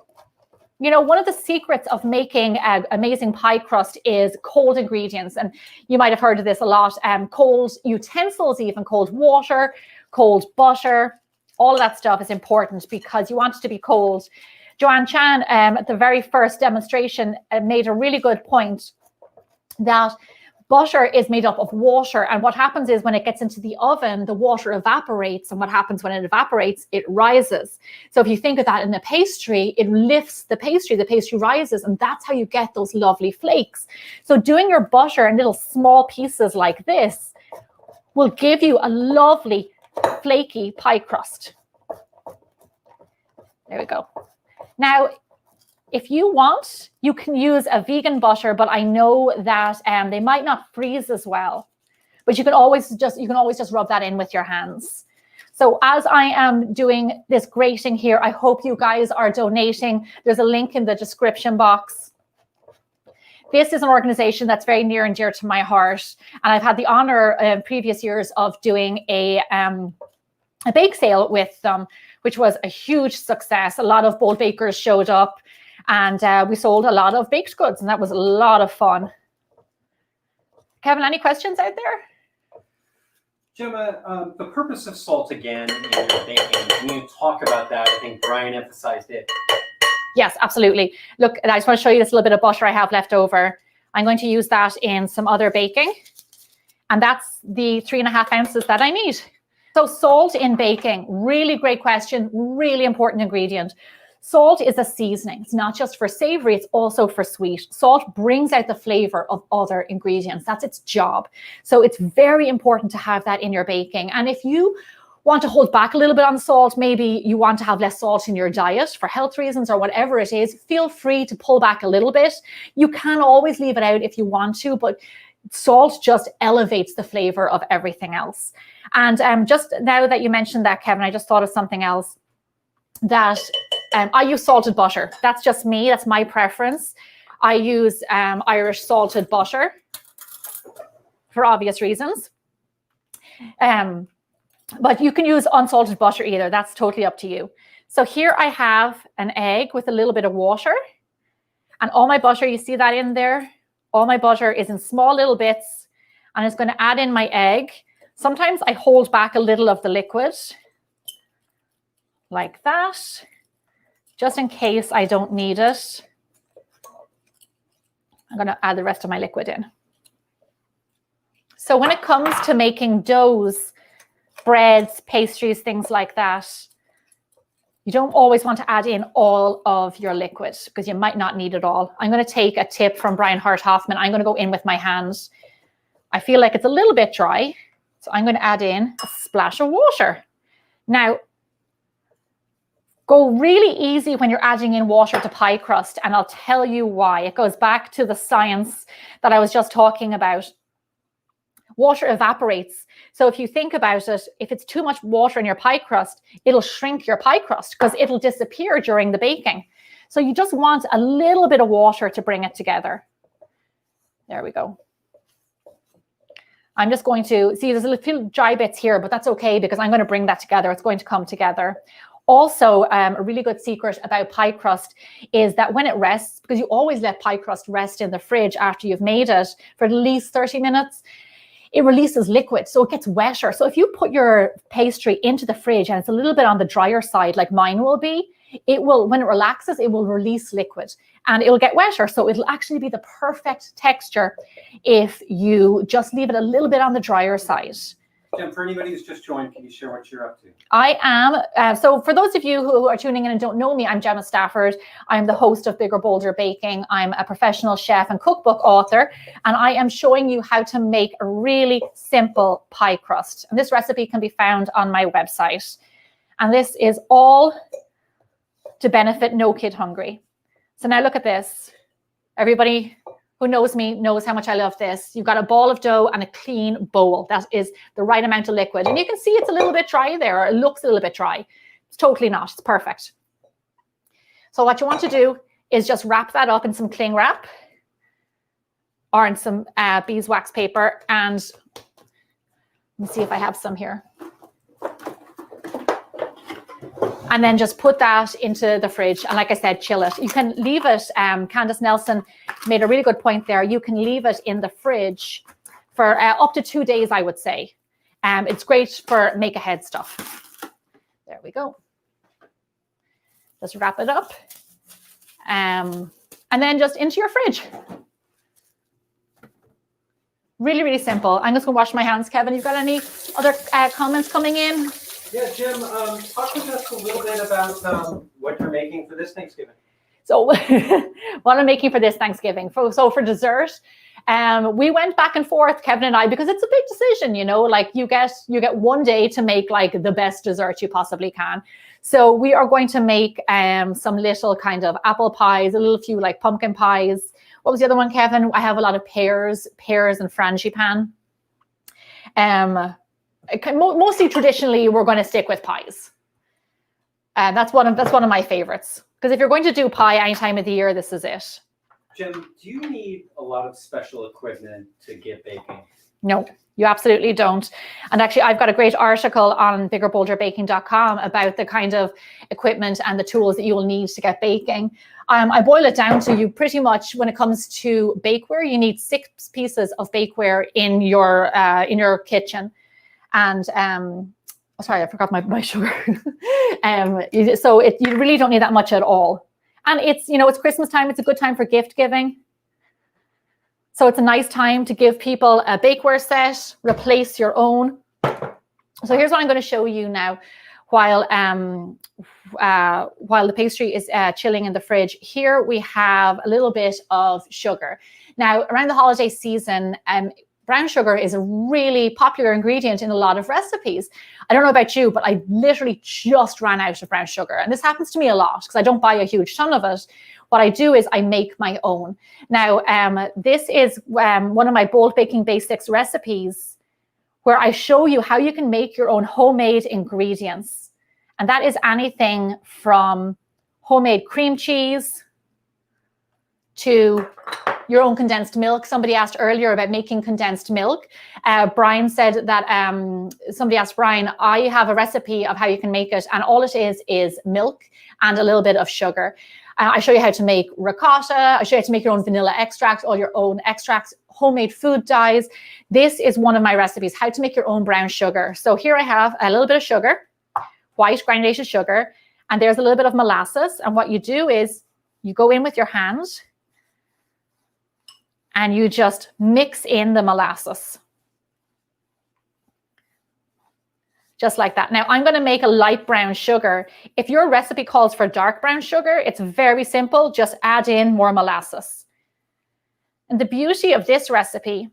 One of the secrets of making an amazing pie crust is cold ingredients. And you might have heard of this a lot. Cold utensils, even cold water, cold butter, all of that stuff is important because you want it to be cold. Joanne Chan, at the very first demonstration, made a really good point that butter is made up of water, and what happens is when it gets into the oven, the water evaporates, and what happens when it evaporates, it rises. So if you think of that in a pastry, it lifts the pastry rises, and that's how you get those lovely flakes. So doing your butter in little small pieces like this will give you a lovely flaky pie crust. There we go. Now, If you want, you can use a vegan butter, but I know that they might not freeze as well. But you can always just rub that in with your hands. So as I am doing this grating here, I hope you guys are donating. There's a link in the description box. This is an organization that's very near and dear to my heart. And I've had the honor in previous years of doing a bake sale with them, which was a huge success. A lot of bold bakers showed up and we sold a lot of baked goods, and that was a lot of fun. Kevin, any questions out there? Gemma, the purpose of salt again in your baking, can you talk about that? I think Brian emphasized it. Yes, absolutely. Look, I just want to show you this little bit of butter I have left over. I'm going to use that in some other baking. And that's the 3.5 ounces that I need. So salt in baking, really great question, really important ingredient. Salt is a seasoning. It's not just for savory, it's also for sweet. Salt brings out the flavor of other ingredients. That's its job. So it's very important to have that in your baking. And if you want to hold back a little bit on salt, maybe you want to have less salt in your diet for health reasons or whatever it is, feel free to pull back a little bit. You can always leave it out if you want to, but salt just elevates the flavor of everything else. And just now that you mentioned that, Kevin, I just thought of something else. That I use salted butter. That's just me. That's my preference. I use Irish salted butter for obvious reasons. But you can use unsalted butter either. That's totally up to you. So here I have an egg with a little bit of water. And all my butter, you see that in there? All my butter is in small little bits. And it's going to add in my egg. Sometimes I hold back a little of the liquid. Like that, just in case I don't need it. I'm going to add the rest of my liquid in. So when it comes to making doughs, breads, pastries, things like that, you don't always want to add in all of your liquid because you might not need it all. I'm going to take a tip from Hart, Hoffman. I'm going to go in with my hands. I feel like it's a little bit dry, so I'm going to add in a splash of water. Now, go really easy when you're adding in water to pie crust, and I'll tell you why. It goes back to the science that I was just talking about. Water evaporates. So if you think about it, if it's too much water in your pie crust, it'll shrink your pie crust because it'll disappear during the baking. So you just want a little bit of water to bring it together. There we go. I'm just going to, see there's a few dry bits here, but that's okay because I'm going to bring that together. It's going to come together. Also, a really good secret about pie crust is that when it rests, because you always let pie crust rest in the fridge after you've made it for at least 30 minutes, it releases liquid, so it gets wetter. So if you put your pastry into the fridge and it's a little bit on the drier side, like mine will be, it will, when it relaxes, it will release liquid and it'll get wetter. So it'll actually be the perfect texture if you just leave it a little bit on the drier side. Jen, for anybody who's just joined, can you share what you're up to? I am. So for those of you who are tuning in and don't know me, I'm Gemma Stafford. I'm the host of Bigger Bolder Baking. I'm a professional chef and cookbook author, and I am showing you how to make a really simple pie crust. And this recipe can be found on my website. And this is all to benefit No Kid Hungry. So now look at this. Everybody who knows me knows how much I love this. You've got a ball of dough and a clean bowl. That is the right amount of liquid. And you can see it's a little bit dry there, or it looks a little bit dry. It's totally not, it's perfect. So what you want to do is just wrap that up in some cling wrap or in some beeswax paper. And let me see if I have some here. And then just put that into the fridge. And like I said, chill it. You can leave it, Candace Nelson made a really good point there. You can leave it in the fridge for up to 2 days, I would say. It's great for make ahead stuff. There we go. Just wrap it up. And then just into your fridge. Really, really simple. I'm just gonna wash my hands. Kevin, you got any other comments coming in? Yeah, Jim, talk with us a little bit about what you're making for this Thanksgiving. So what I'm making for this Thanksgiving. So for dessert, we went back and forth, Kevin and I, because it's a big decision, you know, like you get 1 day to make like the best dessert you possibly can. So we are going to make some little kind of apple pies, a little few like pumpkin pies. What was the other one, Kevin? I have a lot of pears and frangipan. Mostly traditionally, we're going to stick with pies. That's one of my favorites. Because if you're going to do pie any time of the year, this is it. Jim, do you need a lot of special equipment to get baking? No, you absolutely don't. And actually, I've got a great article on biggerbolderbaking.com about the kind of equipment and the tools that you will need to get baking. I boil it down to you pretty much when it comes to bakeware, you need 6 pieces of bakeware in your kitchen. And sorry, I forgot my sugar. So you really don't need that much at all. And it's Christmas time. It's a good time for gift giving. So it's a nice time to give people a bakeware set, replace your own. So here's what I'm going to show you now while the pastry is chilling in the fridge. Here we have a little bit of sugar. Now, around the holiday season, brown sugar is a really popular ingredient in a lot of recipes. I don't know about you, but I literally just ran out of brown sugar. And this happens to me a lot because I don't buy a huge ton of it. What I do is I make my own. Now, this is one of my Bold Baking Basics recipes where I show you how you can make your own homemade ingredients. And that is anything from homemade cream cheese to your own condensed milk. Somebody asked earlier about making condensed milk. Brian said that somebody asked Brian, I have a recipe of how you can make it. And all it is milk and a little bit of sugar. I show you how to make ricotta. I show you how to make your own vanilla extract, all your own extracts, homemade food dyes. This is one of my recipes, how to make your own brown sugar. So here I have a little bit of sugar, white granulated sugar, and there's a little bit of molasses. And what you do is you go in with your hand and you just mix in the molasses. Just like that. Now I'm going to make a light brown sugar. If your recipe calls for dark brown sugar, it's very simple. Just add in more molasses. And the beauty of this recipe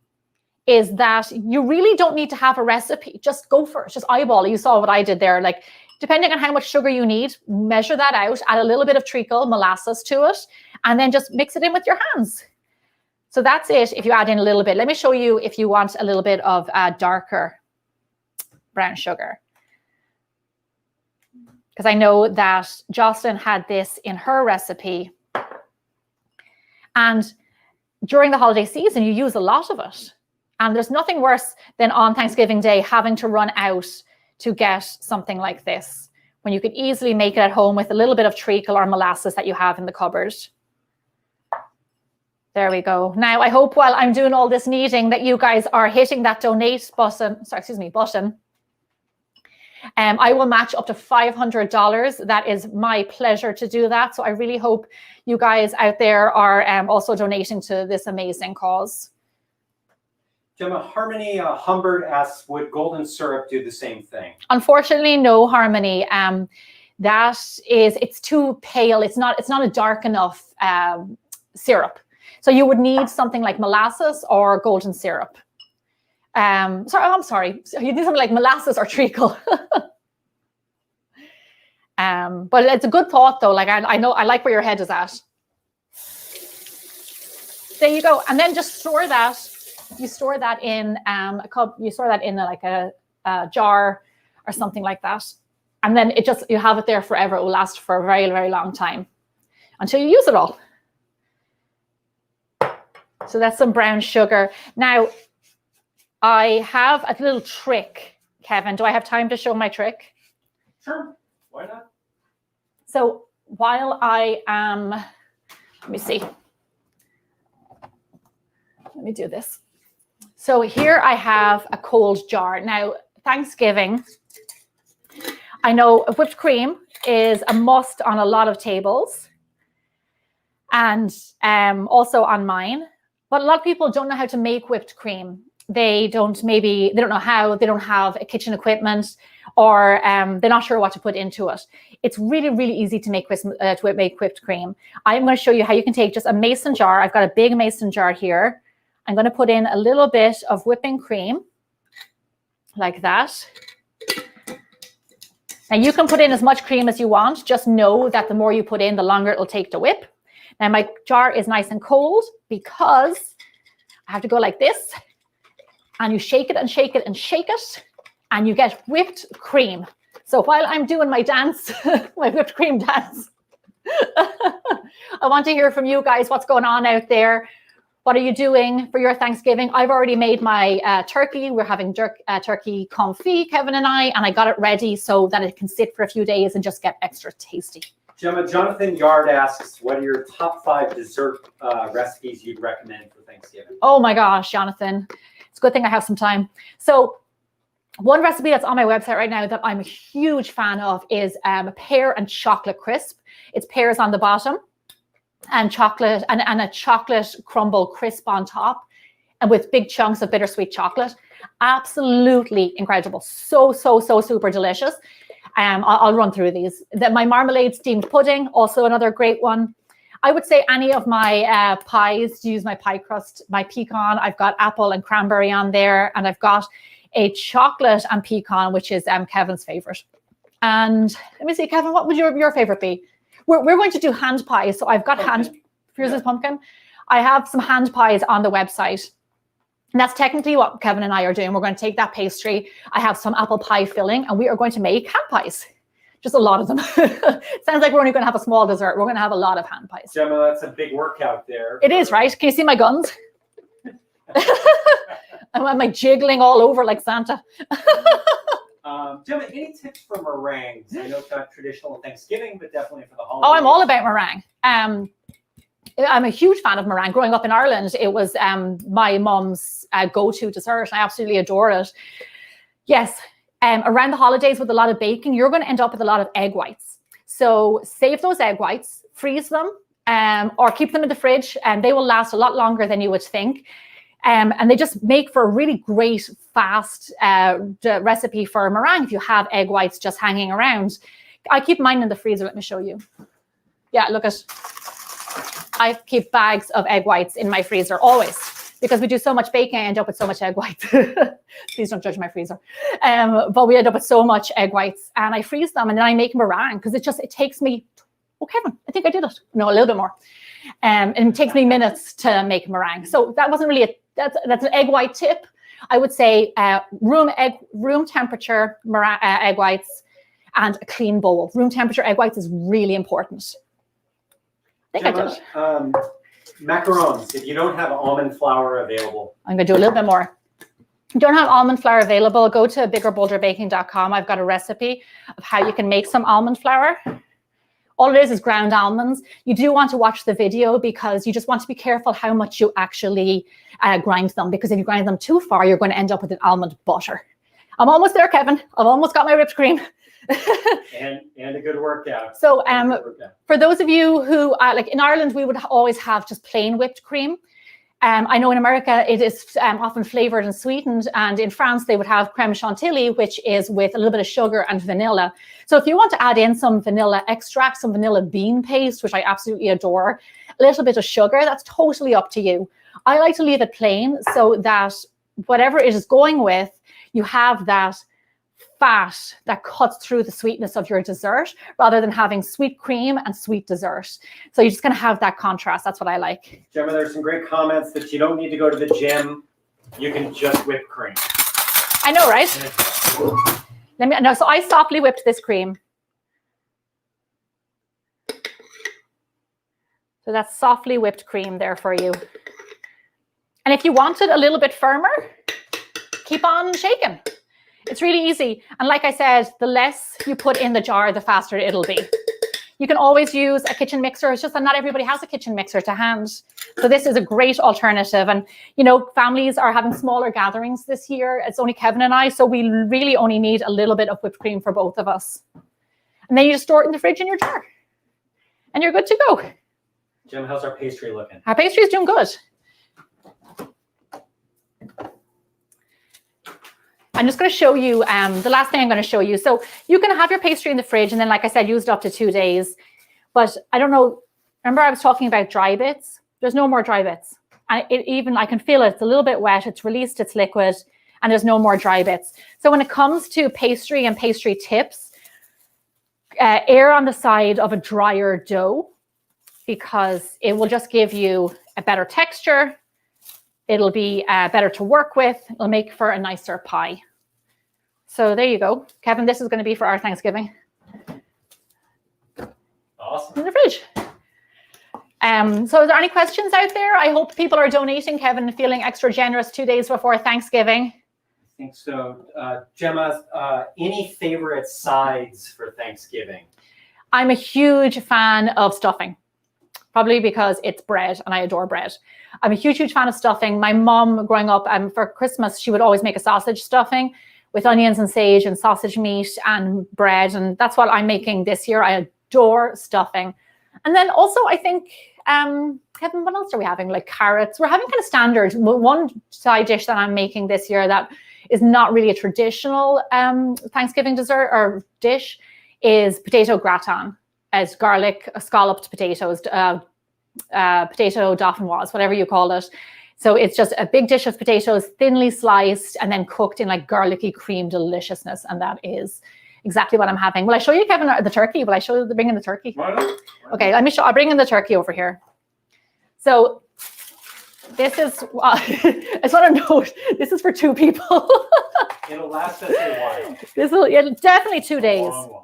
is that you really don't need to have a recipe. Just go for it. Just eyeball it. You saw what I did there. Like, depending on how much sugar you need, measure that out, add a little bit of treacle, molasses to it, and then just mix it in with your hands. So that's it if you add in a little bit. Let me show you if you want a little bit of darker brown sugar. Because I know that Jocelyn had this in her recipe. And during the holiday season, you use a lot of it. And there's nothing worse than on Thanksgiving Day having to run out to get something like this, when you could easily make it at home with a little bit of treacle or molasses that you have in the cupboard. There we go. Now, I hope while I'm doing all this kneading that you guys are hitting that donate button. I will match up to $500. That is my pleasure to do that. So I really hope you guys out there are also donating to this amazing cause. Gemma, Harmony Humbert asks, would golden syrup do the same thing? Unfortunately, no, Harmony. It's too pale. It's not a dark enough syrup. So you would need something like molasses or golden syrup. I'm sorry. You need something like molasses or treacle. But it's a good thought though. Like I know, I like where your head is at. There you go. And then just store that. You store that in a cup. You store that in like a jar or something like that. And then you have it there forever. It will last for a very, very long time until you use it all. So that's some brown sugar. Now, I have a little trick, Kevin. Do I have time to show my trick? Sure. Why not? So while I am, let me see. Let me do this. So here I have a cold jar. Now, Thanksgiving, I know whipped cream is a must on a lot of tables and also on mine. But a lot of people don't know how to make whipped cream. They don't know how, they don't have a kitchen equipment, or they're not sure what to put into it. It's really, really easy to make whipped cream. I'm going to show you how you can take just a mason jar. I've got a big mason jar here. I'm going to put in a little bit of whipping cream like that. Now you can put in as much cream as you want. Just know that the more you put in, the longer it'll take to whip. Now my jar is nice and cold because I have to go like this, and you shake it and shake it and shake it, and you get whipped cream. So while I'm doing my dance, my whipped cream dance, I want to hear from you guys. What's going on out there? What are you doing for your Thanksgiving? I've already made my turkey. We're having turkey confit, Kevin and I got it ready so that it can sit for a few days and just get extra tasty. Gemma, Jonathan Yard asks, what are your top 5 dessert recipes you'd recommend for Thanksgiving? Oh my gosh, Jonathan. It's a good thing I have some time. So one recipe that's on my website right now that I'm a huge fan of is pear and chocolate crisp. It's pears on the bottom and chocolate and a chocolate crumble crisp on top, and with big chunks of bittersweet chocolate. Absolutely incredible. So super delicious. I'll run through these. My marmalade steamed pudding, also another great one. I would say any of my pies, use my pie crust, my pecan. I've got apple and cranberry on there, and I've got a chocolate and pecan, which is Kevin's favorite. And let me see, Kevin, what would your favorite be? We're going to do hand pies. So I've got here's this pumpkin. I have some hand pies on the website. And that's technically what Kevin and I are doing. We're going to take that pastry. I have some apple pie filling, and we are going to make hand pies. Just a lot of them. Sounds like we're only going to have a small dessert. We're going to have a lot of hand pies. Gemma, that's a big workout there. It is, right? Can you see my guns? I'm like jiggling all over like Santa. Gemma, any tips for meringues? I know it's not traditional Thanksgiving, but definitely for the holidays. Oh, I'm all about meringue. I'm a huge fan of meringue. Growing up in Ireland, it was my mom's go-to dessert. I absolutely adore it. Yes, around the holidays with a lot of baking, you're going to end up with a lot of egg whites. So save those egg whites, freeze them, or keep them in the fridge, and they will last a lot longer than you would think. And they just make for a really great, fast recipe for meringue if you have egg whites just hanging around. I keep mine in the freezer. Let me show you. Yeah, look at. I keep bags of egg whites in my freezer always, because we do so much baking. I end up with so much egg whites. Please don't judge my freezer. But we end up with so much egg whites, and I freeze them, and then I make meringue because it takes me. Oh, Kevin, I think I did it. No, a little bit more. And it takes me minutes to make meringue. So that wasn't really that's an egg white tip. I would say room temperature egg whites and a clean bowl. Room temperature egg whites is really important. I think Gemma, I did. Macarons, if you don't have almond flour available. I'm going to do a little bit more. If you don't have almond flour available, go to biggerbolderbaking.com. I've got a recipe of how you can make some almond flour. All it is ground almonds. You do want to watch the video because you just want to be careful how much you actually grind them, because if you grind them too far, you're going to end up with an almond butter. I'm almost there, Kevin. I've almost got my whipped cream. and a good workout. So for those of you who, like in Ireland, we would always have just plain whipped cream. I know in America it is often flavored and sweetened, and in France they would have creme chantilly, which is with a little bit of sugar and vanilla. So if you want to add in some vanilla extract, some vanilla bean paste, which I absolutely adore, a little bit of sugar, that's totally up to you. I like to leave it plain so that whatever it is going with, you have that fat that cuts through the sweetness of your dessert, rather than having sweet cream and sweet dessert. So you're just going to have that contrast. That's what I like. Gemma, there's some great comments that you don't need to go to the gym. You can just whip cream. I know, right? So I softly whipped this cream. So that's softly whipped cream there for you. And if you want it a little bit firmer, keep on shaking. It's really easy. And like I said, the less you put in the jar, the faster it'll be. You can always use a kitchen mixer. It's just that not everybody has a kitchen mixer to hand. So this is a great alternative. And, you know, families are having smaller gatherings this year. It's only Kevin and I. So we really only need a little bit of whipped cream for both of us. And then you just store it in the fridge in your jar. And you're good to go. Jim, how's our pastry looking? Our pastry is doing good. I'm just going to show you the last thing I'm going to show you. So you can have your pastry in the fridge, and then, like I said, use it up to 2 days. But I don't know. Remember I was talking about dry bits? There's no more dry bits. And I can feel it. It's a little bit wet. It's released its liquid, and there's no more dry bits. So when it comes to pastry and pastry tips, err on the side of a drier dough because it will just give you a better texture. It'll be better to work with. It'll make for a nicer pie. So there you go. Kevin, this is going to be for our Thanksgiving. Awesome. In the fridge. So is there any questions out there? I hope people are donating, Kevin, feeling extra generous 2 days before Thanksgiving. I think so. Gemma, any favorite sides for Thanksgiving? I'm a huge fan of stuffing, probably because it's bread and I adore bread. I'm a huge, huge fan of stuffing. My mom, growing up, for Christmas, she would always make a sausage stuffing with onions and sage and sausage meat and bread. And that's what I'm making this year. I adore stuffing. And then also, I think, Kevin, what else are we having? Like carrots. We're having kind of standard. One side dish that I'm making this year that is not really a traditional Thanksgiving dessert or dish is potato gratin, as garlic, scalloped potatoes, potato dauphinoise, whatever you call it. So it's just a big dish of potatoes, thinly sliced and then cooked in like garlicky cream deliciousness. And that is exactly what I'm having. Will I show you, Kevin, the turkey? Will I show you bringing the turkey? Why not? Okay, let me show. I'll bring in the turkey over here. So this is, I just want to note, this is for 2 people. It'll last us a while. It'll definitely 2 days. Long while.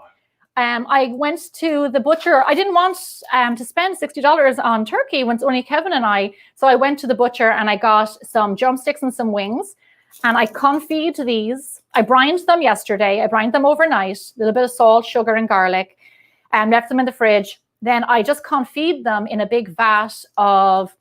I went to the butcher. I didn't want to spend $60 on turkey when it's only Kevin and I. So I went to the butcher and I got some drumsticks and some wings. And I confit these. I brined them yesterday. I brined them overnight. A little bit of salt, sugar, and garlic. And left them in the fridge. Then I just confit them in a big vat of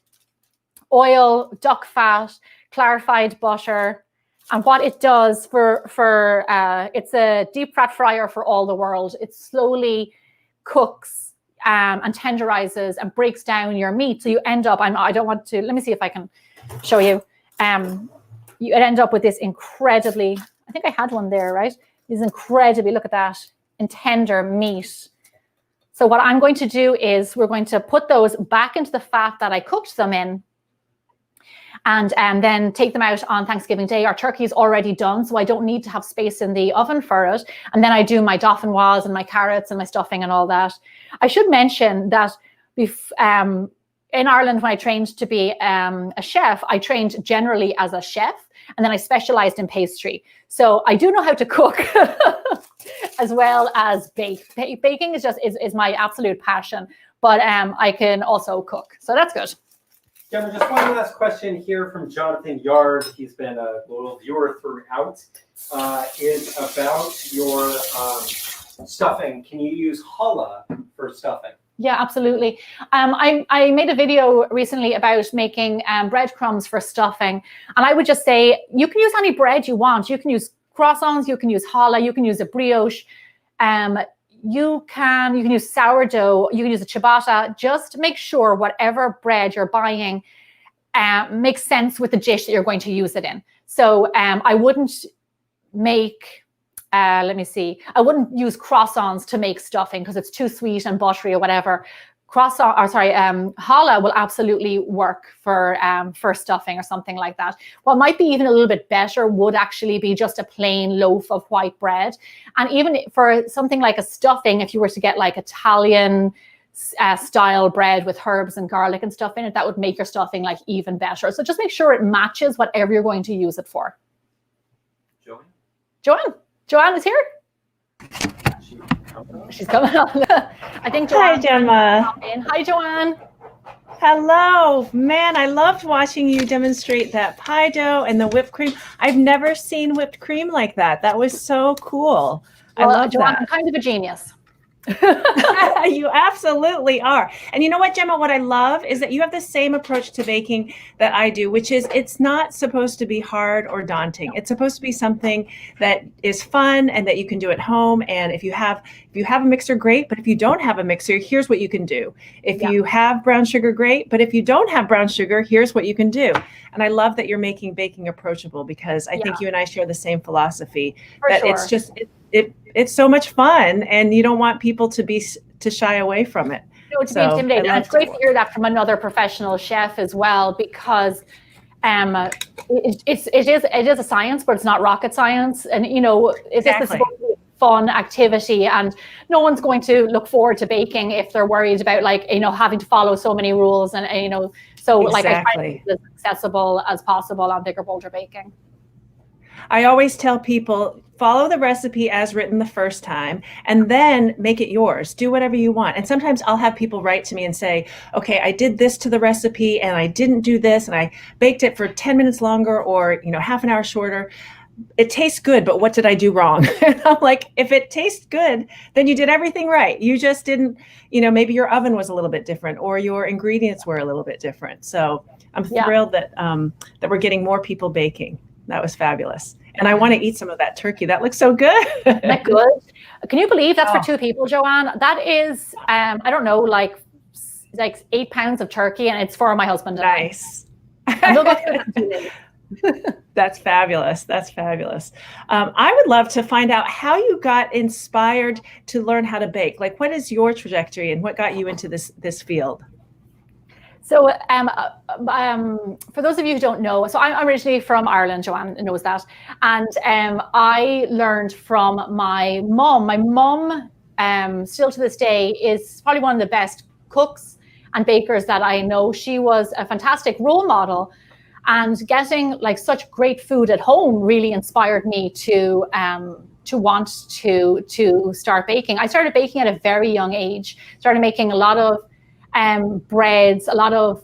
oil, duck fat, clarified butter. And what it does it's a deep fat fryer for all the world. It slowly cooks and tenderizes and breaks down your meat. So you end up, I don't want to, let me see if I can show you. You end up with this incredibly, I think I had one there, right? This incredibly, look at that, and tender meat. So what I'm going to do is we're going to put those back into the fat that I cooked them in. And then take them out on Thanksgiving Day. Our turkey is already done, so I don't need to have space in the oven for it. And then I do my dauphinoise and my carrots and my stuffing and all that. I should mention that in Ireland, when I trained to be a chef, I trained generally as a chef, and then I specialized in pastry. So I do know how to cook as well as bake. Baking is my absolute passion, but I can also cook. So that's good. Gemma, just one last question here from Jonathan Yard. He's been a loyal viewer throughout. Is about your stuffing. Can you use challah for stuffing? Yeah, absolutely. I made a video recently about making breadcrumbs for stuffing. And I would just say, you can use any bread you want. You can use croissants, you can use challah, you can use a brioche. You can use sourdough, you can use a ciabatta. Just make sure whatever bread you're buying makes sense with the dish that you're going to use it in. So I wouldn't make, I wouldn't use croissants to make stuffing because it's too sweet and buttery or whatever. Challah will absolutely work for stuffing or something like that. What might be even a little bit better would actually be just a plain loaf of white bread. And even for something like a stuffing, if you were to get like Italian style bread with herbs and garlic and stuff in it, that would make your stuffing like even better. So just make sure it matches whatever you're going to use it for. Joanne is here. She's coming on. I think Joanne. Hi, Gemma. Hi, Joanne. Hello. Man, I loved watching you demonstrate that pie dough and the whipped cream. I've never seen whipped cream like that. That was so cool. I love Joanne, that. I'm kind of a genius. You absolutely are. And you know what, Gemma, what I love is that you have the same approach to baking that I do, which is it's not supposed to be hard or daunting. It's supposed to be something that is fun and that you can do at home. And if you have a mixer, great. But if you don't have a mixer, here's what you can do. If you have brown sugar, great. But if you don't have brown sugar, here's what you can do. And I love that you're making baking approachable because I think you and I share the same philosophy that it's just it's so much fun, and you don't want people to shy away from it. No, to be intimidated. And it's great to hear that from another professional chef as well, because it is a science, but it's not rocket science. And this is supposed to be fun activity, and no one's going to look forward to baking if they're worried about like, you know, having to follow so many rules, and you know, so like I try to make it as accessible as possible on Bigger Bolder Baking. I always tell people, follow the recipe as written the first time and then make it yours. Do whatever you want. And sometimes I'll have people write to me and say, okay, I did this to the recipe and I didn't do this and I baked it for 10 minutes longer or, you know, half an hour shorter. It tastes good, but what did I do wrong? And I'm like, if it tastes good, then you did everything right. You just didn't, you know, maybe your oven was a little bit different or your ingredients were a little bit different. So I'm thrilled that that we're getting more people baking. That was fabulous. And I want to eat some of that turkey. That looks so good. Isn't that good? Can you believe that's for 2 people, Joanne? That is, I don't know, like 8 pounds of turkey, and it's for my husband. Nice. And we'll go through it in 2 days. That's fabulous. That's fabulous. I would love to find out how you got inspired to learn how to bake. Like, what is your trajectory and what got you into this field? So for those of you who don't know, so I'm originally from Ireland, Joanne knows that. And I learned from my mom. My mom, still to this day, is probably one of the best cooks and bakers that I know. She was a fantastic role model. And getting like such great food at home really inspired me to want to start baking. I started baking at a very young age, started making a lot of breads, a lot of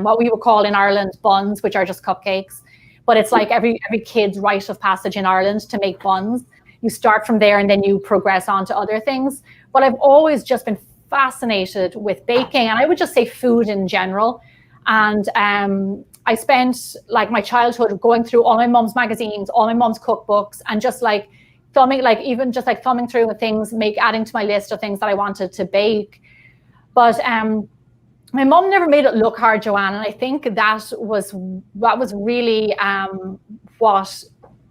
what we would call in Ireland buns, which are just cupcakes. But it's like every kid's rite of passage in Ireland to make buns. You start from there and then you progress on to other things. But I've always just been fascinated with baking, and I would just say food in general. And I spent like my childhood going through all my mom's magazines, all my mom's cookbooks, and just like thumbing through things, adding to my list of things that I wanted to bake. But my mom never made it look hard, Joanne, and I think that was really what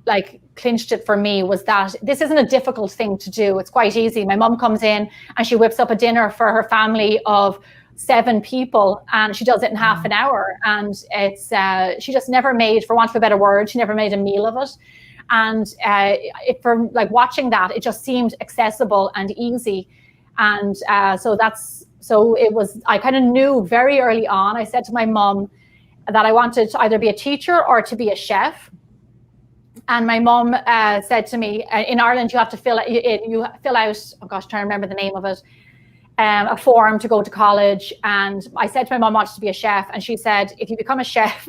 like clinched it for me, was that this isn't a difficult thing to do. It's quite easy. My mom comes in and she whips up a dinner for her family of 7 people, and she does it in half an hour. And it's she just never made, for want of a better word, she never made a meal of it. And for like watching that, it just seemed accessible and easy. And so it was, I kind of knew very early on. I said to my mom that I wanted to either be a teacher or to be a chef. And my mom said to me, in Ireland, you have to fill out, oh gosh, I'm trying to remember the name of it, a form to go to college. And I said to my mom I wanted to be a chef. And she said, if you become a chef,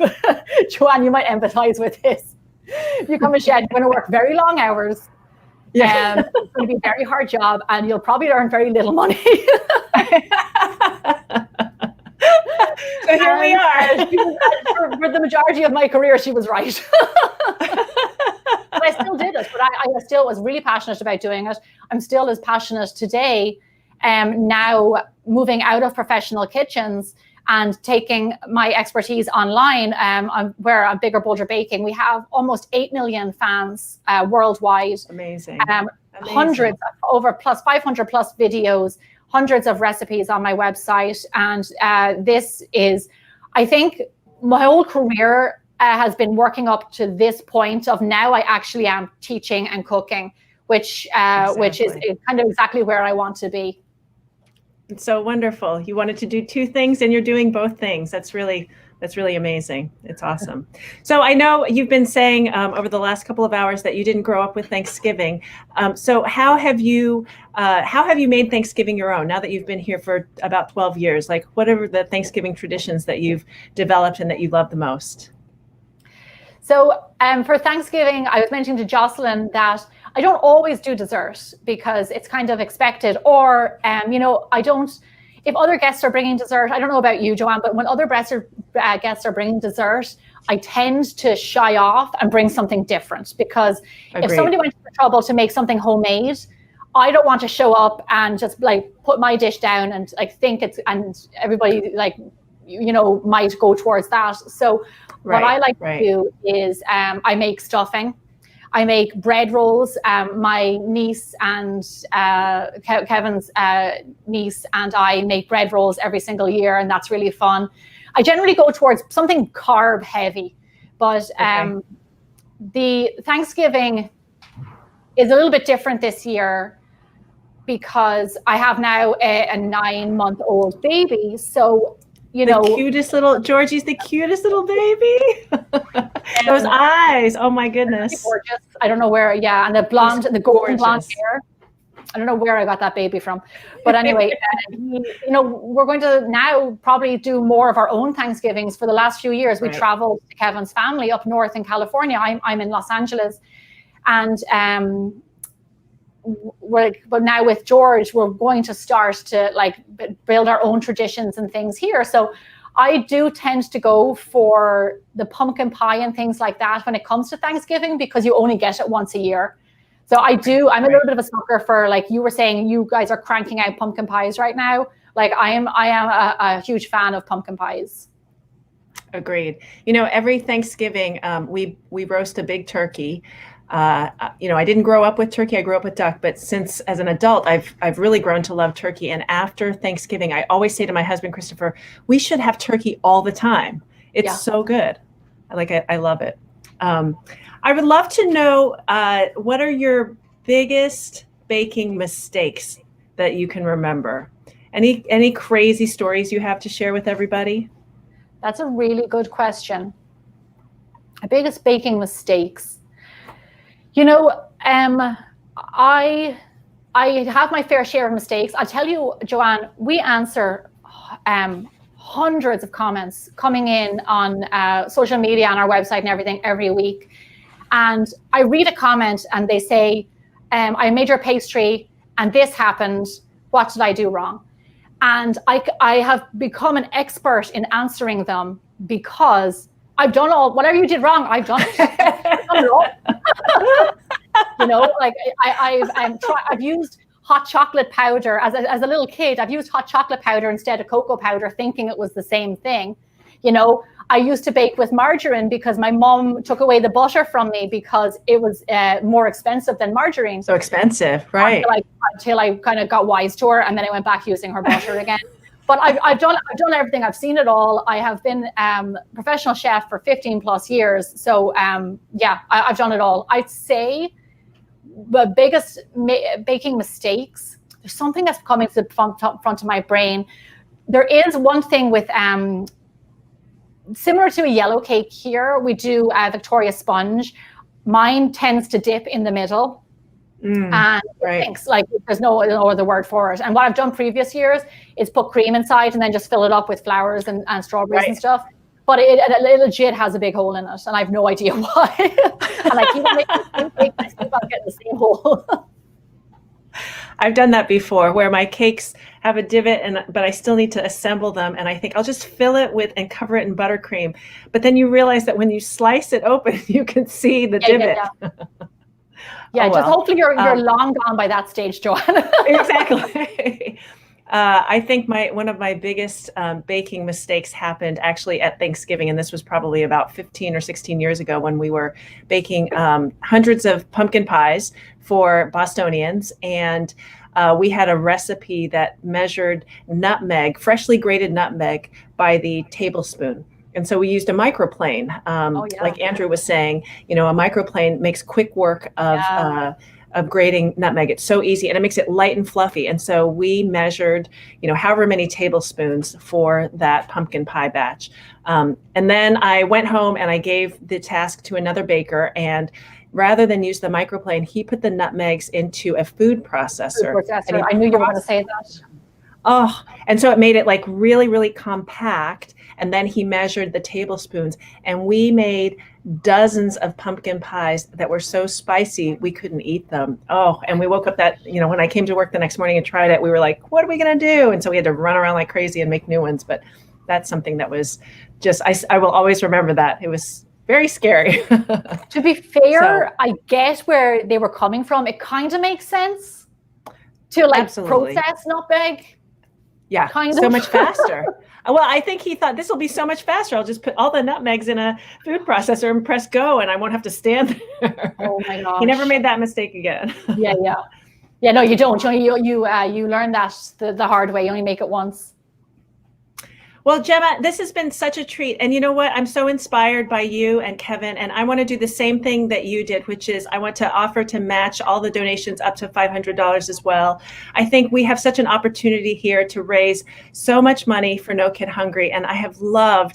Joanne, you might empathize with this. If you become a chef, you're going to work very long hours. Yeah. It's going to be a very hard job, and you'll probably earn very little money. So here we are. For the majority of my career, she was right. But I still did it. But I still was really passionate about doing it. I'm still as passionate today. Now moving out of professional kitchens and taking my expertise online, where on Bigger Bolder Baking, we have almost 8 million fans worldwide. Amazing. Hundreds, over 500 plus videos, hundreds of recipes on my website. And this is, I think my whole career has been working up to this point of now I actually am teaching and cooking, which is kind of exactly where I want to be. It's so wonderful. You wanted to do 2 things and you're doing both things. That's really amazing. It's awesome. So I know you've been saying over the last couple of hours that you didn't grow up with Thanksgiving. So how have you made Thanksgiving your own now that you've been here for about 12 years? Like, what are the Thanksgiving traditions that you've developed and that you love the most? So for Thanksgiving, I was mentioning to Jocelyn that I don't always do dessert because it's kind of expected, or, I don't, if other guests are bringing dessert, I don't know about you, Joanne, but when other guests are bringing dessert, I tend to shy off and bring something different, because if somebody went to the trouble to make something homemade, I don't want to show up and just like put my dish down and like think it's, and everybody like, might go towards that. So what I like to do is I make stuffing. I make bread rolls. My niece and Kevin's niece and I make bread rolls every single year, and that's really fun. I generally go towards something carb heavy, but the Thanksgiving is a little bit different this year because I have now a 9-month-old baby. So, Georgie's the cutest little baby. Those eyes. Oh my goodness. Gorgeous. I don't know where, and the golden blonde hair. I don't know where I got that baby from. But anyway, we're going to now probably do more of our own Thanksgivings. For the last few years, we traveled to Kevin's family up north in California. I'm in Los Angeles. And but now with George, we're going to start to like build our own traditions and things here. So I do tend to go for the pumpkin pie and things like that when it comes to Thanksgiving, because you only get it once a year. So I'm a little bit of a sucker for, like you were saying, you guys are cranking out pumpkin pies right now. Like I am a huge fan of pumpkin pies. Agreed. Every Thanksgiving, we roast a big turkey. I didn't grow up with turkey. I grew up with duck, but since as an adult, I've really grown to love turkey. And after Thanksgiving, I always say to my husband, Christopher, we should have turkey all the time. It's so good. I love it. I would love to know, what are your biggest baking mistakes that you can remember? Any crazy stories you have to share with everybody? That's a really good question. My biggest baking mistakes. I have my fair share of mistakes. I'll tell you, Joanne, we answer hundreds of comments coming in on social media, on our website and everything every week. And I read a comment and they say, I made your pastry and this happened. What did I do wrong? And I have become an expert in answering them because I've done whatever you did wrong, I've done it. I've done it all. I've used hot chocolate powder as a little kid. I've used hot chocolate powder instead of cocoa powder, thinking it was the same thing. I used to bake with margarine because my mom took away the butter from me because it was more expensive than margarine. So expensive, right? Until I kind of got wise to her, and then I went back using her butter again. But I've done everything. I've seen it all. I have been professional chef for 15 plus years. So I've done it all. I'd say the biggest baking mistakes, there's something that's coming to the front of my brain. There is one thing with similar to a yellow cake here, we do a Victoria sponge. Mine tends to dip in the middle. And it thinks like there's no other word for it. And what I've done previous years is put cream inside and then just fill it up with flowers and strawberries and stuff. But it legit has a big hole in it, and I have no idea why. And I keep on making the same cake, I keep on getting the same hole. I've done that before, where my cakes have a divot, but I still need to assemble them, and I think I'll just fill it with and cover it in buttercream. But then you realize that when you slice it open, you can see the divot. Hopefully you're long gone by that stage, Joanne. Exactly. I think one of my biggest baking mistakes happened actually at Thanksgiving, and this was probably about 15 or 16 years ago when we were baking hundreds of pumpkin pies for Bostonians, and we had a recipe that measured nutmeg, freshly grated nutmeg, by the tablespoon. And so we used a microplane. Like Andrew was saying, a microplane makes quick work of grating nutmeg. It's so easy, and it makes it light and fluffy. And so we measured, however many tablespoons for that pumpkin pie batch. And then I went home and I gave the task to another baker, and rather than use the microplane, he put the nutmegs into a food processor. I knew you were going to say that. Oh, and so it made it like really, really compact. And then he measured the tablespoons, and we made dozens of pumpkin pies that were so spicy we couldn't eat them. Oh, and we woke up when I came to work the next morning and tried it, we were like, what are we going to do? And so we had to run around like crazy and make new ones. But that's something that was just, I will always remember that. It was very scary. To be fair, I get where they were coming from. It kind of makes sense to process nutmeg. Yeah, so much faster. Well, I think he thought this will be so much faster. I'll just put all the nutmegs in a food processor and press go, and I won't have to stand there. Oh my gosh! He never made that mistake again. Yeah. No, you don't. You learn that the hard way. You only make it once. Well, Gemma, this has been such a treat. And you know what? I'm so inspired by you and Kevin, and I want to do the same thing that you did, which is I want to offer to match all the donations up to $500 as well. I think we have such an opportunity here to raise so much money for No Kid Hungry. And I have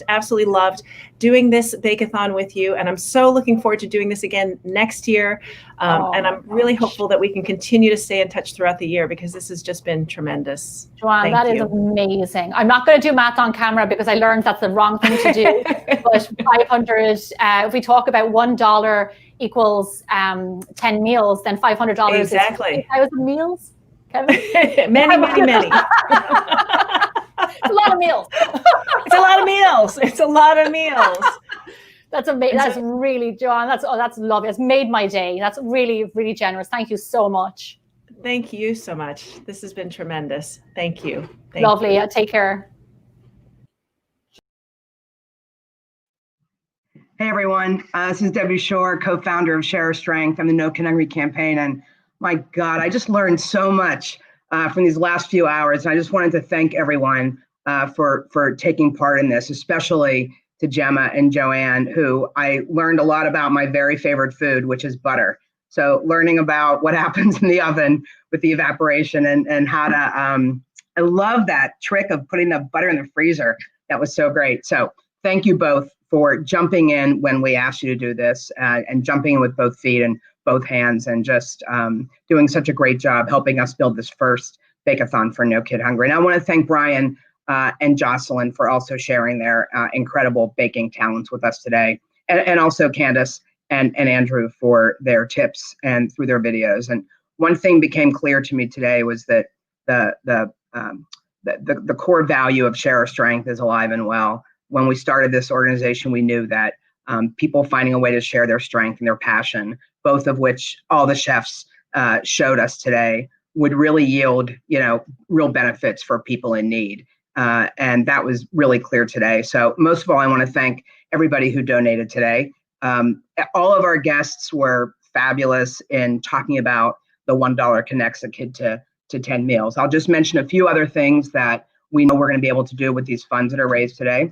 absolutely loved doing this Bake-A-Thon with you. And I'm so looking forward to doing this again next year. And I'm really hopeful that we can continue to stay in touch throughout the year, because this has just been tremendous. Joanne, that is amazing. I'm not going to do math on camera because I learned that's the wrong thing to do. But 500, if we talk about $1 equals 10 meals, then $500 is 10,000 meals. Kevin? Many, many, many. It's a lot of meals. It's a lot of meals. It's a lot of meals. That's amazing. That's really, Joanne. That's lovely. It's made my day. That's really, really generous. Thank you so much. Thank you so much. This has been tremendous. Thank you. Lovely. Take care. Hey everyone, this is Debbie Shore, co-founder of Share Strength. I'm the No Kid Hungry campaign, and my God, I just learned so much from these last few hours. And I just wanted to thank everyone for taking part in this, especially to Gemma and Joanne, who I learned a lot about my very favorite food, which is butter. So learning about what happens in the oven with the evaporation and how to, I love that trick of putting the butter in the freezer. That was so great. So thank you both for jumping in when we asked you to do this and jumping in with both feet and both hands and just doing such a great job helping us build this first Bake-A-Thon for No Kid Hungry. And I want to thank Brian and Jocelyn for also sharing their incredible baking talents with us today. And also Candace and Andrew for their tips and through their videos. And one thing became clear to me today was that the core value of Share Our Strength is alive and well. When we started this organization, we knew that people finding a way to share their strength and their passion, both of which all the chefs showed us today, would really yield, real benefits for people in need. And that was really clear today. So most of all, I want to thank everybody who donated today. All of our guests were fabulous in talking about the $1 connects a kid to 10 meals. I'll just mention a few other things that we know we're going to be able to do with these funds that are raised today.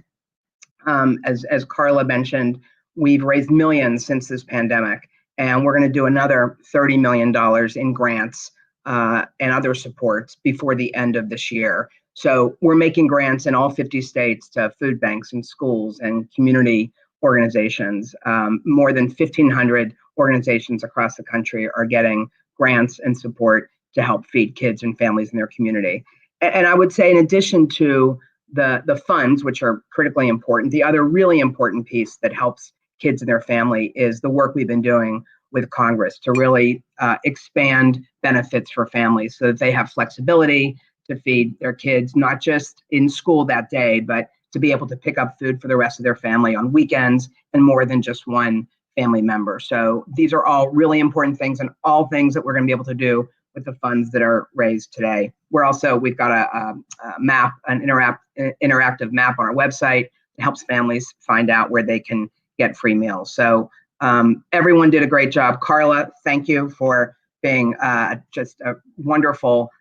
As Carla mentioned, we've raised millions since this pandemic, and we're going to do another $30 million in grants and other supports before the end of this year. So we're making grants in all 50 states to food banks and schools and community organizations. More than 1,500 organizations across the country are getting grants and support to help feed kids and families in their community. And I would say, in addition to the funds, which are critically important, the other really important piece that helps kids and their family is the work we've been doing with Congress to really expand benefits for families so that they have flexibility to feed their kids, not just in school that day, but to be able to pick up food for the rest of their family on weekends and more than just one family member. So these are all really important things and all things that we're going to be able to do with the funds that are raised today. We've got a map, an interactive map on our website that helps families find out where they can get free meals. So everyone did a great job. Carla, thank you for being just a wonderful,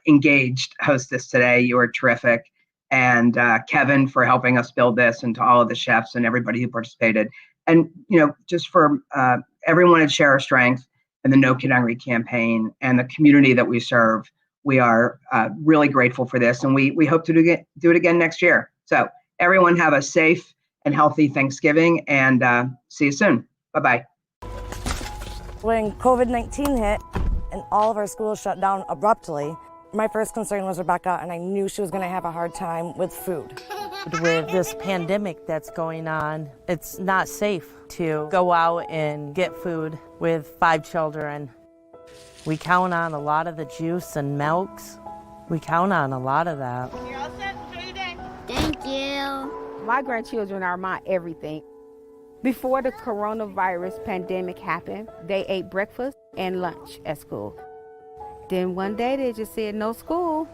engaged hostess today. You were terrific. And Kevin for helping us build this, and to all of the chefs and everybody who participated. And, just for everyone at Share Our Strength and the No Kid Hungry campaign and the community that we serve, we are really grateful for this. And we hope to do it again next year. So everyone have a safe and healthy Thanksgiving, and see you soon. Bye-bye. When COVID-19 hit and all of our schools shut down abruptly, my first concern was Rebecca, and I knew she was going to have a hard time with food. With this pandemic that's going on, it's not safe to go out and get food with 5 children. We count on a lot of the juice and milks. We count on a lot of that. You're all set for your day. Thank you. My grandchildren are my everything. Before the coronavirus pandemic happened, they ate breakfast and lunch at school. Then one day they just said no school.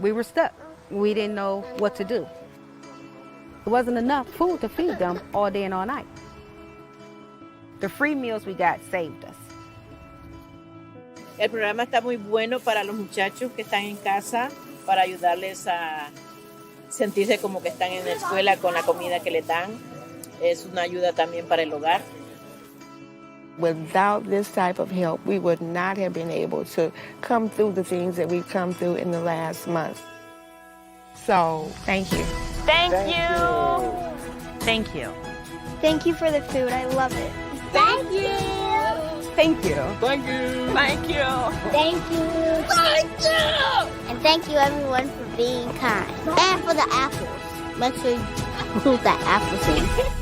We were stuck. We didn't know what to do. There wasn't enough food to feed them all day and all night. The free meals we got saved us. El programa está muy bueno para los muchachos que están en casa, para ayudarles a sentirse como que están en la escuela con la comida que les dan. Es una ayuda también para el hogar. Without this type of help, we would not have been able to come through the things that we've come through in the last month. So, thank you. Thank you. Thank you. Thank you for the food. I love it. Thank you. Thank you. Thank you. Thank you. Thank you. Thank you. And thank you everyone for being kind. And for the apples. Make sure you move that apple thing.